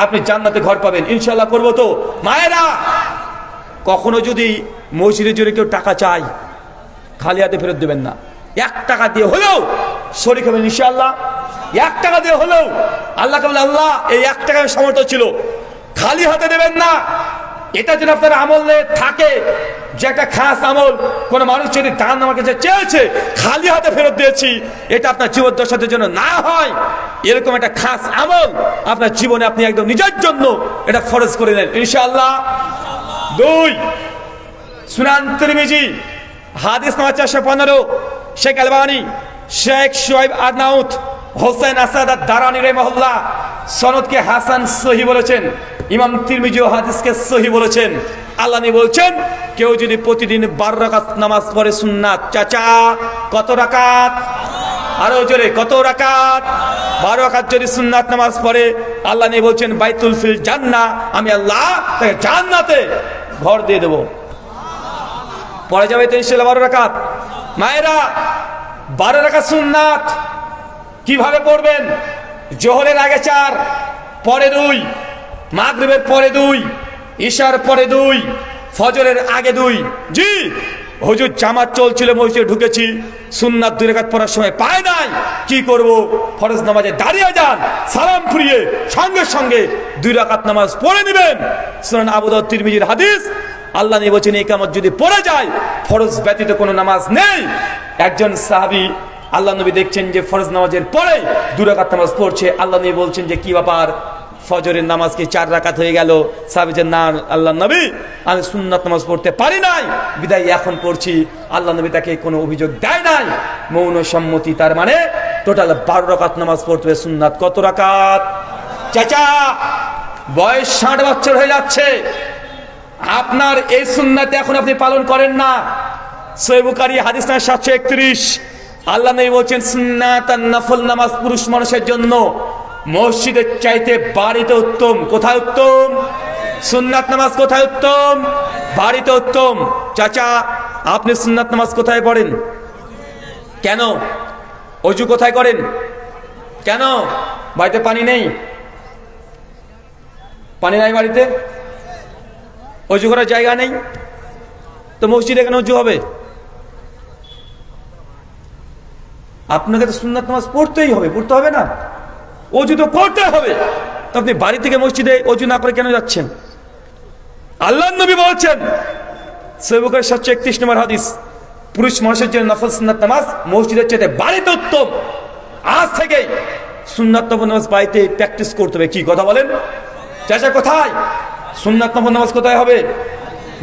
আপনি জান্নাতে ঘর পাবেন। ইনশাআল্লাহ করবো তো? মায়েরা, কখনো যদি মসজিদের জন্য কেউ টাকা চায়, খালি হাতে ফেরত দেবেন না। 1 টাকা দিয়ে হলেও শরীক হবেন ইনশাআল্লাহ। 1 টাকা দিয়ে হলেও আল্লাহকে বলে, আল্লাহ এই 1 টাকার সামর্থ্য ছিল, খালি হাতে দেবেন না। এটা যেন আপনার আমলে থাকে, যে একটা খাস আমল। কোন মানুষ যদি দান আমার কাছে চেয়েছে, খালি হাতে ফেরত দিয়েছি, এটা আপনার জীবদ্দশার জন্য না হয়। এরকম একটা খাস আমল আপনার জীবনে আপনি একদম নিজের জন্য এটা ফরজ করে নেন ইনশাআল্লাহ। 2 সুনান তিরমিজি হাদিস নাম্বার 415, শেখ আলবানী, শেখ শুআইব আরনাউত, হোসেন আসাদ দারানি রাহিমাহুল্লাহ সনদকে হাসান সহি বলেছেন। ইমাম তিরমিজি হাদিসকে সহি বলেছেন। আল্লাহ নবী বলছেন, কেউ যদি প্রতিদিন 12 রাকাত নামাজ পড়ে সুন্নাত, চাচা কত রাকাত? আরো জোরে, কত রাকাত? 12 রাকাত যদি সুন্নাত নামাজ পড়ে, আল্লাহ নবী বলছেন বাইতুল ফিল জান্নাহ, আমি আল্লাহ তাকে জান্নাতে ঘর দিয়ে দেব। পড়া যাবে তো ইনশাআল্লাহ 12 রাকাত। মায়েরা, 12 রাকাত সুন্নাত কিভাবে পড়বেন? জোহরের আগে 4, পরে 2, মাগরিবের পরে 2, ইশার পরে 2, ফজরের আগে 2। জি হুজুর, জামাত চলছিল, মসজিদে ঢুকেছি, সুন্নাত 2 রাকাত পড়ার সময় পায় নাই, কি করব? ফরজ নামাজে দাঁড়িয়ে যান, সালাম ফিরিয়ে সঙ্গে সঙ্গে 2 রাকাত নামাজ পড়ে নেবেন। সুনান আবু দাউদ তিরমিজির হাদিস। আল্লাহ নবী বলেছেন, ইকামত যদি পড়ে যায়, ফরজ ব্যতীত কোনো নামাজ নেই। একজন সাহাবী আল্লাহ নবী দেখছেন যে ফরজ নামাজের পরে 2 রাকাত নামাজ পড়ছে। আল্লাহ নবী বলছেন যে কি ব্যাপার, ফজরের নামাজ কি 4 রাকাত হয়ে গেল? সাহাবী বলেন, না আল্লাহ নবী, আমি সুন্নাত নামাজ পড়তে পারি নাই, বিদায় এখন পড়ছি। আল্লাহ নবী তাকে কোনো অভিযোগ দেয় নাই, মৌন সম্মতি। তার মানে টোটাল 12 রাকাত নামাজ পড়তে হবে। সুন্নাত কত রাকাত? চাচা বয়স 60 বছর হয়ে যাচ্ছে, আপনার এই সুন্নাত এখন আপনি পালন করেন না। সহিহ বুখারী হাদিস নাম্বার 731, আল্লাহ নবী বলেন, সুন্নাত নফল নামাজ পুরুষ মানুষের জন্য মসজিদের চাইতে বাড়িতে উত্তম। কোথায় উত্তম? সুন্নাত নামাজ কোথায় উত্তম? বাড়িতে উত্তম। চাচা আপনি সুন্নাত নামাজ কোথায় পড়েন? কেন? অজু কোথায় করেন? কেন? বাড়িতে পানি নেই? পানি নাই বাড়িতে, অজু করার জায়গা নেই, তো মসজিদে কেন অজু হবে? আপনাকে তো সুন্নাত নামাজ পড়তেই হবে, পড়তে হবে না? অজু তো করতে হবে। তো আপনি বাড়ি থেকে মসজিদে অজু না করে কেন যাচ্ছেন? আল্লাহর নবী বলছেন, সহিহ বুখারী 731 নম্বর হাদিস, পুরুষ মানুষের জন্য নফল সুন্নাত নামাজ মসজিদের চাইতে বাড়িতে উত্তম। আজ থেকে সুন্নাত নফল নামাজ বাড়িতে প্র্যাকটিস করতে হবে। কি কথা বলেন? চাচা কোথায় সুন্নাত নফল নামাজ কোথায় হবে?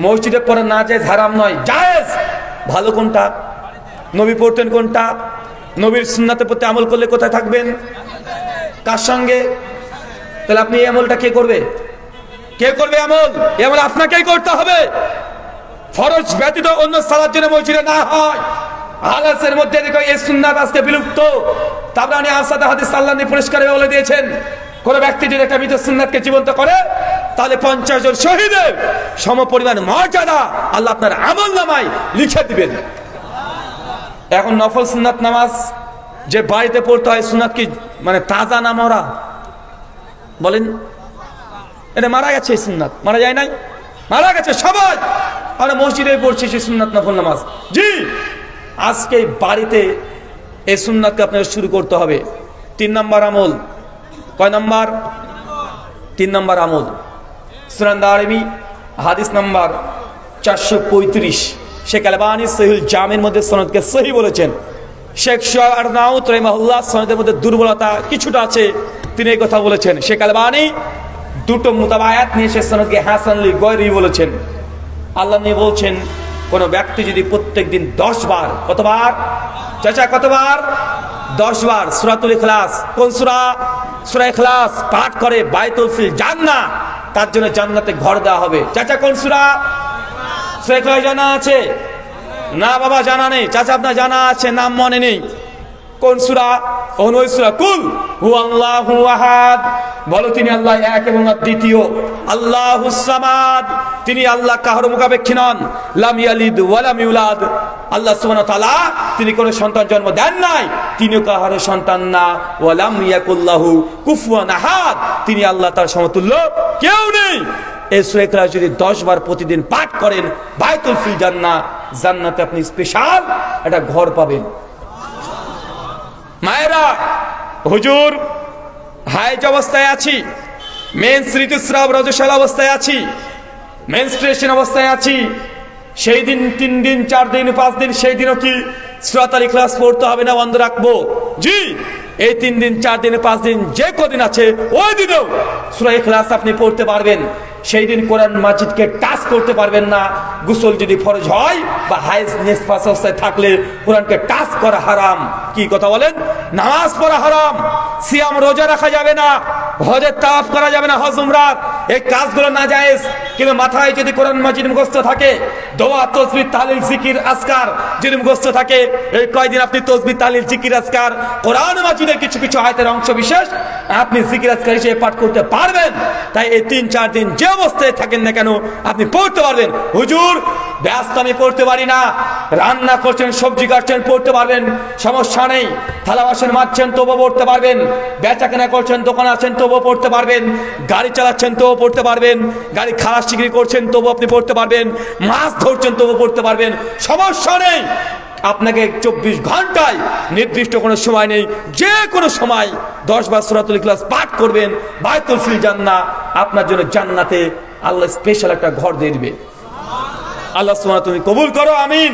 মসজিদে পড়া না জায়েজ, হারাম নয়, জায়েজ। ভালো কোনটা? নবী পড়তেন কোনটা? নবীর সুন্নাতের প্রতি আমল করলে কোথায় থাকবেন? কার সঙ্গে? তাহলে আপনি এই আমলটা কে করবে? কে করবে আমল? এই আমল আপনাকেই করতে হবে। ফরজ ব্যতীত অন্য সালাত যেন মসজিদে না হয়। হালাসের মধ্যে দেখো এই সুন্নাত আজকে বিলুপ্ত। তাবরানী আসাদে হাদিস আল্লাহ নবী পরিষ্কার বলে দিয়েছেন, কোন ব্যক্তি যদি একটা মৃত সুন্নাতকে জীবন্ত করে, তাহলে 50 জন শহীদের সমপরিমাণ মর্যাদা আল্লাহ আপনার আমলনামায় লিখে দিবেন। এখন নফল সুন্নাত নামাজ যে বাড়িতে পড়তে হয়, সুন্নাত কি মানে তাজা না মরা? বলেন, এটা মারা গেছে, এই সুন্নাত মারা যায় নাই, মারা গেছে সবাই। আমরা মসজিদে পড়ছি সেই সুন্নাত নফল নামাজ। জি, আজকে বাড়িতে এই সুন্নাতকে আপনাকে শুরু করতে হবে। 3 নম্বর আমল। কয় নম্বর? 3 নম্বর আমল। সুনান দারিমি হাদিস নাম্বার 435, শেখ আলবানী সহিহুল জামির মধ্যে সনদকে সহি বলেছেন। শেখ শুআইব আরনাউত রাহিমাহুল্লাহ সনদের মধ্যে দুর্বলতা কিছুটা আছে, তিনি এই কথা বলেছেন। শেখ আলবানী 2টো মুতাবায়াত নিয়ে সে সনদকে হাসান লি গয়রি বলেছেন। আল্লাহ নবী বলছেন, কোন ব্যক্তি যদি প্রত্যেক দিন 10 বার, কতবার চাচা, কতবার? 10 বার সূরাতুল ইখলাস, কোন সূরা? সূরা ইখলাস পাঠ করে, বাইতুল ফিল জান্নাহ, তার জন্য জান্নাতে ঘর দেওয়া হবে। চাচা কোন সূরা? সূরা ইখলাস জানা আছে? না বাবা জানা নেই। চাচা আপনার জানা আছে, নাম মনে নেই। কোন সূরা? ওই সূরা কুল হুয়াল্লাহু আহাদ, বলো তিনি আল্লাহ এক এবং দ্বিতীয়। আল্লাহুস সামাদ, তিনি আল্লাহ কাহার মুখাপেক্ষী নন। লাম ইয়ালিদ ওয়া লাম ইউলাদ, আল্লাহ সুবহানাহু ওয়া তাআলা তিনি কোনো সন্তান জন্ম দেন নাই, তিনিও কাহার সন্তান না। ওয়া লাম ইয়াকুল্লাহু কুফুয়ান আহাদ, তিনি আল্লাহ তার সমতুল্য কেউ নেই। এই সূরা ইখলাস যদি 10 বার প্রতিদিন পাঠ করেন, বাইতুল ফিল জান্নাহ, জান্নাতে আপনি স্পেশাল একটা ঘর পাবেন। মায়েরা, হুজুর হাইজ অবস্থায় আছি, মেন্স ঋতুস্রাব রজস্বাল অবস্থায় আছি, মেনস্ট্রুয়েশন অবস্থায় আছি, সেই দিন 3 দিন 4 দিন 5 দিন, সেই দিনও কি সূরাতুল ইখলাস পড়তে হবে না বন্ধ রাখবো? জি, এই 3 দিন 4 দিন 5 দিন যে কদিন আছে, ওই দিনও সূরা ইখলাস আপনি পড়তে পারবেন। সেই দিন কোরআন মাজিদকে টাচ করতে পারবেন না। গোসল যদি ফরজ হয় বা হায়েজ নিসফাস অবস্থায় থাকলে কোরআনকে টাচ করা হারাম। কি কথা বলেন? নামাজ পড়া হারাম, সিয়াম রোজা রাখা যাবে না, হজের তাওয়াফ করা যাবে না, হজ উমরাত এই কাজগুলো নাজায়েজ। কিন্তু মাথায় যদি কোরআন মাজিদ মুখস্থ থাকে, দোয়া তাসবিহ তাহলিল জিকির আজকার যদি মুখস্থ থাকে, এই কয়দিন আপনি তাসবিহ তাহলিল জিকির আজকার কোরআন মাজিদের কিছু কিছু আয়াতের অংশ বিশেষ আপনি জিকির আজকার হিসেবে পাঠ করতে পারবেন। তাই এই 3-4 দিন যে অবস্থায় থাকেন না কেন আপনি পড়তে পারবেন। হুজুর ব্যস্ত, আমি পড়তে পারি না, রান্না করছেন, সবজি কাটছেন, পড়তে পারবেন, সমস্যা নেই। থালা বাসন মাজছেন তবুও পড়তে পারবেন, বেচা কেনা করছেন, দোকানে আছেন তবুও পড়তে পারবেন, গাড়ি চালাচ্ছেন তবুও পড়তে পারবেন, গাড়ি খালাস বিক্রি করছেন তবুও আপনি পড়তে পারবেন, মাছ ধরছেন তবুও পড়তে পারবেন, সমস্যা নেই। আপনাকে 24 ঘন্টায় নির্দিষ্ট কোনো সময় নেই, যে কোনো সময় 10 বার সূরাতুল ইখলাস পাঠ করবেন, বায়তুল ফিল জান্নাহ আপনার জন্য জান্নাতে আল্লাহ স্পেশাল একটা ঘর দিয়ে দিবে। আল্লাহ সুবহানাহু ওয়া তাআলা তুমি কবুল করো, আমিন।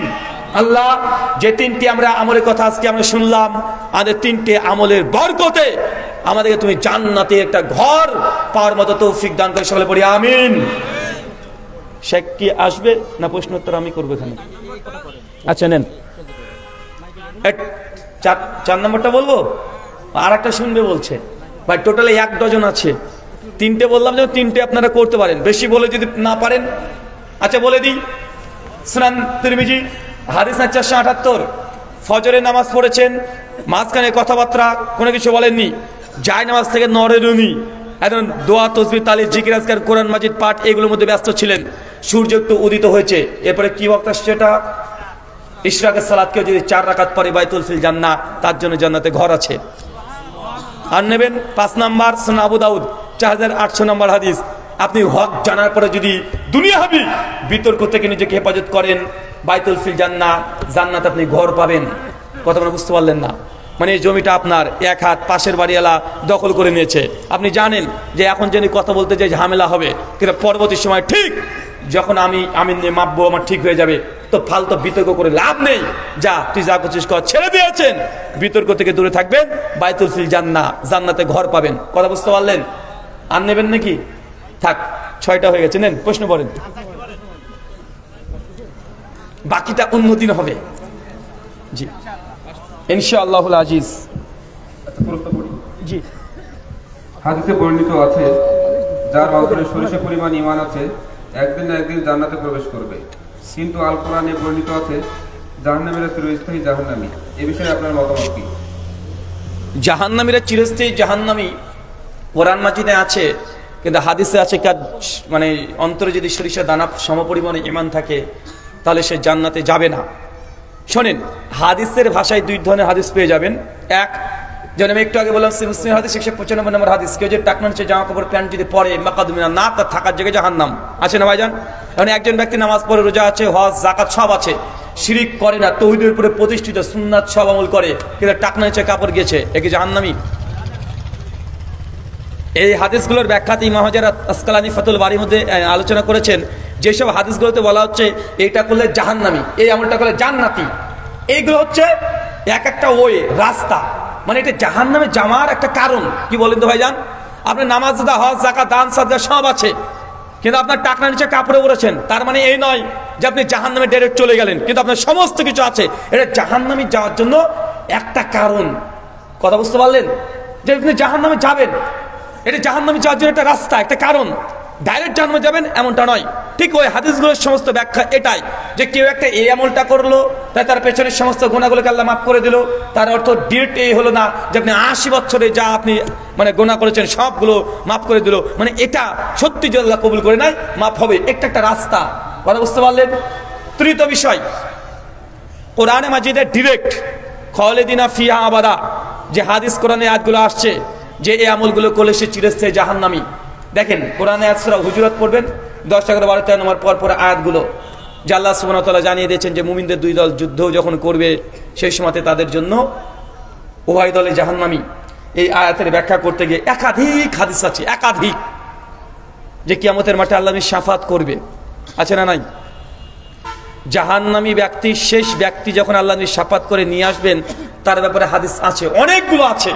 আল্লাহ, যে 3টি আমরা আমলের কথা আজকে আমরা শুনলাম, আমাদের 3টে আমলের বরকতে আমাদেরকে তুমি জান্নাতে একটা ঘর পাওয়ার মতো তৌফিক দান করে, সকলে পড়ি আমিন। শেখ কি আসবে না প্রশ্ন উত্তর আমি করবো এখানে? আচ্ছা নেন, 4 নম্বরটা বলবো, আর একটা শুনবে বলছে ভাই। টোটালে 1 ডজন আছে, 3টে বললাম যে 3টে আপনারা করতে পারেন, বেশি বলে যদি না পারেন। আচ্ছা বলে দিই, সুনান তিরমিজি হাদিস 478, ফজরের নামাজ পড়েছেন, মাঝখানে কথাবার্তা কোনো কিছু বলেননি, জায় নামাজ থেকে নড়েননি, এখন দোয়া তাসবিহ তাহলিল জিকির আজকার কোরআন মাজিদ পাঠ এগুলোর মধ্যে ব্যস্ত ছিলেন। সূর্য একটু উদিত হয়েছে, এরপরে কি ওয়াক্ত আসছে? এটা ইশরাকের সালাতকেও যদি 4 রাকাত পরে বায়তুল ফিল জান্নাহ, তার জন্য জান্নাতে ঘর আছে। আর নেবেন 5 নাম্বার সুনান আবু দাউদ 4800 নম্বর হাদিস, আপনি হক জানার পরে যদি দুনিয়াবি বিতর্ক থেকে নিজেকে হেফাজত করেন, বায়তুল ফিল জান্নাহ জান্নাতে আপনি ঘর পাবেন। কথা মানে বুঝতে পারলেন না? মানে এই জমিটা আপনার 1 হাত পাশের বাড়িওয়ালা দখল করে নিয়েছে। আপনি জানেন যে এখন যিনি কথা বলতে যে ঝামেলা হবে, কিন্তু পরবর্তী সময় ঠিক যখন আমি নিয়ে মাপবো, আমার ঠিক হয়ে যাবে। তো ফালতু বিতর্ক করে লাভ নেই, যা তুই যা করছিস কর, ছেড়ে দিয়েছেন। বিতর্ক থেকে দূরে থাকবেন, বায়তুল ফিল জান্নাহ জান্নাতে ঘর পাবেন। কথা বুঝতে পারলেন? আর নেবেন নাকি? থাক, 6টা হয়ে গেছে, নেন প্রশ্ন করেন, বাকিটা অন্যদিন হবে। জি ইনশাআল্লাহুল আজিজ। জি, হাদিসে বর্ণিত আছে, যার অন্তরে সরিষা পরিমাণ ঈমান আছে একদিন না একদিন জান্নাতে প্রবেশ করবে। কিন্তু আল কোরআনে বর্ণিত আছে জাহান্নামীরা চিরস্থায়ী জাহান্নামী। এ বিষয়ে আপনার মতামত কি? জাহান্নামীরা চিরস্থায়ী জাহান্নামী কোরআন মাজিদে আছে, কিন্তু হাদিসে আছে মানে অন্তরে যদি সরিষা দানা সমপরিমাণে ঈমান থাকে তাহলে সে জান্নাতে যাবে না। শোনেন, হাদিসের ভাষায় 2 ধরনের হাদিস পেয়ে যাবেন। এক, যেমন আমি একটু আগে বললাম মুসলিম হাদিস 195 নম্বর হাদিস, কেউ যে টাকনা নিচে জামা কাপড় প্যান্ট যদি পরে মাকাদুমিনা না, তার থাকার জায়গায় জাহান্নাম আছে না ভাইজান? এখন একজন ব্যক্তি নামাজ পড়ে, রোজা আছে, হজ যাকাত সব আছে, শিরিক করে না, তাওহীদের উপরে প্রতিষ্ঠিত, সুন্নাত সব আমল করে, কিন্তু টাকনা নিচে কাপড় গেছে, একে জাহান্নামী। এই হাদিসগুলোর ব্যাখ্যাতে ইমাম হাজার আসকালানী ফাতুল বারীর মধ্যে আলোচনা করেছেন, যেসব হাদিসগুলোতে বলা হচ্ছে এটা করলে জাহান্নামী, এই আমলটা করলে জান্নাতি, এইগুলো হচ্ছে এক একটা ওয়ে রাস্তা, মানে এটা জাহান্নামে যাওয়ার একটা কারণ। কি বলেন তো ভাইজান? আপনার নামাজ, হজ, যাকাত, দান, সাদকা সব আছে, কিন্তু আপনার টাকনা নিচে কাপড়ে পড়েছেন, তার মানে এই নয় যে আপনি জাহান্নামে ডাইরেক্ট চলে গেলেন, কিন্তু আপনার সমস্ত কিছু আছে। এটা জাহান্নামে যাওয়ার জন্য একটা কারণ। কথা বুঝতে পারলেন? যে আপনি জাহান্নামে যাবেন, এটা জাহান্নামে যাওয়ার জন্য একটা রাস্তা, একটা কারণ। ডাইরেক্ট জাহান্নামে যাবেন এমনটা নয়। ঠিক ওই হাদিসগুলোর সমস্ত ব্যাখ্যা এটাই, যে কেউ একটা এই আমলটা করলো, তাই তার পেছনের সমস্ত গুনাহগুলোকে আল্লাহ মাফ করে দিল, তার অর্থ ডিরেক্ট এই হলো না যে আপনি 80 বছরে যা আপনি মানে গুনাহ করেছেন সবগুলো মাফ করে দিল, মানে এটা সত্যি যে আল্লাহ কবুল করে নাই, মাফ হবে, একটা একটা রাস্তা। কথা বুঝতে পারলেন? তৃতীয় বিষয়, কোরআনে মাজিদে ডিরেক্ট খালিদিনা ফিহা আবাদা যে হাদিস কোরআনে আয়াতগুলো আসছে যে এই আমলগুলো করলে সে চিরস্থায়ী জাহান্নামী। দেখেন কোরআনে আয়াত সূরা হুজুরাত পড়বেন, 10, 11, 12, 13 নম্বর পর আয়াতগুলো, যে আল্লাহ সুবহানাহু ওয়া তাআলা জানিয়ে দিয়েছেন যে মুমিনদের 2 দল যুদ্ধ যখন করবে সেই সময়তে তাদের জন্য উভয় দলে জাহান্নামী। এই আয়াতের ব্যাখ্যা করতে গিয়ে একাধিক হাদিস আছে, একাধিক, যে কিয়ামতের মাঠে আল্লাহ শাফাত করবে, আছে না নাই? জাহান্নামী ব্যক্তি, শেষ ব্যক্তি যখন আল্লাহ শাফাত করে নিয়ে আসবেন, তার ব্যাপারে হাদিস আছে, অনেকগুলো আছে।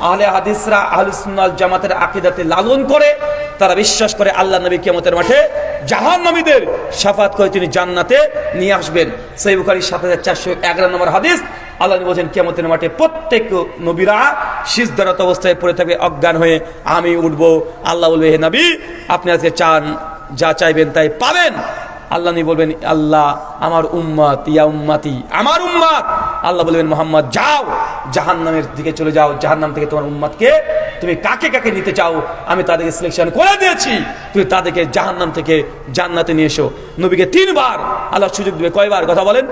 আহলে হাদিসরা আহলুস সুন্নাহ ওয়াল জামাতের আকীদাতে লালন করে, তারা বিশ্বাস করে আল্লাহ নবী কিয়ামতের মাঠে জাহান্নামীদের শাফাত করে তিনি জান্নাতে নিয়ে আসবেন। সহিহ বুখারী 7411 নম্বর হাদিস। আল্লাহ নবী বলেন কিয়ামতের মাঠে প্রত্যেক নবীরা সিজদারত অবস্থায় পড়ে থাকবে অজ্ঞান হয়ে, আমি উঠবো, আল্লাহ বলবে হে নবী আপনি আজকে চান, যা চাইবেন তাই পাবেন। আল্লাহ নবী বলবেন আল্লাহ আমার উম্মত, ইয়া উম্মতি, আমার উম্মত। আল্লাহ বলবেন মুহাম্মদ যাও জাহান্নামের দিকে চলে যাও, জাহান্নাম থেকে তোমার উম্মতকে তুমি কাকে কাকে নিতে চাও আমি তাদেরকে সিলেকশন করে দিয়েছি, তুমি তাদেরকে জাহান্নাম থেকে জান্নাতে নিয়ে এসো। নবীকে 3 বার আল্লাহ সুযোগ দিবে। কয়বার কথা বলেন?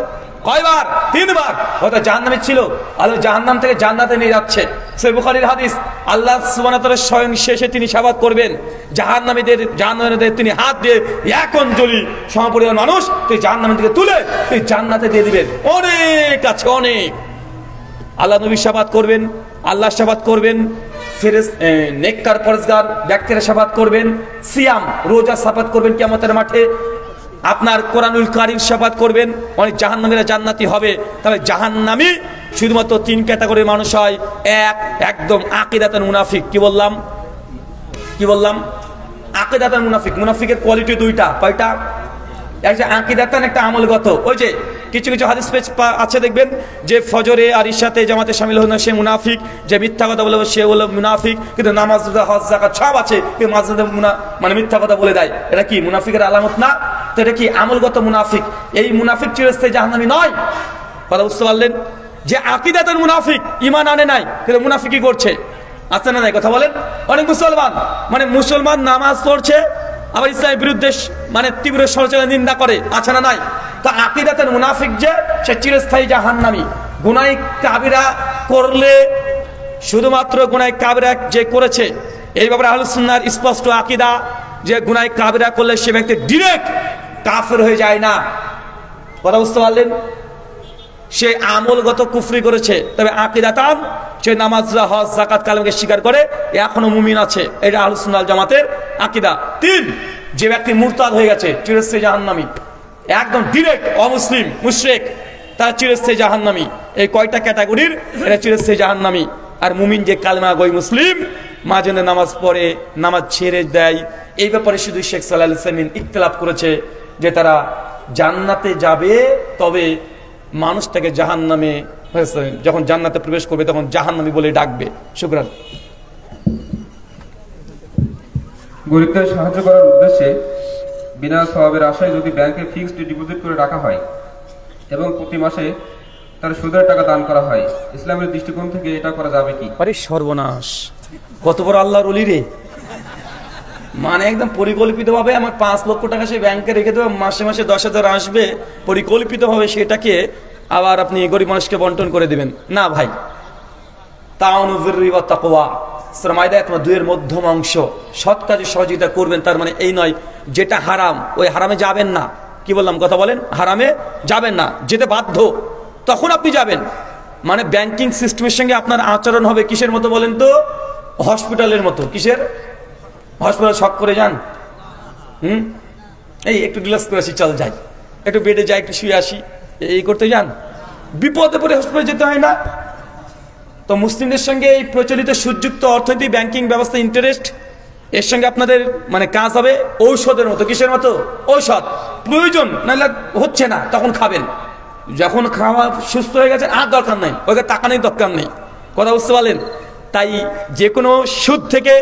কয়বার? 3 বার। হয়তো জাহান্নামে ছিল, আল্লাহ জাহান্নাম থেকে জান্নাতে নিয়ে যাচ্ছে। সহিহ বুখারীর হাদিস। আল্লাহ সুবহানাহু ওয়া তাআলা স্বয়ং শেষে তিনি শাফাত করবেন জাহান্নামীদের তিনি হাত দিয়ে এক অঞ্জলি সমপরিমাণ মানুষ তুই জাহান্নাম থেকে তুলে তুই জান্নাতে দিয়ে দিবেন। অনেক আছে, অনেক। আল্লাহ নবী শাফাত করবেন, আল্লাহ শাফাত করবেন, নেককার পরেজগার ব্যক্তিরা শাফাত করবেন, সিয়াম রোজা শাফাত করবেন কিয়ামতের মাঠে, আপনার কোরআনুল কারীম শাফাত করবেন। অনেক জাহান্নামীরা জান্নাতি হবে। তবে জাহান্নামী শুধুমাত্র 3 ক্যাটাগরির মানুষ হয়। একদম আকীদাতুল মুনাফিক। কি বললাম? আকীদাতুল মুনাফিক। মুনাফিকের কোয়ালিটি 2টা। কয়টা? একটা আকীদাতান, একটা আমলগত। ওই যে কিছু কিছু হাদিস আছে দেখবেন যে ফজরে আর ইশাতে জামাতে শামিল হলো না সে মুনাফিক, যে মিথ্যা কথা বলে সে হলো মুনাফিক, কিন্তু নামাজ রোজা হজ যাকাত সব আছে কিন্তু মাঝে মানে মিথ্যা কথা বলে দেয়। এটা কি মুনাফিকের আলামত না? তো এটা কি আমলগত মুনাফিক। এই মুনাফিক চিরস্থায়ী জাহান্নামী নয়। কথা বুঝতে পারলেন? যে আকীদাতুল মুনাফিক, ঈমান আনে নাই কিন্তু মুনাফিকি করছে, আছে না নাই কথা বলেন? অনেক মুসলমান নামাজ পড়ছে আবার ইসলামের বিরুদ্ধে মানে তীব্র সমালোচনা নিন্দা করে, আছে না নাই? তো আকীদাতুল মুনাফিক যে সে চিরস্থায়ী জাহান্নামী। গুনাহ কাবিরা করলে শুধুমাত্র গুনাহ কাবিরা যে করেছে এই ব্যাপারে আহলুস সুন্নাহর স্পষ্ট আকীদা যে গুনাহ কাবিরা করলে সে ব্যক্তি ডাইরেক্ট কাফের হয়ে যায় না। কথা বুঝতে পারলেন? সে আমলগত কুফরি করেছে, তবে আকীদাতান সে নামাজ হজ যাকাত কালামকে স্বীকার করে, এখনো মুমিন আছে। এটা আহলুস সুন্নাহ ওয়াল জামাতের আকীদা। 3, যে ব্যক্তি মুরতাদ হয়ে গেছে চিরস্থায়ী জাহান্নামী, একদম ডাইরেক্ট অমুসলিম মুশরিক, তার চিরস্থায়ী জাহান্নামী। এই কয়টা ক্যাটাগরির এরা চিরস্থায়ী জাহান্নামী। আর মুমিন যে কালেমা গই মুসলিম, মাঝে নামাজ পড়ে নামাজ ছেড়ে দেয়, এই ব্যাপারে শুধু শেখ সাল্লাল্লাহু আলাইহি ওয়াসাল্লাম ইখতিলাফ করেছে যে তারা জান্নাতে যাবে, তবে মানুষ তাকে জাহান্নামে যখন জান্নাতে প্রবেশ করবে তখন জাহান্নামী বলে ডাকবে। শুকরান। গরিবদের সাহায্য করার উদ্দেশ্যে বিনা সওয়াবের আশায় যদি ব্যাংকে ফিক্সড ডিপোজিট করে রাখা হয় এবং প্রতি মাসে তার সুদের টাকা দান করা হয়, ইসলামের দৃষ্টিকোণ থেকে এটা করা যাবে কি? আরে সর্বনাশ, কত বড় আল্লাহর ওলি রে! মানে একদম পরিকল্পিতভাবে আমার 5 লক্ষ টাকা সে ব্যাংকে রেখে দেবে, মাসে মাসে 10,000 আসবে, পরিকল্পিতভাবে সেটাকে আবার আপনি গরিব মানুষকে বন্টন করে দিবেন না ভাই। তাআওয়ানু বিররি ওয়াত তাকওয়া, সূরা মাইদা 2 মধ্যম অংশ। সৎ কাজে সহযোগিতা করবেন, তার মানে এই নয় যেটা হারাম ওই হারামে যাবেন না। কি বললাম কথা বলেন? হারামে যাবেন না, যেতে বাধ্য তখন আপনি যাবেন। মানে ব্যাংকিং সিস্টেমের সঙ্গে আপনার আচরণ হবে কিসের মতো বলেন তো? হসপিটালের মতো। কিসের? হসপিটাল শক করে যান, এই একটু রিল্যাক্স করে আসি, চল যাই, একটু বেডে যাই, একটু শুয়ে আসি, এই করতে যান, বিপদে পড়ে হসপিটালে যেতে হয় না। তো মুসলিমদের সঙ্গে এই প্রচলিত সুযুক্ত অর্থনৈতিক ব্যাংকিং ব্যবস্থা, ইন্টারেস্ট, এর সঙ্গে আপনাদের মানে কাজ হবে ঔষধের মতো। কিসের মতো? ঔষধ। প্রয়োজন নাহলে হচ্ছে না তখন খাবেন, যখন খাওয়া সুস্থ হয়ে গেছে আর দরকার নেই, ওকে টাকা নেই, দরকার নেই। কথা বুঝতে পারলেন? তাই যে কোনো সুদ থেকে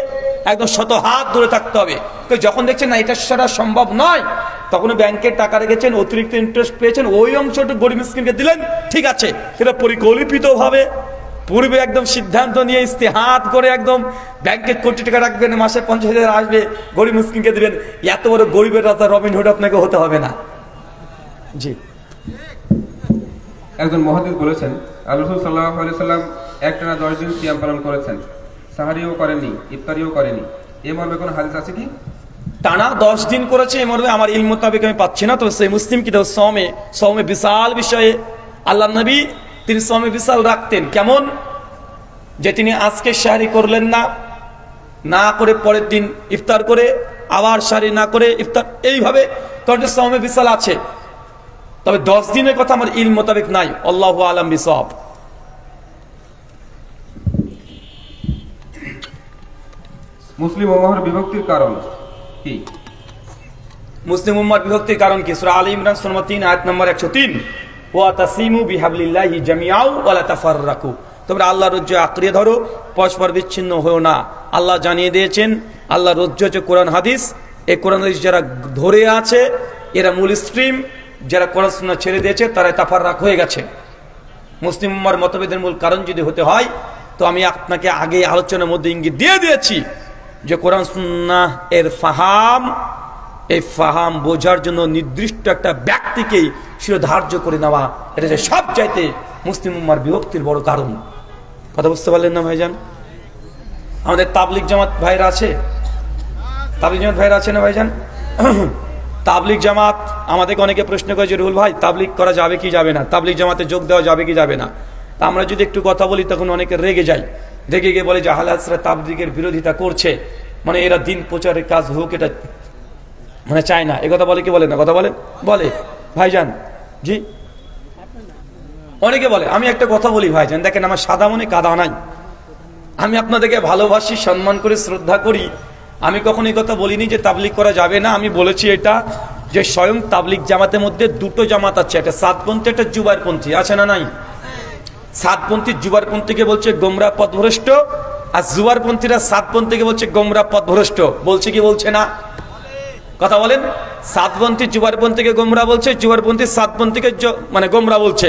একদম শত হাত দূরে থাকতে হবে। তো যখন দেখছেন না এটা সারা সম্ভব নয়, তখন ব্যাংকের টাকা রেখেছেন, অতিরিক্ত ইন্টারেস্ট পেয়েছেন, ওই অংশটা গরিব মিসকিনকে দিলেন, ঠিক আছে। সেটা পরিকল্পিতভাবে পূর্বে একদম সিদ্ধান্ত নিয়ে ইস্তেহাত করে একদম ব্যাংকে কোটি টাকা রাখবেন, মাসে 50,000 আসবে, গরিব মিসকিনকে দিবেন, এত বড় গরিবের রাজা রবিনহুড আপনাকে হতে হবে না। জি। একজন মুহাদ্দিস বলেছেন আল্লাহ রাসূল সাল্লাল্লাহু আলাইহি সাল্লাম একটানা 10 দিন সিয়াম পালন করেছেন, সাহারিও করেননি, ইফতারিও করেনি। এ মর্মে কোনো হাদিস আছে কি? টানা 10 দিন করেছে এ মর্মে আমার ইলম মোতাবেক আমি পাচ্ছি না। তবে সেই মুসলিম কিতাব সওমে বিশাল বিষয়ে আল্লাহ নবী তিনি সওমে বিশাল রাখতেন। কেমন? যে তিনি আজকে সাহারি করলেন না করে পরের দিন ইফতার করে, আবার সাহারি না করে ইফতার, এইভাবে তখন সওমে বিশাল আছে। তবে 10 দিনের কথা আমার ইলম মোতাবেক নাই। আল্লাহু আলাম বিসওয়াব। মুসলিম উম্মাহর বিভক্তির কারণ কি? মুসলিম উম্মার বিভক্তির কারণ কি? সূরা আলী ইমরান সূরা 3 আয়াত নম্বর 103, ওয়া তাসিমু বিহাবলিল্লাহি জামিআউ ওয়া লা তাফাররাকু, তোমরা আল্লাহর রজ্জু আঁকড়িয়ে ধরো, পরস্পর বিচ্ছিন্ন হও না। আল্লাহ জানিয়ে দিয়েছেন আল্লাহর রজ্জু হচ্ছে কোরআন হাদিস। এই কোরআন হাদিস যারা ধরে আছে এরা মূল স্ট্রিম, যারা কোরআন সুন্নাহ ছেড়ে দিয়েছে তারা তাফাররাক হয়ে গেছে। মুসলিম উম্মার মতভেদের মূল কারণ যদি হতে হয় তো আমি আপনাকে আগে আলোচনার মধ্যে ইঙ্গিত দিয়ে দিয়েছি যে কোরআন সুন্নাহ এর ফাহাম, এই ফাহাম বোঝার জন্য নির্দিষ্ট একটা ব্যক্তিকেই শিরোধার্য করে নেওয়া, এটা যে সব চাইতে মুসলিম উম্মার বিভক্তির বড় কারণ। কথা বুঝতে পারলেন না ভাইজান? আমাদের তাবলিগ জামাত ভাইরা আছে, তাবলিগ জামাত ভাইরা আছে না ভাইজান? তাবলিগ জামাত আমাদেরকে অনেকে প্রশ্ন করে যে রুহুল ভাই তাবলিগ করা যাবে কি যাবে না, তাবলিগ জামাতে যোগ দেওয়া যাবে কি যাবে না। তা আমরা যদি একটু কথা বলি তখন অনেকে রেগে যায়, রেগে গিয়ে বলে যে আহলে হাদিসরা তাবলিগের বিরোধিতা করছে, মানে এরা দিন প্রচারের কাজ হোক এটা মানে চায় না। এ কথা বলে কি বলে না? কথা বলে বলে ভাইজান জি অনেকে বলে। আমি একটা কথা বলি ভাইজান, দেখেন আমার সাদা মনে কাদা নাই, আমি আপনাদেরকে ভালোবাসি, সম্মান করে শ্রদ্ধা করি। আমি কখনো এই কথা বলিনি যে তাবলিগ করা যাবে না। আমি বলেছি এটা যে স্বয়ং তাবলিগ জামাতের মধ্যে দুটো জামাত আছে, একটা সাতপন্থী একটা জুবারপন্থী, আছে না নাই? সাতপন্থী জুবারপন্থীকে বলছে গোমরা পথভ্রষ্ট, আর জুবারপন্থীরা সাতপন্থীকে বলছে গোমরা পথভ্রষ্ট। বলছে কি বলছে না? কথা বলেন। সাতপন্থী জুবারপন্থীকে গোমরা বলছে, জুবারপন্থী সাতপন্থীকে মানে গোমরা বলছে।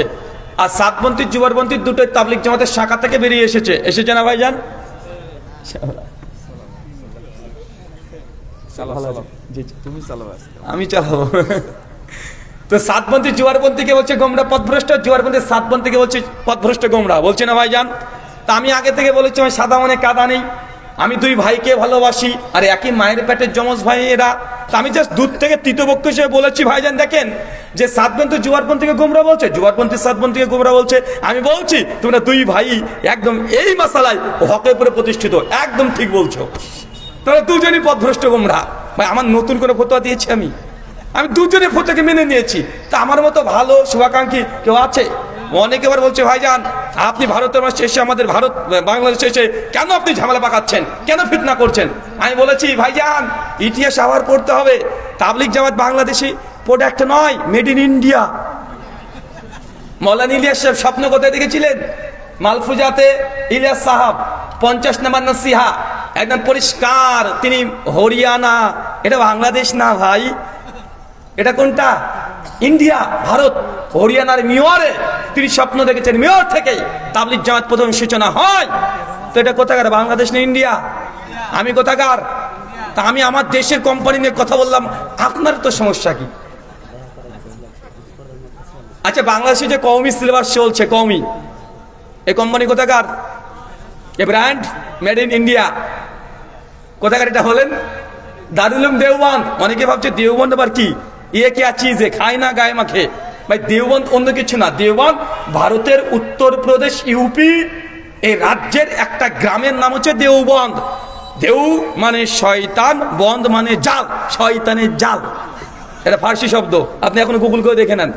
আর সাতপন্থী জুবারপন্থী দুটোই তাবলিগ জামাতের শাখা থেকে বেরিয়ে এসেছে না ভাইজান? আমি চালাবো। তো সাতপন্থী জুয়ারপন্থীকে বলছে গোমরা পথভ্রষ্ট, জুয়ারপন্থী সাতপন্থীকে বলছে পথভ্রষ্ট গোমরা, বলছে না ভাইজান? তা আমি আগে থেকে বলেছি আমি সাদা মনে কাদা নেই, আমি দুই ভাইকে ভালোবাসি, আর একই মায়ের পেটের যমজ ভাই এরা। তা আমি জাস্ট দূর থেকে তৃতীয়পক্ষ হিসেবে বলেছি ভাইজান দেখেন যে সাতপন্থী জুয়ারপন্থীকে গোমরা বলছে, জুয়ারপন্থী সাতপন্থীকে গোমরা বলছে। আমি বলছি তোমরা দুই ভাই একদম এই মাসালায় হকের উপরে প্রতিষ্ঠিত, একদম ঠিক বলছো, তোমরা দুজনই পথভ্রষ্ট গোমরা। ভাই আমার নতুন করে ফতোয়া দিয়েছি, আমি দুজনের ফতোয়াকে মেনে নিয়েছি। তা আমার মতো ভালো শুভাকাঙ্ক্ষী কেউ আছে? অনেকে এবার বলছে ভাইজান আপনি ভারতের মাসে এসে আমাদের ভারত বাংলাদেশে এসে কেন আপনি ঝামেলা পাকাচ্ছেন, কেন ফিতনা করছেন? আমি বলেছি ভাইজান ইতিহাস আবার পড়তে হবে। তাবলিগ জামাত বাংলাদেশি প্রোডাক্ট নয়, মেড ইন ইন্ডিয়া। মৌলানা ইলিয়াস সাহেব স্বপ্ন কোথায় দেখেছিলেন? মালফুজাতে ইলিয়াস সাহাব 50 নম্বর নসিহা একদম পরিষ্কার, তিনি হরিয়ানা, এটা বাংলাদেশ না ভাই, এটা কোনটা? ইন্ডিয়া, ভারত। হরিয়ানার মেয়রে তিনি স্বপ্ন দেখেছেন, মেয়র থেকে তাবলিগ জামাত প্রথম সূচনা হয়। তো এটা কোথাকার? বাংলাদেশ না ইন্ডিয়া? আমি কোথাকার? তা আমি আমার দেশের কোম্পানি নিয়ে কথা বললাম, আপনার তো সমস্যা কি? আচ্ছা বাংলাদেশে যে কওমি সিলেবাস চলছে, কওমি, এই কোম্পানি কোথাকার? এ ব্র্যান্ড মেড ইন ইন্ডিয়া, কোথাকার এটা হলেন? দারুল উলুম দেওবন্দ। অনেকে ভাবছে দেওবন্দ আবার কি, ইয়ে কি চিজ খায় না গায়ে মাখে। ভাই দেওবন্দ অন্য কিছু না, দেওবন্দ ভারতের উত্তরপ্রদেশ ইউপি এই রাজ্যের একটা গ্রামের নাম হচ্ছে দেওবন্দ। দেউ মানে শয়তান, বন্ধ মানে জাল, শয়তানের জাল, এটা ফার্সি শব্দ, আপনি এখন গুগল করে দেখে নেন।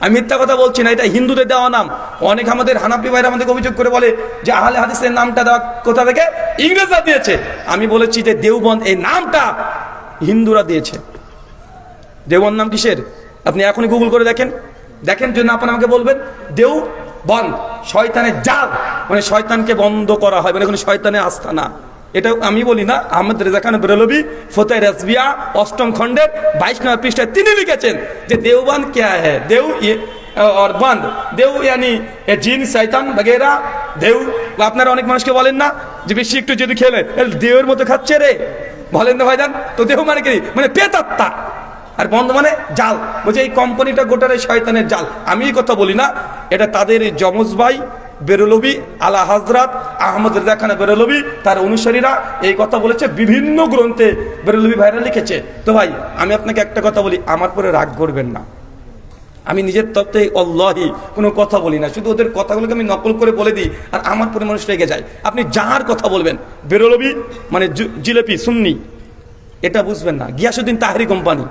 আমি মিথ্যা কথা বলছি না, এটা হিন্দুদের দেওয়া নাম। অনেক আমাদের হানাফি ভাইরা আমাদেরকে অভিযোগ করে বলে যে আহলে হাদিসের নামটা দেওয়া কোথা থেকে? ইংরেজরা দিয়েছে। আমি বলেছি যে দেওবন্দ এই নামটা হিন্দুরা দিয়েছে। দেওবন্দ নাম কিসের? আপনি এখনই গুগল করে দেখেন, দেখেন যদি আপনার আমাকে বলবেন। দেওবন্দ শয়তানের জাল, মানে শয়তানকে বন্ধ করা হয়, মানে কোনো শয়তানের আস্থানা। এটা আমি বলি না, আহমদ রেজা খান বেরলভী ফতোয়া রাজবিয়া 8ম খণ্ডের 22 নম্বর পৃষ্ঠায় তিনি লিখেছেন যে দেওবন্দ क्या है, देव और बंद, देव यानी জিন শয়তান वगैरह। দেও আপনারা অনেক মানুষকে বলেন না যে বেশি একটু যদি খেলে দেওর মতো খাচ্ছে রে, বলেন না ভাইজান? তো দেহ মানে কি? মানে পেতাত্মা। আর বন্ধ মানে জাল। বলছে এই কোম্পানিটা গোটারে শয়তানের জাল। আমি এই কথা বলি না, এটা তাদের যমজ ভাই বেরলভী আলা হযরত আহমদ রেজা খান বেরলভী তার অনুসারীরা এই কথা বলেছে, বিভিন্ন গ্রন্থে বেরলভী ভাইরা লিখেছে। তো ভাই আমি আপনাকে একটা কথা বলি, আমার পরে রাগ করবেন না, আমি নিজের তত্ত্বে আল্লাহি কোনো কথা বলি না, শুধু ওদের কথাগুলোকে আমি নকল করে বলে দিই, আর আমার পরে মানুষ রেগে যায়। আপনি যার কথা বলবেন, বেরলভী মানে জিলেপি সুন্নি, এটা বুঝবেন না। গিয়াসউদ্দিন তাহরি কোম্পানি,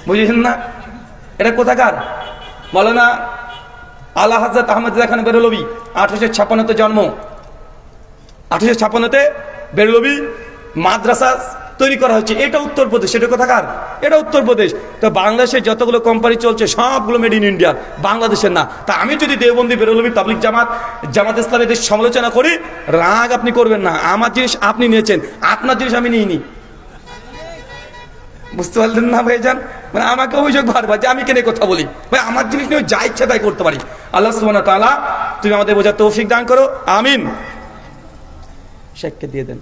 বুঝেছেন না? এটা কোথাকার? বলো না আলা হযরত আহমদ রেজা খান বেরলভী 1856-তে জন্ম, 1856-তে বেরলভী মাদ্রাসা তৈরি করা হচ্ছে, এটা উত্তরপ্রদেশ। এটা কোথাকার? এটা উত্তরপ্রদেশ। তো বাংলাদেশে যতগুলো কোম্পানি চলছে সবগুলো মেড ইন ইন্ডিয়া, বাংলাদেশের না। তা আমি যদি দেওবন্দি, বেরলভী, তাবলিগ জামাত, জামাত ইসলামের সমালোচনা করি, রাগ আপনি করবেন না। আমার জিনিস আপনি নিয়েছেন, আপনার জিনিস আমি নিইনি। বুঝতে পারলেন না ভাইজান? মানে আমাকে অভিযোগ বারবার যে আমি কেন কথা বলি। ভাই আমার জিনিস নিয়ে যা ইচ্ছা তাই করতে পারি। আল্লাহ সুবহানাহু ওয়া তাআলা তুমি আমাদের বোঝার তৌফিক দান করো, আমিন। শেখকে দিয়ে দেন।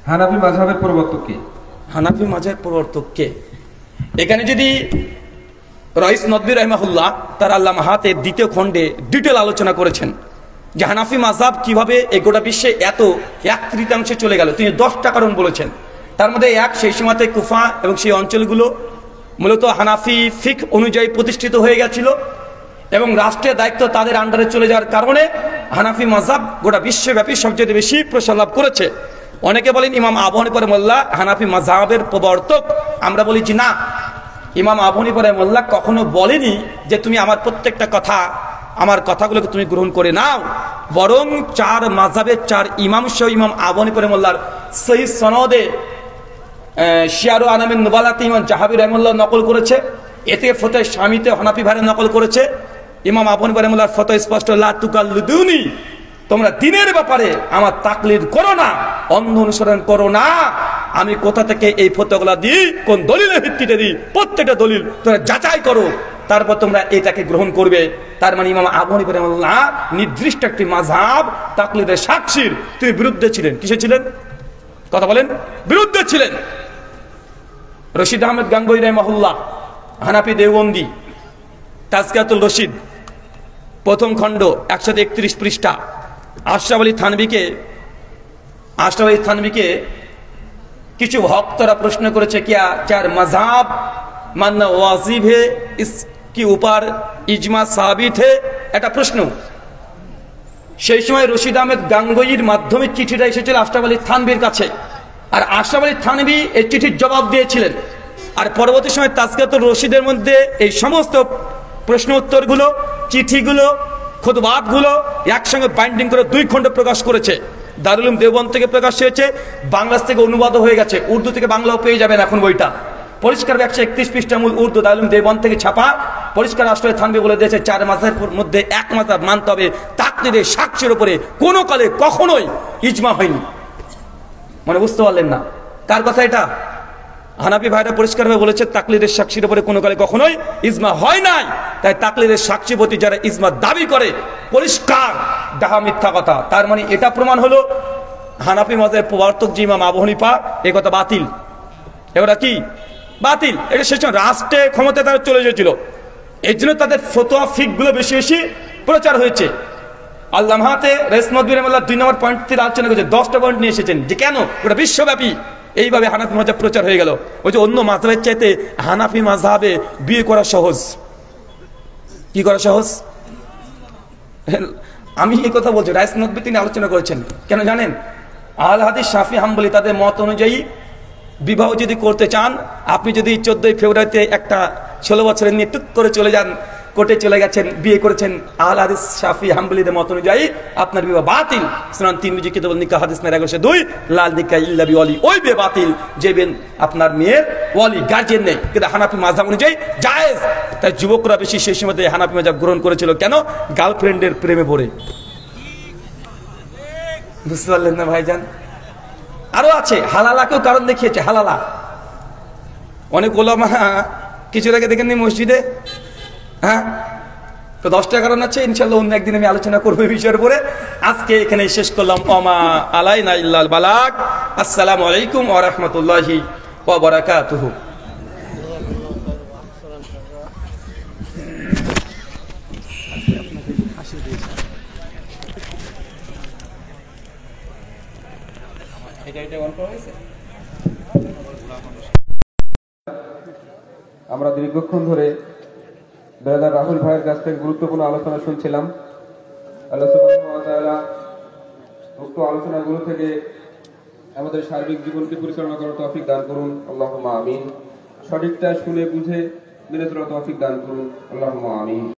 হানাফি মাযহাবের প্রবর্তক কে? হানাফি মাযহাবের প্রবর্তক কে? এখানে যদি রাইস নদভী রাহিমাহুল্লাহ তার আল্লামা হাতে দ্বিতীয় খণ্ডে ডিটেল আলোচনা করেছেন যে হানাফি মাযহাব কিভাবে এই গোটা বিশ্বে এত 1/3 চলে গেল। তিনি 10টা কারণ বলেছেন। তার মধ্যে সেই সময়তে কুফা এবং সেই অঞ্চলগুলো মূলত হানাফি ফিকহ অনুযায়ী প্রতিষ্ঠিত হয়ে গেছিল এবং রাষ্ট্রের দায়িত্ব তাদের আন্ডারে চলে যাওয়ার কারণে হানাফি মাযহাব গোটা বিশ্বব্যাপী সবচেয়ে বেশি প্রসার লাভ করেছে। অনেকে বলেন ইমাম আবু হানিফা রাহিমাহুল্লাহ হানাফি মাযহাবের প্রবর্তক। আমরা বলি যে না, ইমাম আবু হানিফা রাহিমাহুল্লাহ কখনো বলেনি যে তুমি আমার প্রত্যেকটা কথা, আমার কথাগুলোকে তুমি গ্রহণ করে নাও, বরং 4 মাযহাবের 4 ইমাম সহ ইমাম আবু হানিফা রাহিমাহুল্লাহর সহিহ সনদে শিয়ারু আনামিন নুবালাতে ইমাম জাহাবী রাহিমাহুল্লাহ নকল করেছে। এতে ফতোয়া শামীতে হানাফি ভাইরা নকল করেছে। ইমাম আবু হানিফা রাহিমাহুল্লাহর ফতোয়া স্পষ্ট, লা তুকাল্লিদুনি, তোমরা দ্বীনের ব্যাপারে আমার তাকলিদ করো না, অন্ধ অনুসরণ করো না। আমি কোথা থেকে এই ফতোয়াগুলো দিই, কোন দলিলের ভিত্তিতে দিই, প্রত্যেকটা দলিল তোমরা যাচাই করো, তারপর তোমরা এটাকে গ্রহণ করবে। তার মানে ইমাম আবু হানিফা রাহিমাহুল্লাহ নির্দিষ্ট একটি মাযহাব তাকলিদের সাক্ষীর তিনি বিরুদ্ধে ছিলেন। কিসে ছিলেন? কথা বলেন। বিরুদ্ধে ছিলেন। রশিদ আহমেদ গাঙ্গুহি রাহিমাহুল্লাহ হানাফি দেওবন্দি, তাজকিয়াতুল রশিদ প্রথম খণ্ড 131 পৃষ্ঠা। আশরাফ আলী থানভীকে কিছু ভক্তরা প্রশ্ন করেছে, क्या 4 मजहब मानना वाजिब है, इसके ऊपर इजमा साबित है, এটা প্রশ্ন। সেই সময় রশিদ আহমেদ গাঙ্গুহির মাধ্যমে চিঠিটা এসেছিল আশরাফ আলী থানভীর কাছে, আর আশরাফ আলী থানভী এই চিঠির জবাব দিয়েছিলেন। আর পরবর্তী সময় তাজকিয়াতুল রশিদের মধ্যে এই সমস্ত প্রশ্ন উত্তরগুলো, চিঠিগুলো, খুতবাতগুলো একসঙ্গে বাইন্ডিং করে 2 খণ্ড প্রকাশ করেছে। দারুল উলুম দেওবন্দ থেকে প্রকাশ হয়েছে, বাংলাদেশ থেকে অনুবাদ হয়ে গেছে, উর্দু থেকে বাংলাও পেয়ে যাবেন এখন বইটা। পরিষ্কার 131 পৃষ্ঠা মূল উর্দু দারুল উলুম দেওবন্দ থেকে ছাপা। পরিষ্কার আশরাফ থানভী বলে দিয়েছে 4 মাযহাবের মধ্যে এক মাযহাব মানতে হবে, তাকলিদের সাক্ষীর উপরে কোনো কালে কখনোই ইজমা হয়নি। মানে বুঝতে পারলেন না কার কথা এটা? হানাফি ভাইরা পরিষ্কারভাবে বলেছে তাকলিদের সাক্ষীর উপরে কোনো কালে কখনোই ইজমা হয় নাই। তাই তাকলিদের সাক্ষী প্রতি যারা ইজমা দাবি করে, পরিষ্কার ডাহা মিথ্যা কথা। তার মানে এটা প্রমাণ হলো হানাফি মাযহাবের প্রবর্তক যে ইমাম আবু হানিফা, এই কথা বাতিল। এগুলা কি বাতিল? এটা শেষ রাষ্ট্রের ক্ষমতায় তারা চলে এসেছিল, এর জন্য তাদের ফতোয়া ফিকগুলো বেশি বেশি প্রচার হয়েছে। আল্লামাতে রাইস নদভী রাহিমাহুল্লাহ 2 নম্বর পয়েন্ট থেকে আলোচনা করেছে, 10টা পয়েন্ট নিয়ে এসেছেন যে কেন ওটা বিশ্বব্যাপী এইভাবে হানাফি মাযহাব প্রচার হয়ে গেল। ওই যে অন্য মাযহাবের চাইতে হানাফি মাযহাবে বিয়ে করা সহজ। কি করা সহজ? আমি এই কথা বলছি, রাইস নদভী তিনি আলোচনা করেছেন। কেন জানেন? আহলে হাদিস শাফি হাম্বলি তাদের মত অনুযায়ী বিবাহ যদি করতে চান, আপনি যদি 14 ফেব্রুয়ারিতে একটা 16 বছরের নিয়ে টুক করে চলে যান, কোর্টে চলে গেছেন, বিয়ে করেছেন, আহলে হাদিস শাফি হাম্বলিদের মত অনুযায়ী আপনার বিবাহ বাতিল। সুনান তিরমিজি কিতাবুন নিকাহ হাদিস নম্বর 1102, লাল নিকাহ ইল্লা বিওয়ালি, ওই বিয়ে বাতিল যে আপনার মেয়ের ওয়ালি গার্জিয়ান নেই। কিন্তু হানাফি মাযহাব অনুযায়ী জায়েজ। তাই যুবকরা বেশি সেই সময়তে হানাফি মাযহাব গ্রহণ করেছিল। কেন? গার্লফ্রেন্ডের প্রেমে পড়ে। বুঝতে পারলেন না ভাইজান? আরো আছে, হালালাকেও কারণ দেখিয়েছে। হালালা অনেক ওলামা কিছুর আগে দেখেননি মসজিদে, হ্যাঁ, তো 10টা কারণ আছে। ইনশাল্লাহ অন্য একদিন আমি আলোচনা করবো এই বিষয়ের উপরে। আজকে এখানে শেষ করলাম। ওমা আলাইনা ইল্লাল বালাগ। আসসালামু আলাইকুম ওয়া রাহমাতুল্লাহি ওয়া বারাকাতুহু। আমরা দীর্ঘক্ষণ ধরে দাদা রাহুল ভাইয়ের কাছ থেকে গুরুত্বপূর্ণ আলোচনা শুনছিলাম। আল্লাহ সুবহানাহু ওয়া তাআলা উক্ত আলোচনাগুলো থেকে আমাদের সার্বিক জীবনকে পরিচালনা করার তৌফিক দান করুন, আল্লাহুম্মা আমিন। সঠিকটা শুনে বুঝে মেনে চলার তৌফিক দান করুন, আল্লাহুম্মা আমিন।